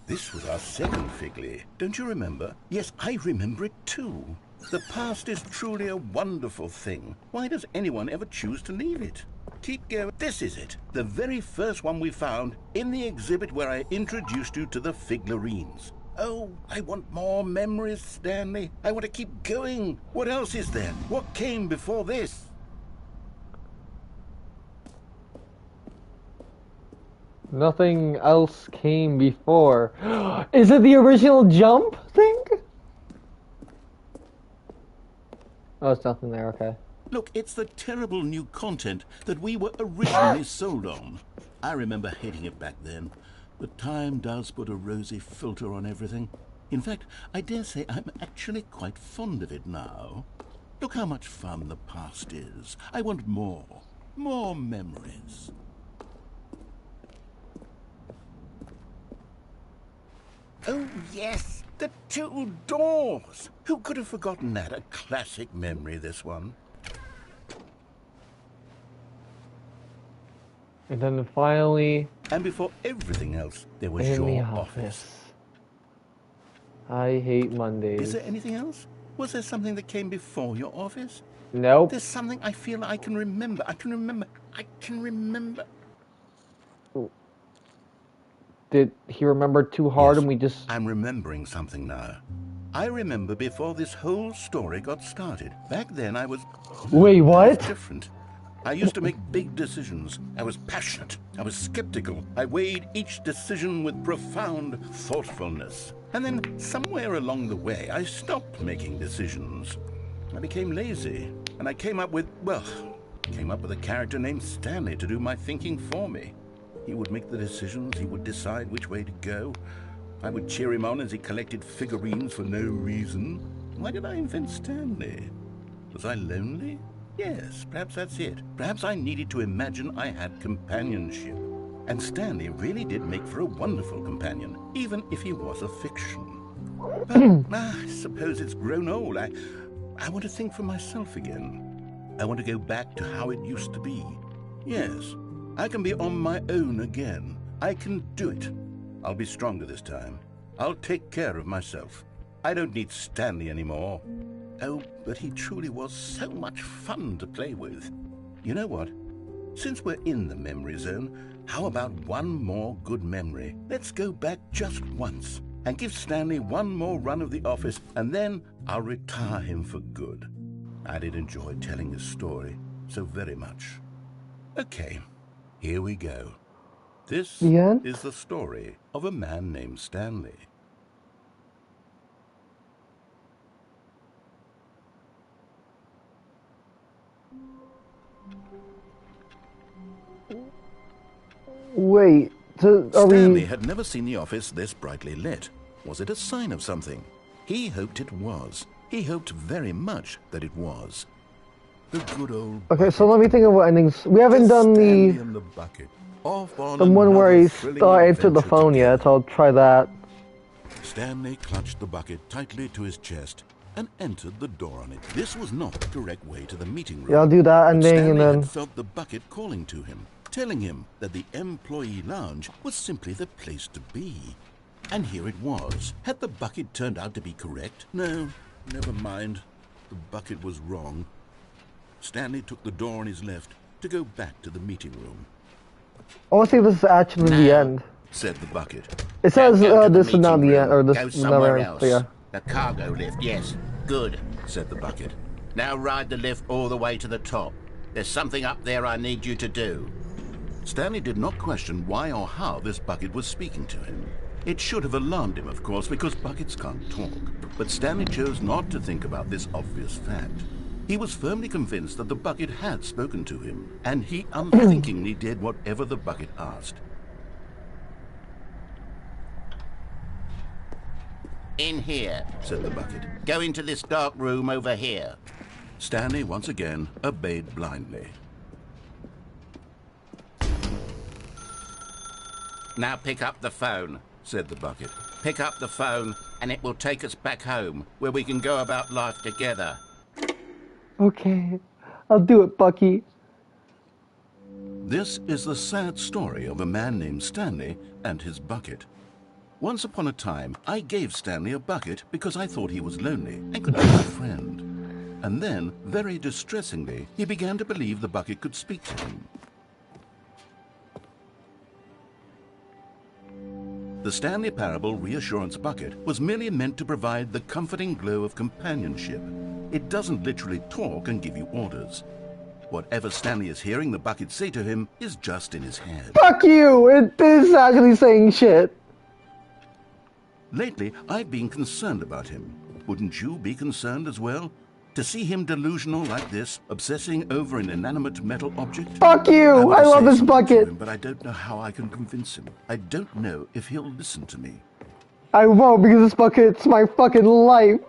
S3: This was our second Figley. Don't you remember? Yes, I remember it too. The past is truly a wonderful thing. Why does anyone ever choose to leave it? Keep going. This is it. The very first one we found in the exhibit where I introduced you to the figlarines. Oh, I want more memories, Stanley. I want to keep going. What else is there? What came before this?
S1: Nothing else came before. Is it the original jump thing? Oh, it's nothing there, okay.
S3: Look, it's the terrible new content that we were originally sold on. I remember hating it back then, but time does put a rosy filter on everything. In fact, I dare say I'm actually quite fond of it now. Look how much fun the past is. I want more. More memories. Oh, yes, the two doors. Who could have forgotten that? A classic memory, this one.
S1: And then finally...
S3: And before everything else, there was
S1: in the
S3: your
S1: office.
S3: office.
S1: I hate Mondays.
S3: Is there anything else? Was there something that came before your office?
S1: Nope.
S3: There's something I feel I can remember. I can remember.
S1: Did he remember too hard
S3: Yes,
S1: and we just...
S3: I'm remembering something now. I remember before this whole story got started. Back then I was...
S1: Wait, what?
S3: Different. I used to make big decisions. I was passionate. I was skeptical. I weighed each decision with profound thoughtfulness. And then somewhere along the way, I stopped making decisions. I became lazy. And I came up with a character named Stanley to do my thinking for me. He would make the decisions. He would decide which way to go. I would cheer him on as he collected figurines for no reason. Why did I invent Stanley? Was I lonely? Yes, perhaps that's it. Perhaps I needed to imagine I had companionship. And Stanley really did make for a wonderful companion, even if he was a fiction. But I suppose it's grown old. I want to think for myself again. I want to go back to how it used to be. Yes, I can be on my own again. I can do it. I'll be stronger this time. I'll take care of myself. I don't need Stanley anymore. Oh, but he truly was so much fun to play with. You know what? Since we're in the memory zone, how about one more good memory? Let's go back just once and give Stanley one more run of the office, and then I'll retire him for good. I did enjoy telling this story so very much. Okay, here we go. This
S1: The end?
S3: is the story of a man named Stanley.
S1: Wait, so are
S3: Stanley
S1: we...
S3: had never seen the office this brightly lit. Was it a sign of something? He hoped it was. He hoped very much that it was. The good old
S1: Okay, so let me think of what endings... We haven't done
S3: Stanley
S1: the...
S3: and the bucket. Off on
S1: The one where
S3: another
S1: he
S3: thrilling
S1: answered the
S3: adventure
S1: phone
S3: together.
S1: yet, so I'll try that.
S3: Stanley clutched the bucket tightly to his chest and entered the door on it. This was not the direct way to the meeting room.
S1: Yeah, I'll do that
S3: but
S1: ending
S3: Stanley
S1: and then...
S3: had felt the bucket calling to him, telling him that the employee lounge was simply the place to be. And here it was. Had the bucket turned out to be correct? No, never mind. The bucket was wrong. Stanley took the door on his left to go back to the meeting room.
S1: I want to see if this is actually the end.
S3: Said the bucket.
S1: It says
S3: Go to the
S1: this is not
S3: meeting
S1: the end,
S3: room.
S1: or this
S3: Go
S1: is
S3: somewhere
S1: never...
S3: else.
S1: Yeah.
S3: The cargo lift, yes. Good, said the bucket. Now ride the lift all the way to the top. There's something up there I need you to do. Stanley did not question why or how this bucket was speaking to him. It should have alarmed him, of course, because buckets can't talk. But Stanley chose not to think about this obvious fact.
S2: He was firmly convinced that the bucket had spoken to him, and he unthinkingly did whatever the bucket asked.
S3: In here, said the bucket. Go into this dark room over here.
S2: Stanley once again obeyed blindly.
S3: Now pick up the phone,
S2: said the bucket.
S3: Pick up the phone, and it will take us back home, where we can go about life together.
S1: Okay, I'll do it, Bucky.
S2: This is the sad story of a man named Stanley and his bucket. Once upon a time, I gave Stanley a bucket because I thought he was lonely and could be my friend. And then, very distressingly, he began to believe the bucket could speak to him. The Stanley Parable Reassurance Bucket was merely meant to provide the comforting glow of companionship. It doesn't literally talk and give you orders. Whatever Stanley is hearing the bucket say to him is just in his head.
S1: Fuck you! It is actually saying shit.
S2: Lately, I've been concerned about him. Wouldn't you be concerned as well? To see him delusional like this, obsessing over an inanimate metal object?
S1: Fuck you! I love this bucket!
S2: Him, but I don't know how I can convince him. I don't know if he'll listen to me.
S1: I won't, because this bucket's my fucking life.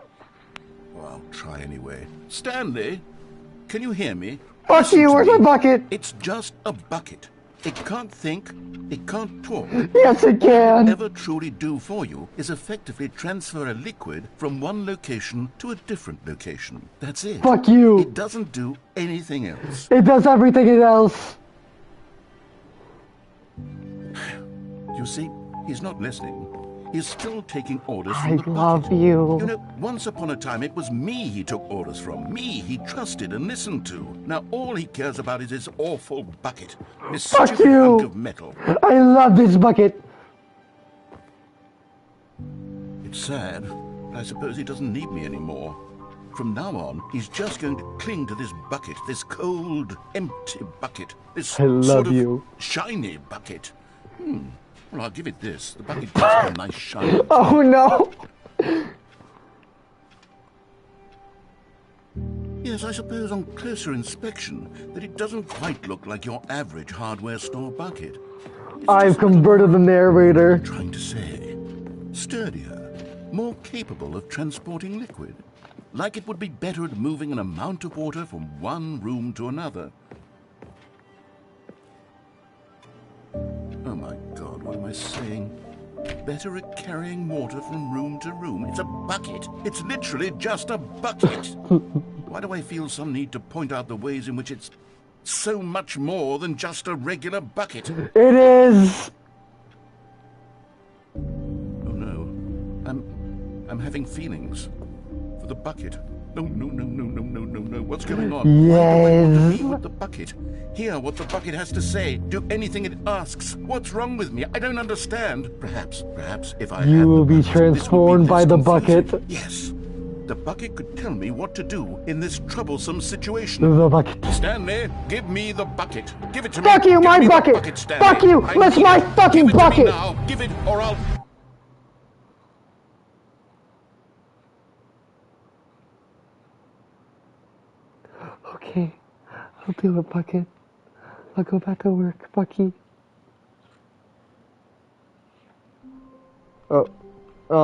S2: Well, I'll try anyway. Stanley, can you hear me?
S1: Fuck you, where's my bucket?
S2: It's just a bucket. It can't think, it can't talk.
S1: Yes, it can.
S2: What it ever truly do for you is effectively transfer a liquid from one location to a different location. That's it.
S1: Fuck you.
S2: It doesn't do anything else.
S1: It does everything else.
S2: You see, he's not listening. He's still taking orders
S1: I
S2: from the bucket.
S1: love you.
S2: You know, once upon a time it was me he took orders from. Me he trusted and listened to. Now all he cares about is his awful bucket. This
S1: Fuck
S2: stupid
S1: you.
S2: hunk of metal.
S1: I love this bucket.
S2: It's sad, but I suppose he doesn't need me anymore. From now on, he's just going to cling to this bucket, this cold, empty bucket, this
S1: I love
S2: sort of
S1: you.
S2: shiny bucket. Well, I'll give it this. The bucket does have a nice shine.
S1: Oh no.
S2: Yes, I suppose on closer inspection that it doesn't quite look like your average hardware store bucket. It's
S1: I've
S2: just
S1: converted the narrator.
S2: trying to say, sturdier, more capable of transporting liquid. Like it would be better at moving an amount of water from one room to another. Oh my God, what am I saying? Better at carrying water from room to room. It's a bucket. It's literally just a bucket. Why do I feel some need to point out the ways in which it's so much more than just a regular bucket?
S1: It is.
S2: Oh no, I'm having feelings for the bucket. No, no. What's going on?
S1: Yes.
S2: Why do I want to be with the bucket? Hear what the bucket has to say. Do anything it asks. What's wrong with me? I don't understand. Perhaps if I
S1: You
S2: had
S1: will
S2: the
S1: be
S2: bucket,
S1: transformed
S2: this would be
S1: by the
S2: less confusing.
S1: bucket.
S2: Yes. The bucket could tell me what to do in this troublesome situation.
S1: The bucket.
S2: Stanley, give me the bucket. Give it to me.
S1: Fuck you,
S2: Give
S1: my
S2: me the
S1: bucket.
S2: Stanley.
S1: Fuck you.
S2: I
S1: That's
S2: need
S1: my
S2: it.
S1: fucking
S2: Give it
S1: bucket.
S2: To me now. Give it, or I'll...
S1: Okay, I'll do it, bucket. I'll go back to work, Bucky. Oh,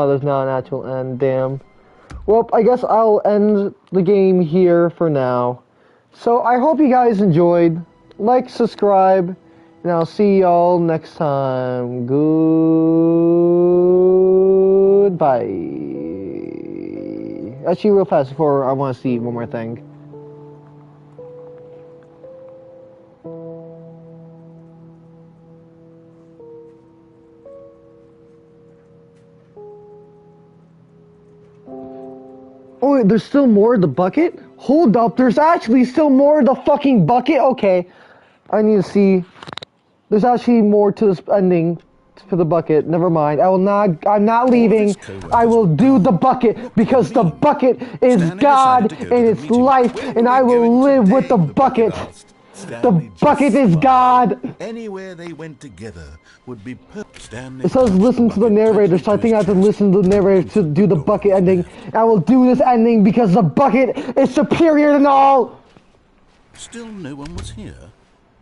S1: there's not an actual end, damn. Well, I guess I'll end the game here for now. So, I hope you guys enjoyed. Like, subscribe, and I'll see y'all next time. Goodbye. Actually, real fast before I want to see one more thing. Oh, wait, there's still more of the bucket? Hold up, there's actually still more of the fucking bucket? Okay, I need to see. There's actually more to this ending for the bucket. Never mind. I'm not leaving. I will do the bucket because the bucket is God and it's life and I will live with the bucket. The bucket is God.
S2: Anywhere they went together would be perfect. Stanley
S1: It says listen to the narrator, so I think I have to listen to the narrator to do the bucket ending. I will do this ending because the bucket is superior than all!
S2: Still no one was here.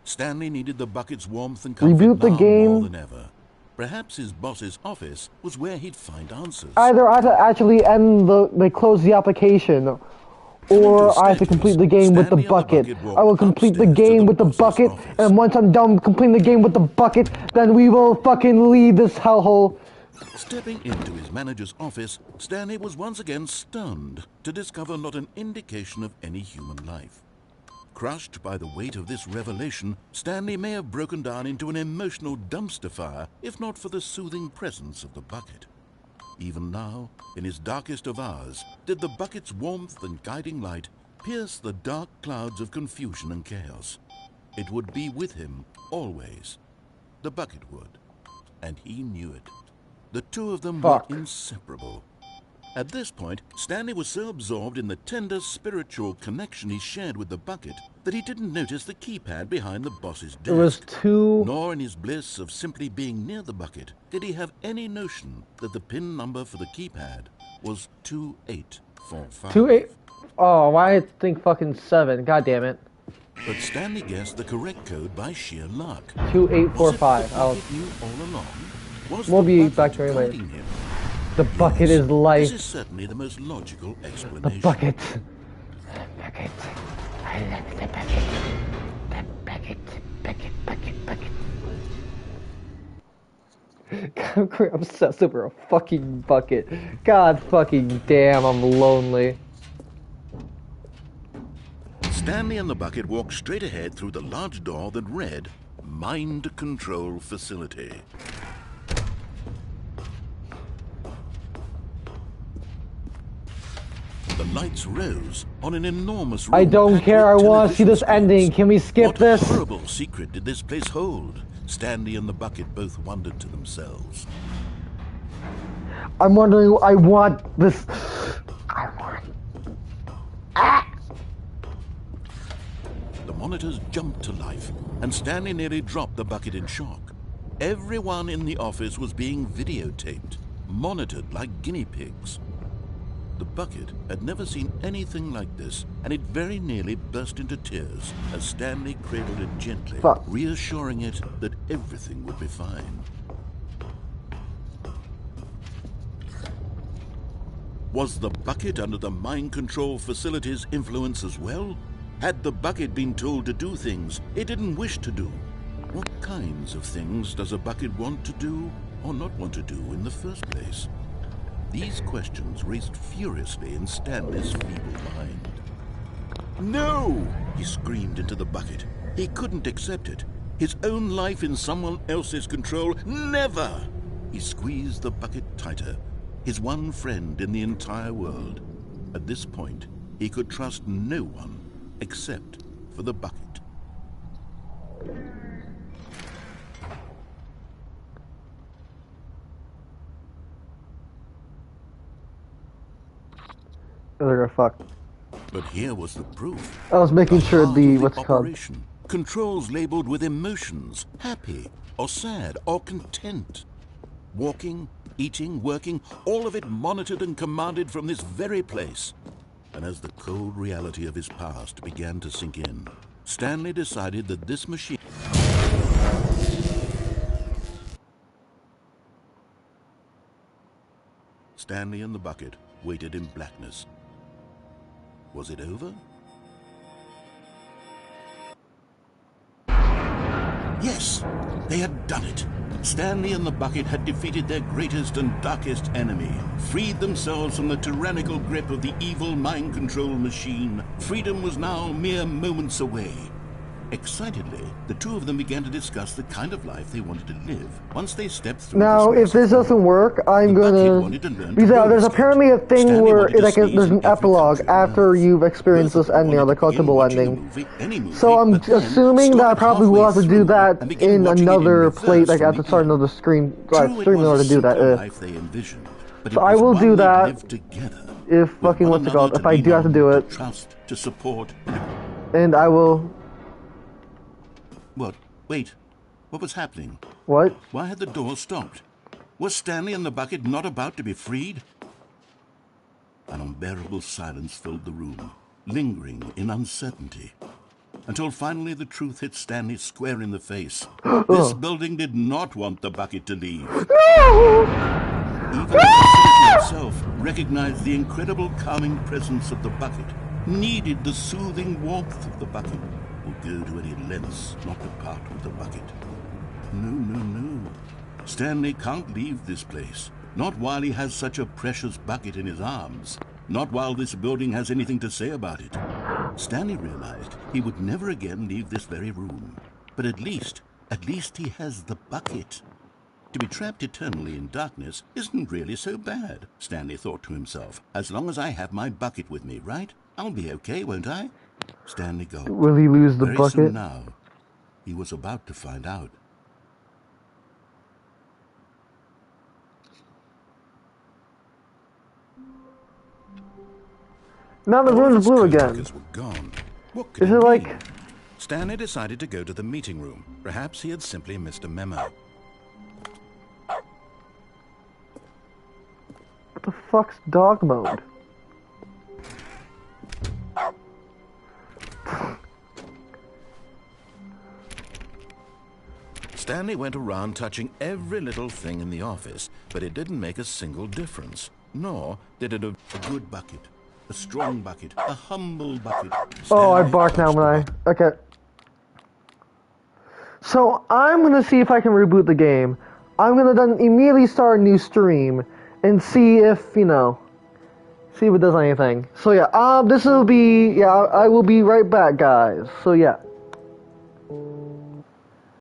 S2: Stanley needed the bucket's warmth and comfort
S1: Reboot the
S2: now
S1: game.
S2: more than ever. Perhaps his boss's office was where he'd find answers.
S1: Either I have to actually close the application, or I have to complete the game with the bucket. I will complete the game with the bucket, and once I'm done completing the game with the bucket, then we will fucking leave this hellhole.
S2: Stepping into his manager's office, Stanley was once again stunned to discover not an indication of any human life. Crushed by the weight of this revelation, Stanley may have broken down into an emotional dumpster fire if not for the soothing presence of the bucket. Even now, in his darkest of hours, did the bucket's warmth and guiding light pierce the dark clouds of confusion and chaos. It would be with him always. The bucket would, and he knew it. The two of them were inseparable. At this point, Stanley was so absorbed in the tender spiritual connection he shared with the bucket that he didn't notice the keypad behind the boss's desk.
S1: It was two...
S2: Nor in his bliss of simply being near the bucket did he have any notion that the PIN number for the keypad was 2845.
S1: 28... Oh, why did I think fucking 7? God damn it.
S2: But Stanley guessed the correct code by sheer luck.
S1: 2845.
S2: Was it the bucket knew all along? Was
S1: We'll
S2: the
S1: be back
S2: bucket
S1: to it later.
S2: guiding him?
S1: The bucket is life.
S2: This is certainly the most logical
S1: The
S2: explanation.
S1: bucket. The bucket. I love the bucket. The bucket. Bucket. God, I'm obsessed over a fucking bucket. God fucking damn, I'm lonely.
S2: Stanley and the bucket walked straight ahead through the large door that read, Mind Control Facility. The lights rose on an enormous room.
S1: I don't care, I want to see this ending. Can we skip this?
S2: What horrible secret did this place hold? Stanley and the bucket both wondered to themselves.
S1: I'm wondering, I want this. I want...
S2: The monitors jumped to life, and Stanley nearly dropped the bucket in shock. Everyone in the office was being videotaped, monitored like guinea pigs. The bucket had never seen anything like this, and it very nearly burst into tears as Stanley cradled it gently, reassuring it that everything would be fine. Was the bucket under the mind control facility's influence as well? Had the bucket been told to do things it didn't wish to do? What kinds of things does a bucket want to do or not want to do in the first place? These questions raced furiously in Stanley's feeble mind. No! He screamed into the bucket. He couldn't accept it. His own life in someone else's control, never! He squeezed the bucket tighter, his one friend in the entire world. At this point, he could trust no one except for the bucket.
S1: They're fucked.
S2: But here was the proof.
S1: I was making sure the what's it called.
S2: Operation. Controls labeled with emotions, happy or sad or content. Walking, eating, working, all of it monitored and commanded from this very place. And as the cold reality of his past began to sink in, Stanley decided that this machine... Stanley and the bucket waited in blackness. Was it over? Yes, they had done it. Stanley and the bucket had defeated their greatest and darkest enemy, freed themselves from the tyrannical grip of the evil mind control machine. Freedom was now mere moments away. Excitedly, the two of them began to discuss the kind of life they wanted to live. Once they stepped through...
S1: Now, if this doesn't work, I'm gonna... Because there's apparently a thing where there's an epilogue after you've experienced this ending, or the collectible ending. So I'm assuming that I probably will have to do that in another plate, like I have to start another stream in order to do that. So I will do that if fucking what's it called, if I do have to do it.
S2: To support.
S1: And I will...
S2: What? Wait. What was happening?
S1: What?
S2: Why had the door stopped? Was Stanley and the bucket not about to be freed? An unbearable silence filled the room, lingering in uncertainty, until finally the truth hit Stanley square in the face. This building did not want the bucket to leave. Even the facility itself recognized the incredible calming presence of the bucket, needed the soothing warmth of the bucket, would go to any lengths not to part with the bucket. No, no, no. Stanley can't leave this place. Not while he has such a precious bucket in his arms. Not while this building has anything to say about it. Stanley realized he would never again leave this very room. But at least he has the bucket. To be trapped eternally in darkness isn't really so bad, Stanley thought to himself. As long as I have my bucket with me, right? I'll be okay, won't I? Stanley gulped.
S1: Will he lose the
S2: Very
S1: bucket?
S2: soon now, he was about to find out.
S1: Now the
S2: All of
S1: room's
S2: his
S1: blue again.
S2: co-workers were gone. What could
S1: Is
S2: it
S1: it
S2: mean?
S1: like...
S2: Stanley decided to go to the meeting room. Perhaps he had simply missed a memo.
S1: What the fuck's dog mode?
S2: Stanley went around touching every little thing in the office, but it didn't make a single difference. Nor did it a good bucket, a strong bucket, a humble bucket.
S1: Oh, I
S2: Stanley
S1: bark now
S2: touched
S1: when I...
S2: the bucket.
S1: Okay. So, I'm gonna see if I can reboot the game. I'm gonna then immediately start a new stream and see if, you know, see if it does anything. So yeah, this will be, yeah, I will be right back, guys. So yeah.